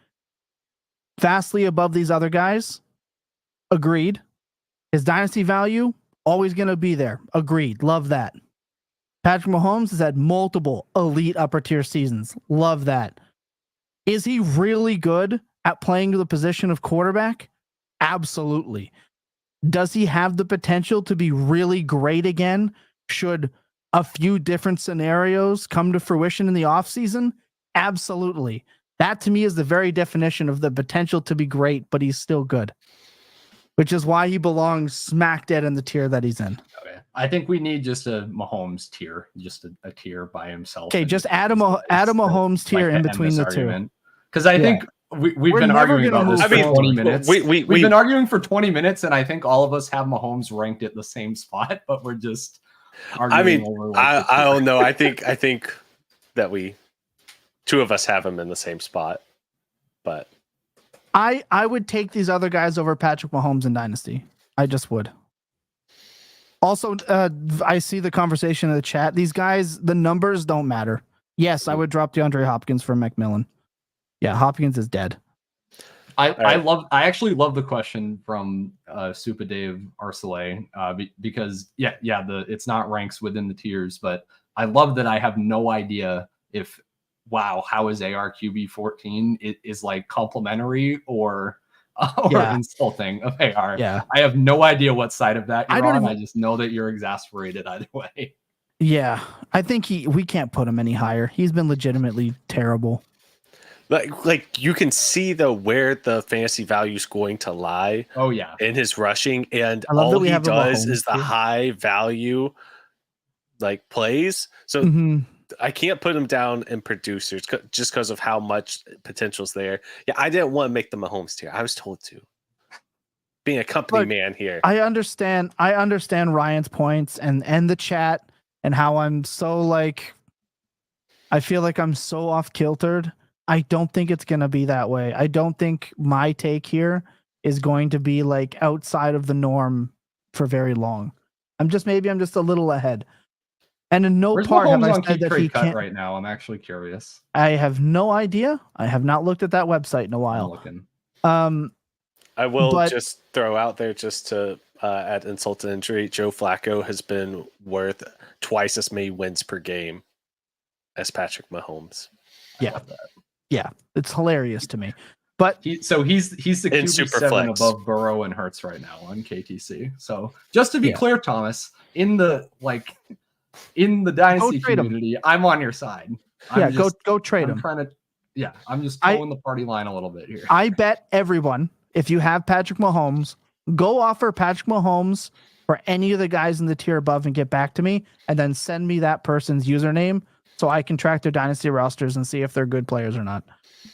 vastly above these other guys. Agreed. His dynasty value, always going to be there. Agreed. Love that. Patrick Mahomes has had multiple elite upper tier seasons. Love that. Is he really good at playing the position of quarterback? Absolutely. Does he have the potential to be really great again? Should a few different scenarios come to fruition in the offseason? Absolutely. That to me is the very definition of the potential to be great, but he's still good. Which is why he belongs smack dead in the tier that he's in. Okay. I think we need just a Mahomes tier, just a tier by himself. Okay, just add a Mahomes tier in between the two. Because I think we've been arguing about this for 20 minutes. We've been arguing for 20 minutes, and I think all of us have Mahomes ranked at the same spot, but we're just arguing over. I don't know. I think that two of us have him in the same spot, but I would take these other guys over Patrick Mahomes in Dynasty. I just would. Also, I see the conversation in the chat. These guys, the numbers don't matter. Yes, I would drop DeAndre Hopkins for McMillan. Yeah, Hopkins is dead. I actually love the question from Super Dave Arcelay because it's not ranks within the tiers, but I love that I have no idea if how is ARQB 14 is like complimentary or insulting of AR. Yeah, I have no idea what side of that you're on. I just know that you're exasperated either way. Yeah, I think we can't put him any higher. He's been legitimately terrible. Like you can see where the fantasy value is going to lie. Oh yeah, in his rushing, and all he does is the high value plays. So I can't put him down in producers just because of how much potential's there. Yeah, I didn't want to make the Mahomes tier. I was told to. Being a company man here, I understand Ryan's points and the chat and how I'm so I feel like I'm so off kiltered. I don't think it's going to be that way. I don't think my take here is going to be outside of the norm for very long. I'm just a little ahead. And in no Where's part have Mahomes I on said keep that trade he cut can't. right now? I'm actually curious. I have no idea. I have not looked at that website in a I'm while. looking. I will But- just throw out there just to add insult to injury. Joe Flacco has been worth twice as many wins per game as Patrick Mahomes. Yeah, it's hilarious to me. But He's the In QB7 Superflex. above Burrow and Hurts right now on KTC. So just to be Yeah. clear, Thomas, in the Dynasty trade him. community, I'm on your side. I'm go trade I'm him. trying to, I'm just towing the party line a little bit here. I bet everyone, if you have Patrick Mahomes, go offer Patrick Mahomes for any of the guys in the tier above and get back to me, and then send me that person's username so I can track their Dynasty rosters and see if they're good players or not.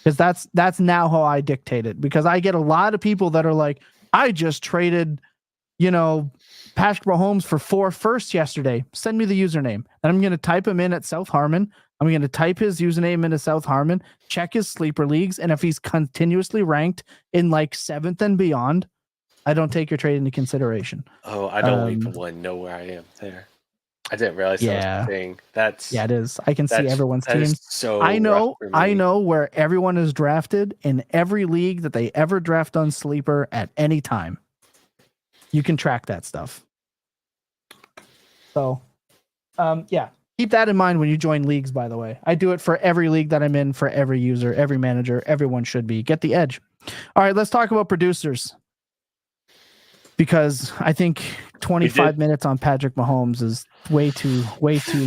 Because that's now how I dictate it. Because I get a lot of people that are like, I just traded, Patrick Mahomes for 4 firsts yesterday. Send me the username. And I'm going to type him in at South Harmon. I'm going to type his username into South Harmon, check his sleeper leagues, and if he's continuously ranked in like 7th and beyond, I don't take your trade into consideration. Oh, I don't even know where I am there. I didn't realize that was the thing. It is. I can see everyone's that is teams. so I know rough for me. where everyone is drafted in every league that they ever draft on Sleeper at any time. You can track that stuff. So, keep that in mind when you join leagues, by the way. I do it for every league that I'm in, for every user, every manager. Everyone should be. Get the edge. All right, let's talk about producers. Because I think 25 minutes on Patrick Mahomes is way too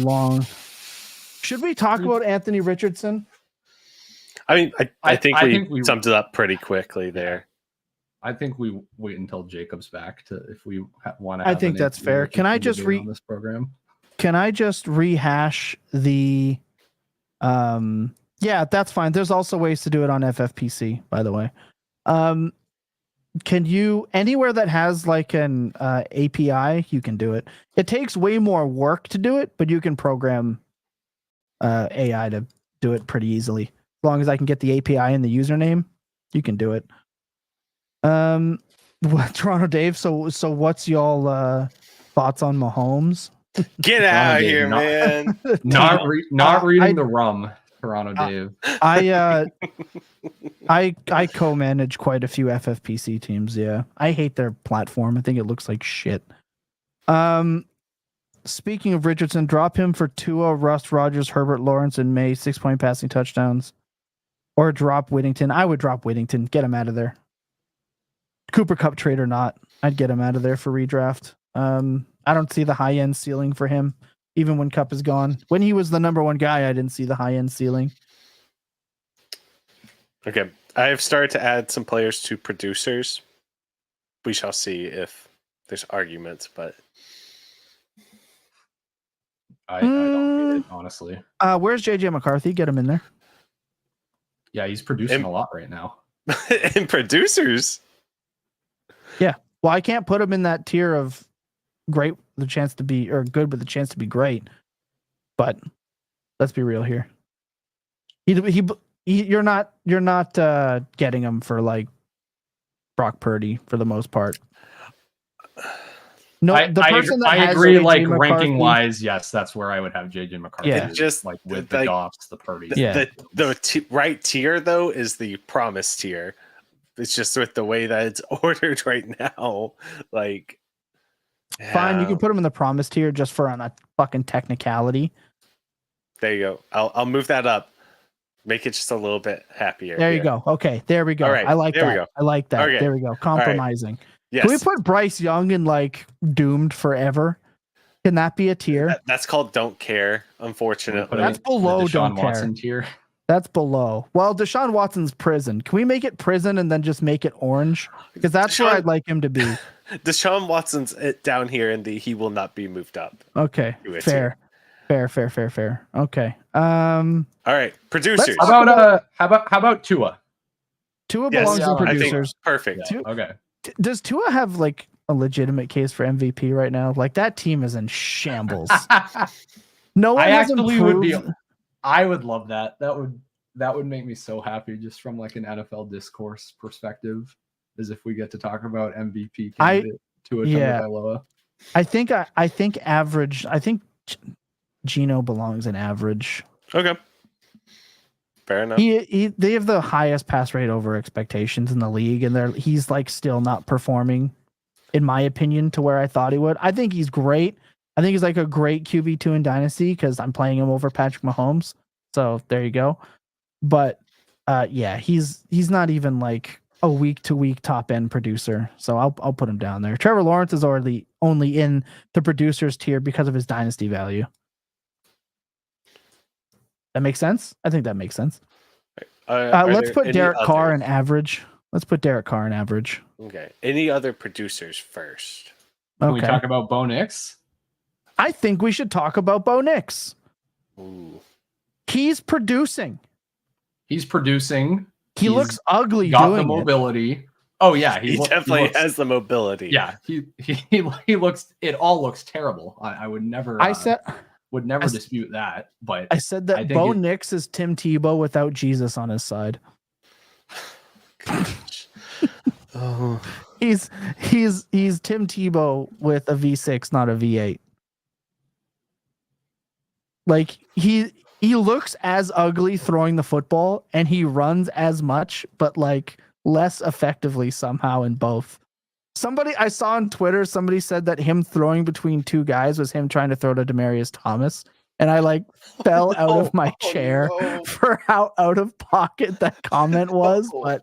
long. Should we talk about Anthony Richardson? I mean, I think we summed it up pretty quickly there. I think we wait until Jacob's back if we want to. I think that's fair. Can I just on this program? Can I just rehash the? Yeah, that's fine. There's also ways to do it on FFPC, by the way. Can you, anywhere that has like an API, you can do it. It takes way more work to do it, but you can program AI to do it pretty easily. As long as I can get the API and the username, you can do it. Toronto Dave, so what's y'all thoughts on Mahomes? Get out of here, man. Not reading the rum, Toronto Dave. I co-manage quite a few FFPC teams. Yeah, I hate their platform. I think it looks like shit. Speaking of Richardson, drop him for Tua, Russ, Rodgers, Herbert, Lawrence, and Maye 6-point passing touchdowns, or drop Whittington. I would drop Whittington. Get him out of there. Cooper Kupp trade or not, I'd get him out of there for redraft. I don't see the high end ceiling for him, even when Kupp is gone. When he was the number 1 guy, I didn't see the high end ceiling. Okay, I have started to add some players to producers. We shall see if there's arguments, but I don't hate it, honestly. Where's JJ McCarthy? Get him in there. Yeah, he's producing a lot right now. in producers. Yeah, well, I can't put him in that tier of great, the chance to be, or good with the chance to be great. But let's be real here. You're not getting him for like Brock Purdy for the most part. No, I agree. JJ Like McCarthy, ranking wise, yes, that's where I would have JJ McCarthy. Yeah. Just like with the Goffs, the Purdy. The right tier though is the promise tier. It's just with the way that it's ordered right now. Like, fine, you can put him in the promise tier just for on a fucking technicality. There you go. I'll move that up. Make it just a little bit happier. There you go. Okay, there we go. All right, I like there that. we go. I like that. Okay. There we go. Compromising. Yes. Can we put Bryce Young in like doomed forever? Can that be a tier? That's called don't care, unfortunately. That's below Deshaun don't care. Watson tier. That's below. Well, Deshaun Watson's prison. Can we make it prison and then just make it orange? Because that's where I'd like him to be. Deshaun Watson's down here in the he will not be moved up. Okay. Fair. Okay. All right. Producers. How about Tua? Tua belongs in producers. Perfect. Yeah, okay. Does Tua have like a legitimate case for MVP right now? Like that team is in shambles. No one has improved. I would love that. That would make me so happy just from like an NFL discourse perspective, as if we get to talk about MVP candidate Tua Tagovailoa. I think Geno belongs in average. Okay. Fair enough. They have the highest pass rate over expectations in the league, and he's like still not performing, in my opinion, to where I thought he would. I think he's great. I think he's like a great QB2 in Dynasty because I'm playing him over Patrick Mahomes. So there you go. But yeah, he's not even like a week-to-week top-end producer. So I'll put him down there. Trevor Lawrence is already only in the producers tier because of his Dynasty value. That makes sense? I think that makes sense. Let's put Derek Carr in average. Okay. Any other producers first? Can we talk about Bo Nix? I think we should talk about Bo Nix. Ooh. He's producing. He looks ugly got doing the mobility. It. Oh yeah, he definitely has the mobility. Yeah, he looks. It all looks terrible. I would never. Would never dispute that. But I said that Bo Nix is Tim Tebow without Jesus on his side. Oh. He's Tim Tebow with a V6, not a V8. Like he looks as ugly throwing the football, and he runs as much, but like less effectively somehow in both. I saw on Twitter, somebody said that him throwing between two guys was him trying to throw to Demaryius Thomas. And I like fell out of my chair for how out of pocket that comment was. But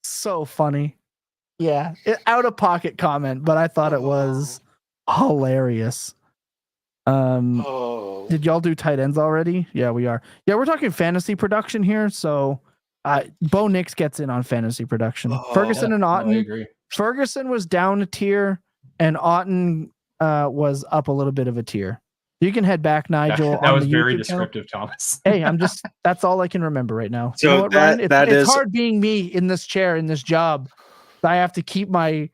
so funny. Yeah. Out of pocket comment, but I thought it was hilarious. Did y'all do tight ends already? Yeah, we are. Yeah, we're talking fantasy production here. So Bo Nix gets in on fantasy production. Ferguson and Otton. No, I agree. Ferguson was down a tier, and Otton was up a little bit of a tier. You can head back, Nigel. That was very descriptive, Thomas. Hey, that's all I can remember right now. So you know what, Ryan? It's hard being me in this chair, in this job. I have to keep my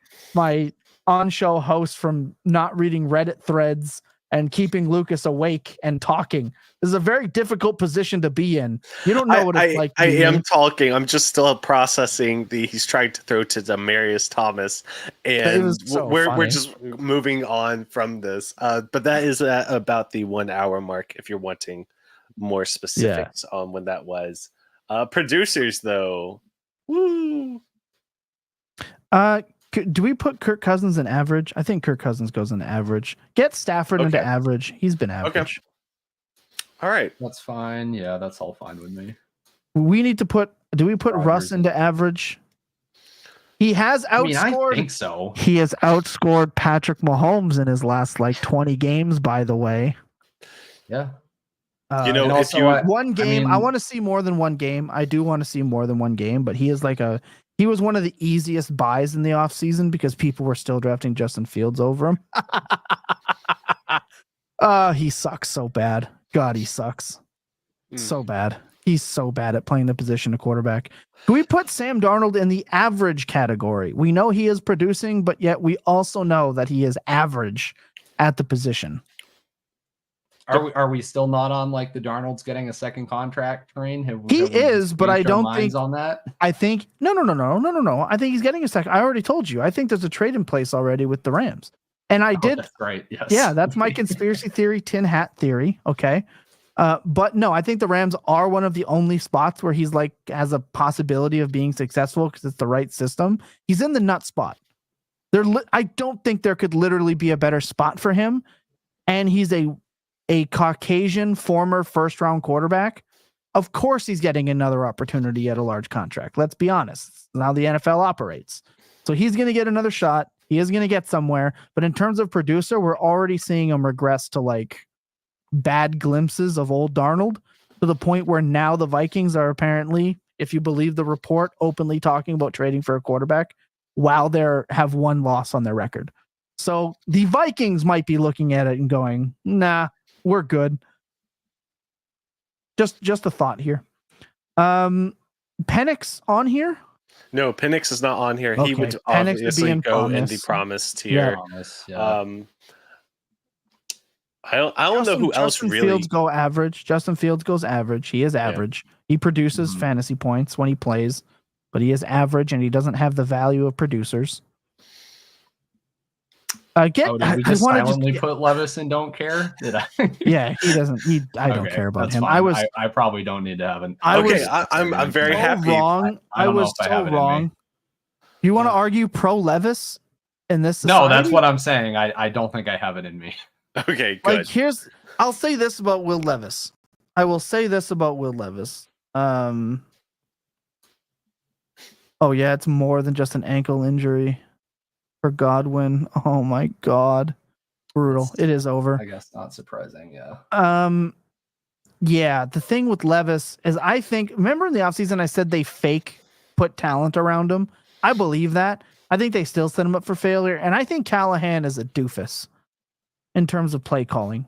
on-show host from not reading Reddit threads and keeping Lucas awake and talking. This is a very difficult position to be in. You don't know what it's like. I am talking. I'm just still processing he's trying to throw to Demaryius Thomas, and we're just moving on from this. But that is about the 1 hour mark. If you're wanting more specifics on when that was. Producers though, woo. Do we put Kirk Cousins in average? I think Kirk Cousins goes in average. Get Stafford into average. He's been average. Okay. All right. That's fine. Yeah, that's all fine with me. We need to do we put Russ into average? He has outscored. I think so. He has outscored Patrick Mahomes in his last 20 games, by the way. Yeah. One game, I want to see more than one game. I do want to see more than one game, but he is he was one of the easiest buys in the offseason because people were still drafting Justin Fields over him. He sucks so bad. God, he sucks. So bad. He's so bad at playing the position of quarterback. Do we put Sam Darnold in the average category? We know he is producing, but yet we also know that he is average at the position. Are we still not on the Darnold's getting a second contract train? He is, but I don't think on that. I think no. I think he's getting a second. I already told you. I think there's a trade in place already with the Rams. And That's great. Yes. Yeah, that's my conspiracy theory, tin hat theory. Okay. But no, I think the Rams are one of the only spots where he's has a possibility of being successful because it's the right system. He's in the nut spot. I don't think there could literally be a better spot for him. And he's a Caucasian former first-round quarterback. Of course he's getting another opportunity at a large contract. Let's be honest. That's how the NFL operates. So he's going to get another shot. He is going to get somewhere. But in terms of producer, we're already seeing him regress to bad glimpses of old Darnold, to the point where now the Vikings are apparently, if you believe the report, openly talking about trading for a quarterback while they have one loss on their record. So the Vikings might be looking at it and going, nah, we're good. Just a thought here. Penix on here? No, Penix is not on here. Okay. He would Penix obviously would go in the promise tier. Yeah. I don't know who else really. Fields go average. Justin Fields goes average. He is average. Yeah. He produces fantasy points when he plays, but he is average and he doesn't have the value of producers. Get. Oh, did I we just want to silently just. put Levis and don't care? Did I? Yeah, he doesn't. I don't Okay, care about that's him. fine. I probably don't need to have an. I Okay, was I'm very so happy. wrong. I I don't know was if I so have it in me. wrong. You want to argue pro Levis in this society? No, that's what I'm saying. I don't think I have it in me. Okay, good. Like I'll say this about Will Levis. I will say this about Will Levis. Oh yeah, it's more than just an ankle injury for Godwin. Oh my god. Brutal. It is over. I guess not surprising, yeah. Yeah, the thing with Levis is I think remember in the offseason I said they put talent around him. I believe that. I think they still set him up for failure. And I think Callahan is a doofus in terms of play calling.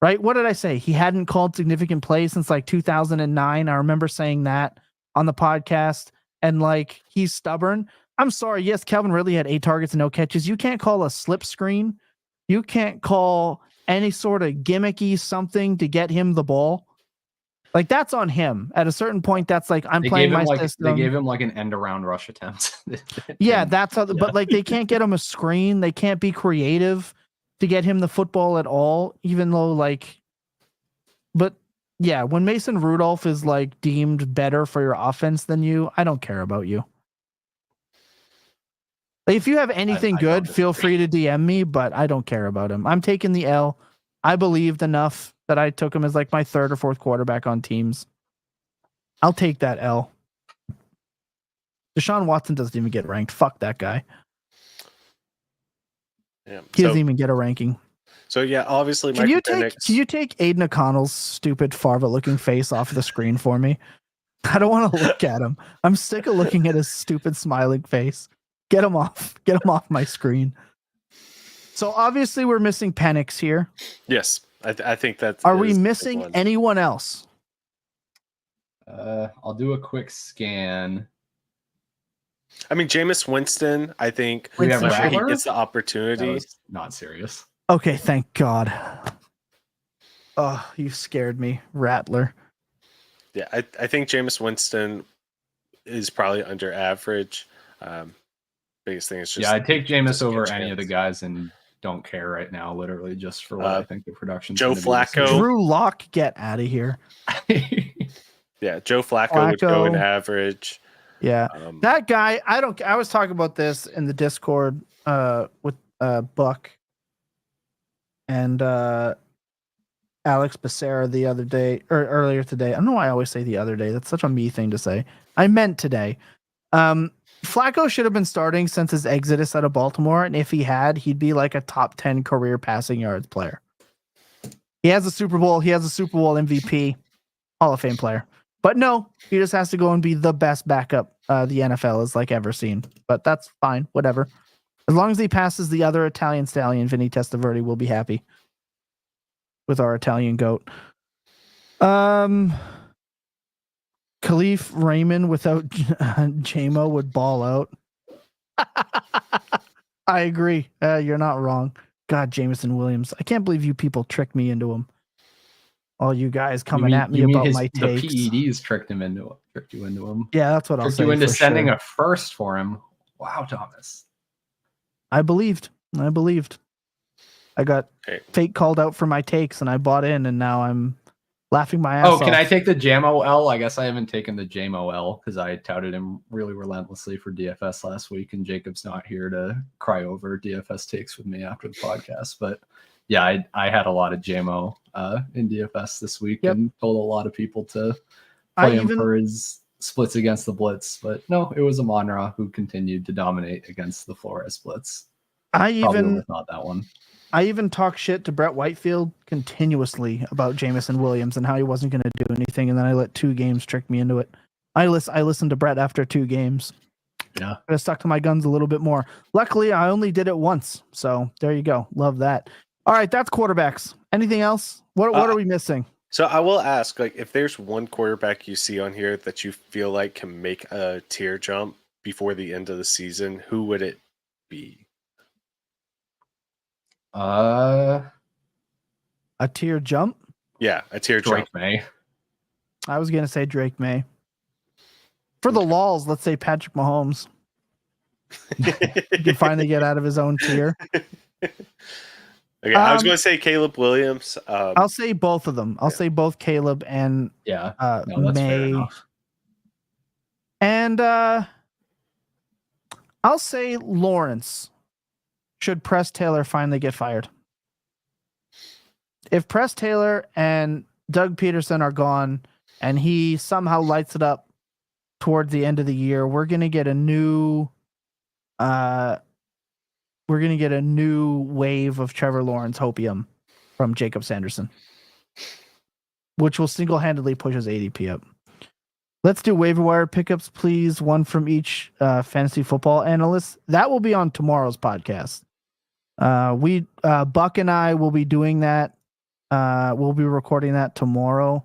Right? What did I say? He hadn't called significant plays since like 2009. I remember saying that on the podcast. And like he's stubborn. I'm sorry. Yes, Calvin Ridley had 8 targets and no catches. You can't call a slip screen. You can't call any sort of gimmicky something to get him the ball. Like that's on him. At a certain point, that's like I'm playing my system. They gave him like an end around rush attempt. Yeah, that's how. But like they can't get him a screen. They can't be creative to get him the football at all. Even though like, but yeah, when Mason Rudolph is like deemed better for your offense than you, I don't care about you. Like, if you have anything good, feel free to DM me, but I don't care about him. I'm taking the L. I believed enough that I took him as like my 3rd or 4th quarterback on teams. I'll take that L. Deshaun Watson doesn't even get ranked. Fuck that guy. Yeah. He doesn't even get a ranking. So yeah, obviously, can you take Aiden O'Connell's stupid Farva-looking face off the screen for me? I don't want to look at him. I'm sick of looking at his stupid smiling face. Get him off. Get him off my screen. So obviously we're missing Penix here. Yes, I think that. Are we missing anyone else? I'll do a quick scan. I mean, Jameis Winston. I think We have he Rattler? gets the opportunity. Not serious. Okay, thank God. Oh, you scared me, Rattler. Yeah, I think Jameis Winston is probably under average. Biggest thing is just I'd take Jameis over any of the guys and don't care right now, literally just for what I think the production. Joe Flacco, Drew Lock, get out of here. Yeah, Joe Flacco would go in average. Yeah, that guy. I was talking about this in the Discord with Buck and Alex Becerra the other day or earlier today. I don't know why I always say the other day. That's such a me thing to say. I meant today. Flacco should have been starting since his exodus out of Baltimore, and if he had, he'd be like a top 10 career passing yards player. He has a Super Bowl. He has a Super Bowl MVP, Hall of Fame player. But no, he just has to go and be the best backup the NFL has like ever seen. But that's fine, whatever. As long as he passes the other Italian stallion, Vinny Testaverde, will be happy with our Italian goat. Khalif Raymond without JMO would ball out. I agree. You're not wrong. God, Jameson Williams. I can't believe you people tricked me into him. All you guys coming at me about my takes. The PEDs tricked you into him. Yeah, that's what I'll say. Tricked you into sending a first for him. Wow, Thomas. I believed. I got fake called out for my takes, and I bought in, and now I'm laughing my ass off. Oh, can I take the JMO L? I guess I haven't taken the JMO L because I touted him really relentlessly for DFS last week, and Jacob's not here to cry over DFS takes with me after the podcast. But yeah, I had a lot of JMO in DFS this week and told a lot of people to play him for his splits against the blitz. But no, it was Amon-Ra who continued to dominate against the Flores blitz. Not that one. I even talked shit to Brett Whitefield continuously about Jameson Williams and how he wasn't going to do anything, and then I let 2 games trick me into it. I listened to Brett after 2 games. Yeah. I stuck to my guns a little bit more. Luckily, I only did it once, so there you go. Love that. All right, that's quarterbacks. Anything else? What are we missing? So I will ask, like, if there's one quarterback you see on here that you feel like can make a tier jump before the end of the season, who would it be? A tier jump? Yeah, a tier Drake jump. Maye. I was gonna say Drake Maye. For the lols, let's say Patrick Mahomes. He can finally get out of his own tier. Okay, I was going to say Caleb Williams. I'll say both of them. I'll say both Caleb and Yeah, no, that's fair Maye. enough. And I'll say Lawrence. Should Press Taylor finally get fired? If Press Taylor and Doug Peterson are gone and he somehow lights it up towards the end of the year, we're going to get a new wave of Trevor Lawrence hopium from Jacob Sanderson, which will single-handedly push his ADP up. Let's do waiver wire pickups, please. One from each fantasy football analyst. That will be on tomorrow's podcast. Buck and I will be doing that. We'll be recording that tomorrow.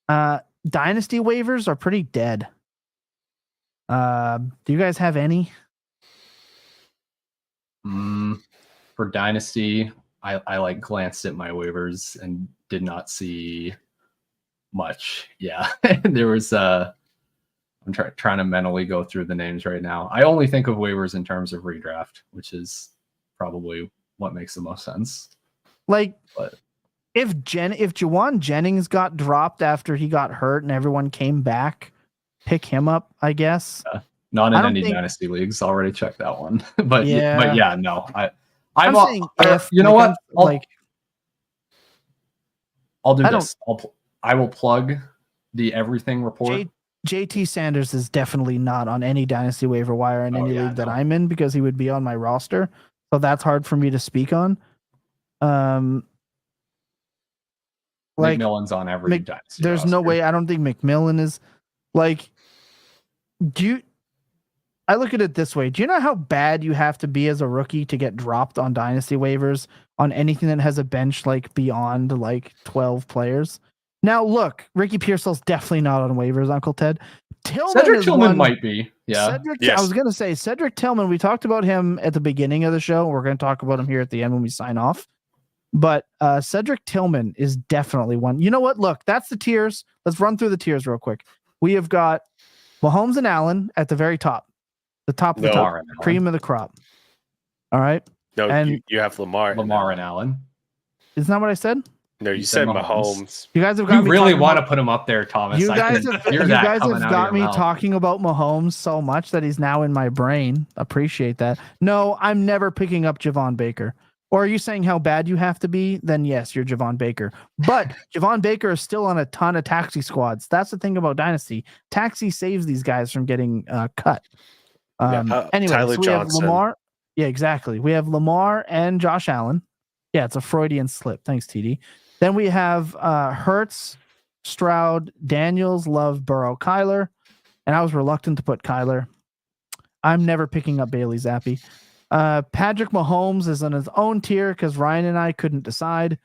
Dynasty waivers are pretty dead. Do you guys have any? For Dynasty, I like glanced at my waivers and did not see much. Yeah, there was I'm trying to mentally go through the names right now. I only think of waivers in terms of redraft, which is probably what makes the most sense. Like, but if Juwan Jennings got dropped after he got hurt and everyone came back, pick him up, I guess. Not in any Dynasty leagues. Already checked that one. but yeah, no. I'm saying you know what? I'll do this. I will plug the everything report. JT Sanders is definitely not on any Dynasty waiver wire in any league that I'm in because he would be on my roster. So that's hard for me to speak on. McMillan's on every Dynasty. There's no way. I don't think McMillan is like. I look at it this way. Do you know how bad you have to be as a rookie to get dropped on Dynasty waivers on anything that has a bench like beyond like 12 players? Now, look, Ricky Pearsall's definitely not on waivers, Uncle Ted. Cedric Tillman might be. Yeah. Yes. I was going to say Cedric Tillman. We talked about him at the beginning of the show. We're going to talk about him here at the end when we sign off. But Cedric Tillman is definitely one. You know what? Look, that's the tiers. Let's run through the tiers real quick. We have got Mahomes and Allen at the very top. The top of the top, cream of the crop. All right. No, and you have Lamar and Allen. Isn't that what I said? No, you said Mahomes. You guys have got me really want to put him up there, Thomas. You guys have got me talking about Mahomes so much that he's now in my brain. Appreciate that. No, I'm never picking up Javon Baker. Or are you saying how bad you have to be? Then yes, you're Javon Baker. But Javon Baker is still on a ton of taxi squads. That's the thing about Dynasty. Taxi saves these guys from getting cut. Anyway, so we have Lamar. Yeah, exactly. We have Lamar and Josh Allen. Yeah, it's a Freudian slip. Thanks, TD. Then we have Hurts, Stroud, Daniels, Love, Burrow, Kyler. And I was reluctant to put Kyler. I'm never picking up Bailey Zappi. Patrick Mahomes is on his own tier because Ryan and I couldn't decide.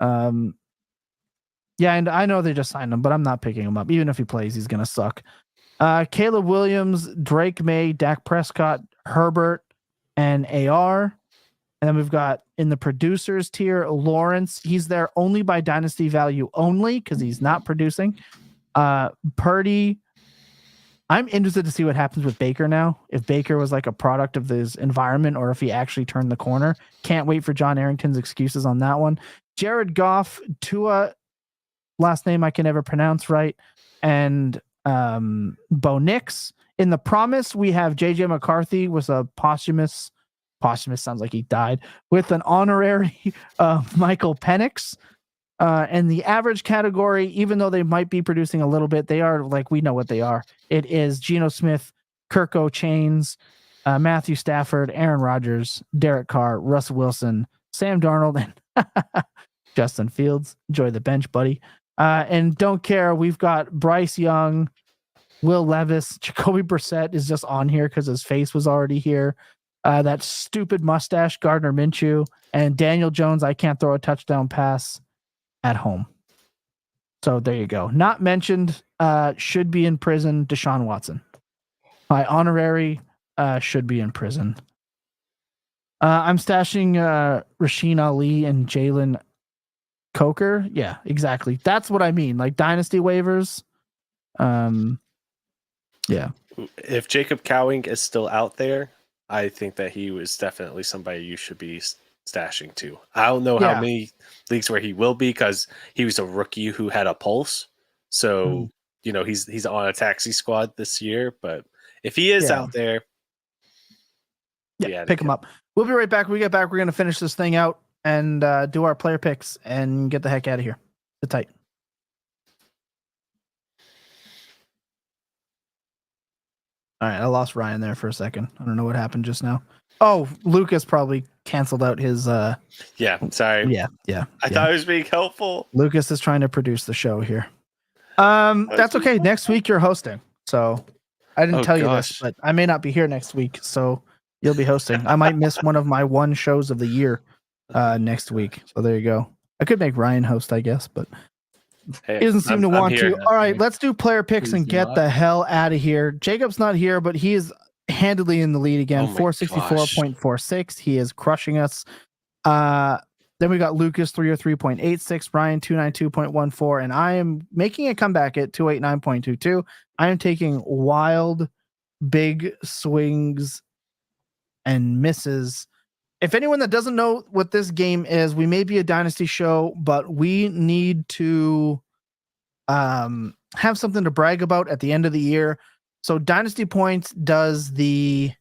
Yeah, and I know they just signed him, but I'm not picking him up. Even if he plays, he's going to suck. Caleb Williams, Drake May, Dak Prescott, Herbert, and AR. And then we've got in the producers tier, Lawrence. He's there only by dynasty value only because he's not producing. Purdy. I'm interested to see what happens with Baker now. If Baker was like a product of this environment or if he actually turned the corner. Can't wait for John Arrington's excuses on that one. Jared Goff, Tua, last name I can never pronounce right, and Bo Nix. In the promise, we have JJ McCarthy with a posthumous sounds like he died, with an honorary Michael Penix. And the average category, even though they might be producing a little bit, they are like, we know what they are. It is Geno Smith, Kirko Chains, Matthew Stafford, Aaron Rodgers, Derek Carr, Russell Wilson, Sam Darnold, and Justin Fields. Enjoy the bench, buddy. And don't care. We've got Bryce Young, Will Levis, Jacoby Brissett is just on here because his face was already here. That stupid mustache, Gardner Minshew, and Daniel Jones. I can't throw a touchdown pass at home. So there you go. Not mentioned, should be in prison, Deshaun Watson. My honorary should be in prison. I'm stashing Rasheen Ali and Jalen Coker. Yeah, exactly. That's what I mean. Like dynasty waivers. Yeah. If Jacob Cowing is still out there, I think that he was definitely somebody you should be stashing too. I don't know how many leagues where he will be because he was a rookie who had a pulse. So, he's on a taxi squad this year. But if he is out there, pick him up. We'll be right back. When we get back, we're going to finish this thing out and do our player picks and get the heck out of here. Sit tight. All right, I lost Ryan there for a second. I don't know what happened just now. Oh, Lucas probably canceled out his. Sorry. I thought it was being helpful. Lucas is trying to produce the show here. That's okay. Next week you're hosting, so I didn't tell you this, but I may not be here next week, so you'll be hosting. I might miss one of my one shows of the year next week. So there you go. I could make Ryan host, I guess, but he doesn't seem to want to. All right, let's do player picks and get the hell out of here. Jacob's not here, but he is handily in the lead again. 464.46. He is crushing us. Then we got Lucas 303.86, Ryan 292.14, and I am making a comeback at 289.22. I am taking wild, big swings and misses. If anyone that doesn't know what this game is, we may be a Dynasty show, but we need to have something to brag about at the end of the year. So Dynasty Points does the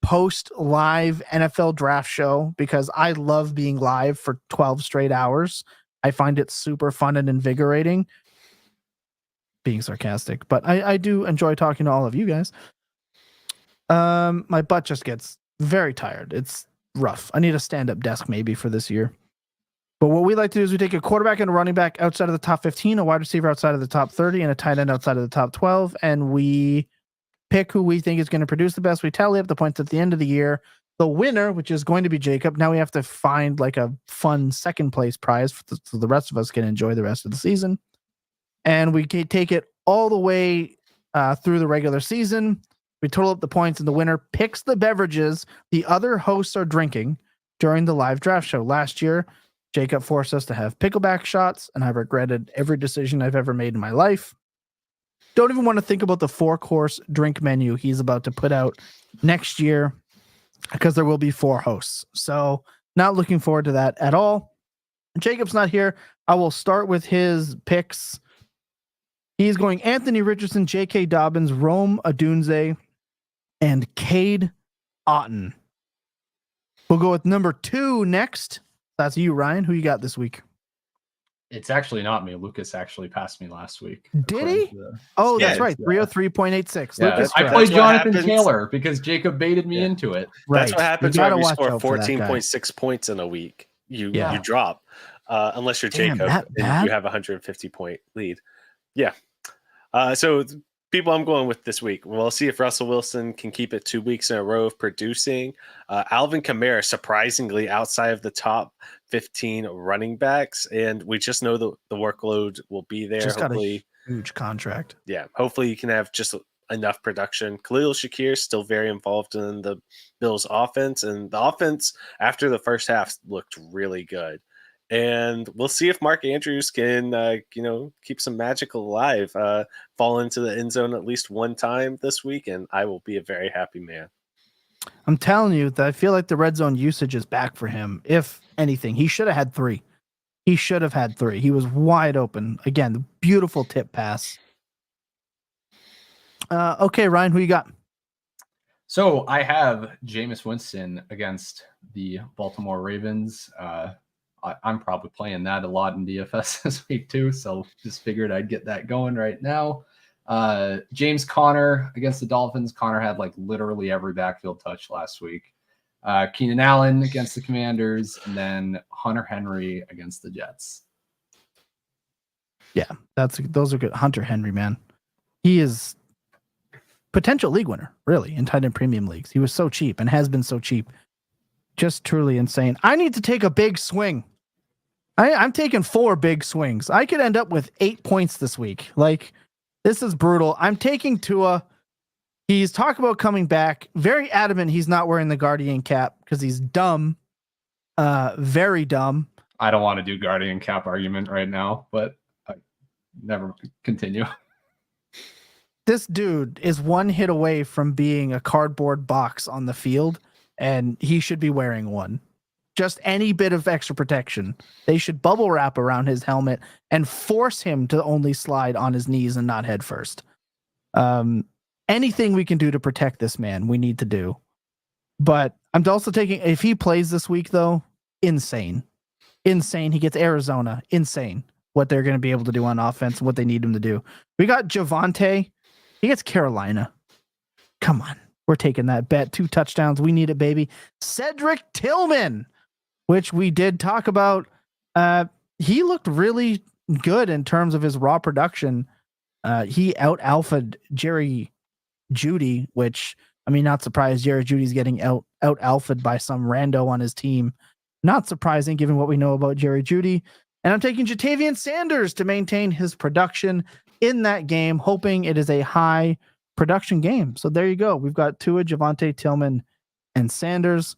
post-live NFL draft show because I love being live for 12 straight hours. I find it super fun and invigorating. Being sarcastic, but I do enjoy talking to all of you guys. My butt just gets very tired. It's rough. I need a stand-up desk maybe for this year. But what we like to do is we take a quarterback and a running back outside of the top 15, a wide receiver outside of the top 30, and a tight end outside of the top 12, and we pick who we think is going to produce the best. We tally up the points at the end of the year. The winner, which is going to be Jacob, now we have to find like a fun second place prize so the rest of us can enjoy the rest of the season. And we can take it all the way through the regular season. We total up the points, and the winner picks the beverages the other hosts are drinking during the live draft show. Last year, Jacob forced us to have pickleback shots, and I've regretted every decision I've ever made in my life. Don't even want to think about the 4-course drink menu he's about to put out next year because there will be 4 hosts. So not looking forward to that at all. Jacob's not here. I will start with his picks. He's going Anthony Richardson, J.K. Dobbins, Rome Odunze, and Cade Otton. We'll go with number 2 next. That's you, Ryan. Who you got this week? It's actually not me. Lucas actually passed me last week. Did he? That's right. 303.86. Yeah, Lucas, I played Jonathan Taylor because Jacob baited me into it. Right. That's what happens when you score 14.6 points in a week. You drop. Unless you're Jacob and you have a 150-point lead. Yeah. So people I'm going with this week. We'll see if Russell Wilson can keep it 2 weeks in a row of producing. Alvin Kamara, surprisingly, outside of the top 15 running backs. And we just know the workload will be there. Just hopefully, got a huge contract. Yeah. Hopefully you can have just enough production. Khalil Shakir still very involved in the Bills offense. And the offense after the first half looked really good. And we'll see if Mark Andrews can, keep some magic alive, fall into the end zone at least one time this week, and I will be a very happy man. I'm telling you that I feel like the red zone usage is back for him. If anything, he should have had 3. He should have had 3. He was wide open. Again, the beautiful tip pass. Okay, Ryan, who you got? So I have Jameis Winston against the Baltimore Ravens. I'm probably playing that a lot in DFS this week too, so just figured I'd get that going right now. James Conner against the Dolphins. Conner had like literally every backfield touch last week. Keenan Allen against the Commanders, and then Hunter Henry against the Jets. Yeah, those are good. Hunter Henry, man. He is potential league winner, really, in tight end premium leagues. He was so cheap and has been so cheap. Just truly insane. I need to take a big swing. I'm taking 4 big swings. I could end up with 8 points this week. Like, this is brutal. I'm taking Tua. He's talking about coming back. Very adamant he's not wearing the Guardian cap because he's dumb. Very dumb. I don't want to do Guardian cap argument right now, but I never continue. This dude is one hit away from being a cardboard box on the field, and he should be wearing one. just any bit of extra protection. They should bubble wrap around his helmet and force him to only slide on his knees and not head first. Anything we can do to protect this man, we need to do. But I'm also taking, if he plays this week, though, insane. He gets Arizona. Insane what they're going to be able to do on offense, what they need him to do. We got Javonte. He gets Carolina. Come on. We're taking that bet. 2 touchdowns. We need it, baby. Cedric Tillman, which we did talk about. He looked really good in terms of his raw production. He out-alphaed Jerry Jeudy, which, I mean, not surprised. Jerry Judy's getting out-alphaed by some rando on his team. Not surprising given what we know about Jerry Jeudy. And I'm taking Jatavian Sanders to maintain his production in that game, hoping it is a high production game. So there you go. We've got Tua, Javonte, Tillman, and Sanders.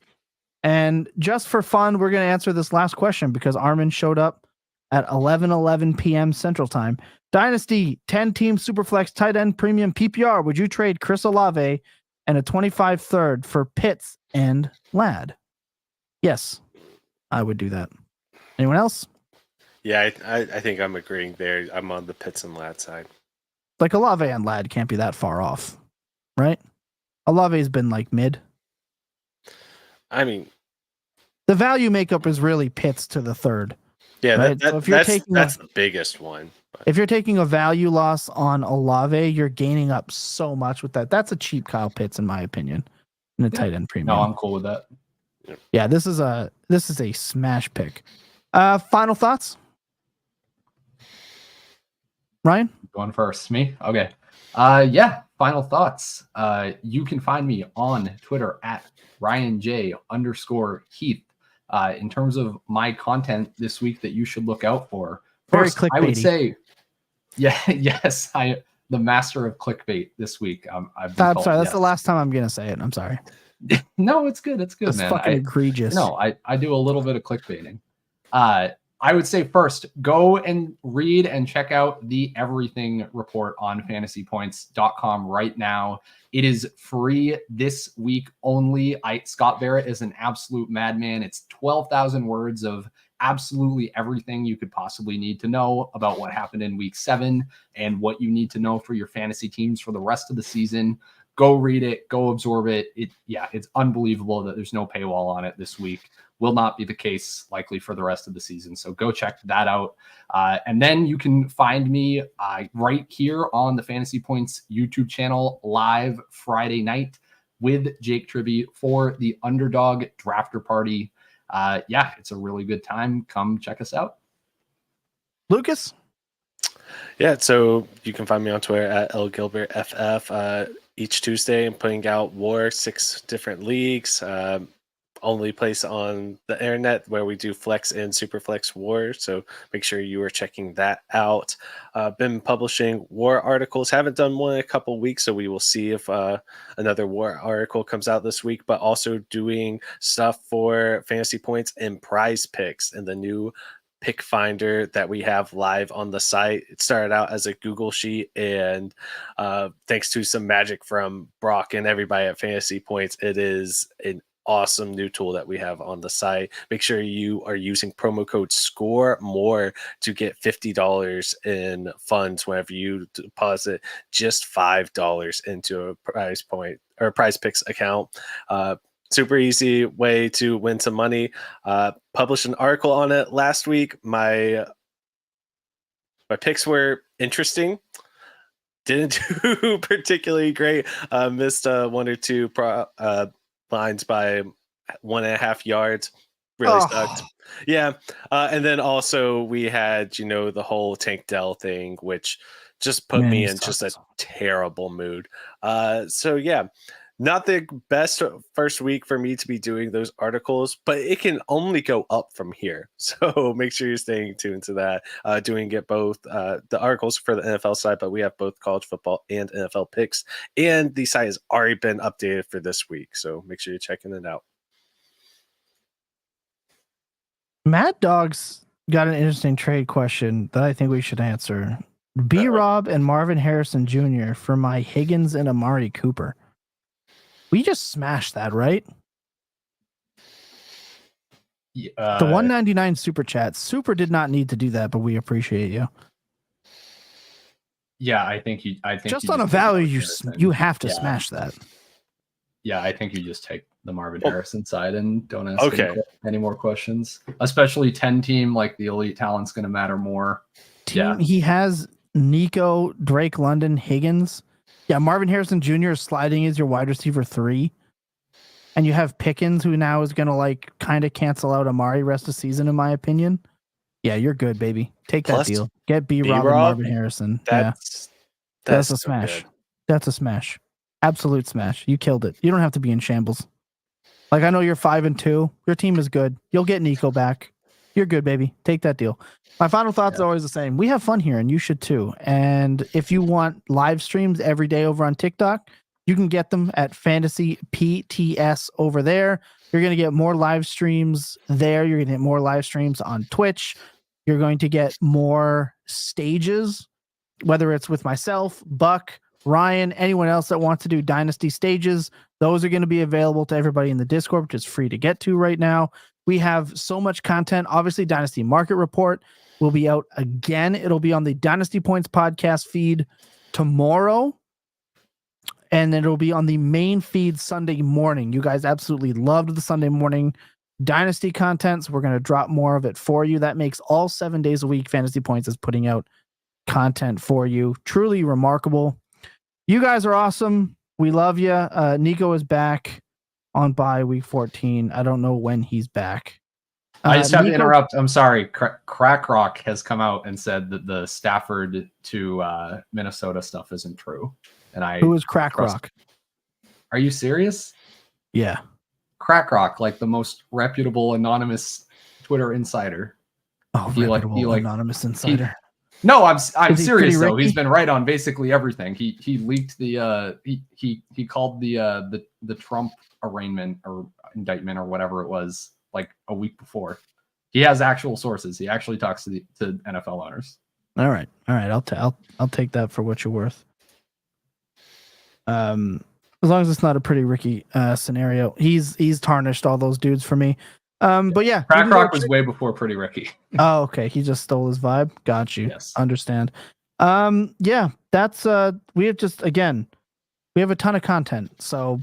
And just for fun, we're going to answer this last question because Armin showed up at 11:11 p.m. Central Time. Dynasty, 10-team Superflex tight end premium PPR. Would you trade Chris Olave and a 25 third for Pitts and Ladd? Yes, I would do that. Anyone else? Yeah, I think I'm agreeing there. I'm on the Pitts and Ladd side. Like Olave and Ladd can't be that far off, right? Olave's been like mid. I mean, the value makeup is really Pitts to the third. Yeah, right? so if you're that's the biggest one. But. If you're taking a value loss on Olave, you're gaining up so much with that. That's a cheap Kyle Pitts, in my opinion, in a tight end premium. No, I'm cool with that. Yeah, this is a smash pick. Final thoughts? Ryan? Going first. Me? Okay. Yeah, final thoughts. You can find me on Twitter at RyanJ_Heath. In terms of my content this week that you should look out for. First, I would say, yes, the master of clickbait this week. I'm sorry, that's the last time I'm gonna say it. I'm sorry. No, it's good. It's good, that's man. Fucking egregious. No, I do a little bit of clickbaiting. I would say first, go and read and check out the everything report on fantasypoints.com right now. It is free this week only. Scott Barrett is an absolute madman. It's 12,000 words of absolutely everything you could possibly need to know about what happened in week 7 and what you need to know for your fantasy teams for the rest of the season. Go read it, go absorb it. It's unbelievable that there's no paywall on it this week. Will not be the case likely for the rest of the season. So go check that out. And then you can find me right here on the Fantasy Points YouTube channel live Friday night with Jake Tribby for the Underdog Drafter Party. It's a really good time. Come check us out. Lucas? Yeah, so you can find me on Twitter at LGilbertFF. Each Tuesday, I'm putting out War, 6 different leagues. Only place on the internet where we do Flex and Super Flex War. So make sure you are checking that out. Been publishing War articles. Haven't done one in a couple weeks, so we will see if another War article comes out this week. But also doing stuff for Fantasy Points and Prize Picks and the new pick finder that we have live on the site. It started out as a Google sheet, and thanks to some magic from Brock and everybody at Fantasy Points, it is an awesome new tool that we have on the site. Make sure you are using promo code SCORE MORE to get $50 in funds whenever you deposit just $5 into a Prize Point or Prize Picks account. Super easy way to win some money. Published an article on it last week. My picks were interesting. Didn't do particularly great. Missed 1 or 2 lines by 1.5 yards. Really sucked. Yeah. And then also we had, the whole Tank Dell thing, which just put me in just a terrible mood. So yeah, not the best first week for me to be doing those articles, but it can only go up from here. So make sure you're staying tuned to that. Doing it both the articles for the NFL side, but we have both college football and NFL picks. And the site has already been updated for this week. So make sure you're checking it out. Mad Dog's got an interesting trade question that I think we should answer. B-Rob and Marvin Harrison Jr. for my Higgins and Amari Cooper. We just smashed that, right? The 199 super chat. Super did not need to do that, but we appreciate you. Yeah, I think Just you on a take value, Marvin Harrison. you have to Yeah. smash that. Yeah, I think you just take the Marvin Harrison side and don't ask any more questions. Especially 10 team, like the elite talent's going to matter more. He has Nico, Drake London, Higgins. Yeah, Marvin Harrison Jr. is sliding as your wide receiver 3. And you have Pickens, who now is going to like kind of cancel out Amari rest of season, in my opinion. Yeah, you're good, baby. Take that deal. Get B-Rob and Marvin Harrison. That's a smash. Good. That's a smash. Absolute smash. You killed it. You don't have to be in shambles. Like, I know you're 5-2. Your team is good. You'll get Nico back. You're good, baby. Take that deal. My final thoughts are always the same. We have fun here, and you should too. And if you want live streams every day over on TikTok, you can get them at Fantasy PTS over there. You're going to get more live streams there. You're going to get more live streams on Twitch. You're going to get more stages, whether it's with myself, Buck, Ryan, anyone else that wants to do Dynasty stages. Those are going to be available to everybody in the Discord, which is free to get to right now. We have so much content. Obviously, Dynasty Market Report will be out again. It'll be on the Dynasty Points podcast feed tomorrow. And then it'll be on the main feed Sunday morning. You guys absolutely loved the Sunday morning Dynasty content, so we're going to drop more of it for you. That makes all 7 days a week Fantasy Points is putting out content for you. Truly remarkable. You guys are awesome. We love you. Nico is back on bye week 14. I don't know when he's back. I just have to interrupt. I'm sorry. Crack Rock has come out and said that the Stafford to Minnesota stuff isn't true. And who is Crack Rock? Are you serious? Yeah. Crack Rock, like the most reputable anonymous Twitter insider. Oh, reputable anonymous insider. I'm serious though. He's been right on basically everything. He leaked the he called the Trump arraignment or indictment or whatever it was like a week before. He has actual sources. He actually talks to NFL owners. All right. I'll take that for what you're worth. As long as it's not a Pretty Ricky scenario. He's tarnished all those dudes for me. But yeah, Crack Rock was way before Pretty Ricky. Oh, okay. He just stole his vibe. Got you. Yes. Understand. Yeah, that's we have a ton of content. So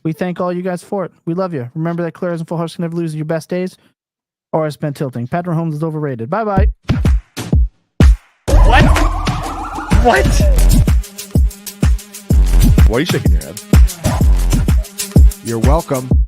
we thank all you guys for it. We love you. Remember that Claire's and full hearts can never lose your best days. Or I spent tilting. Patrick Mahomes is overrated. Bye-bye. What? Why are you shaking your head? You're welcome.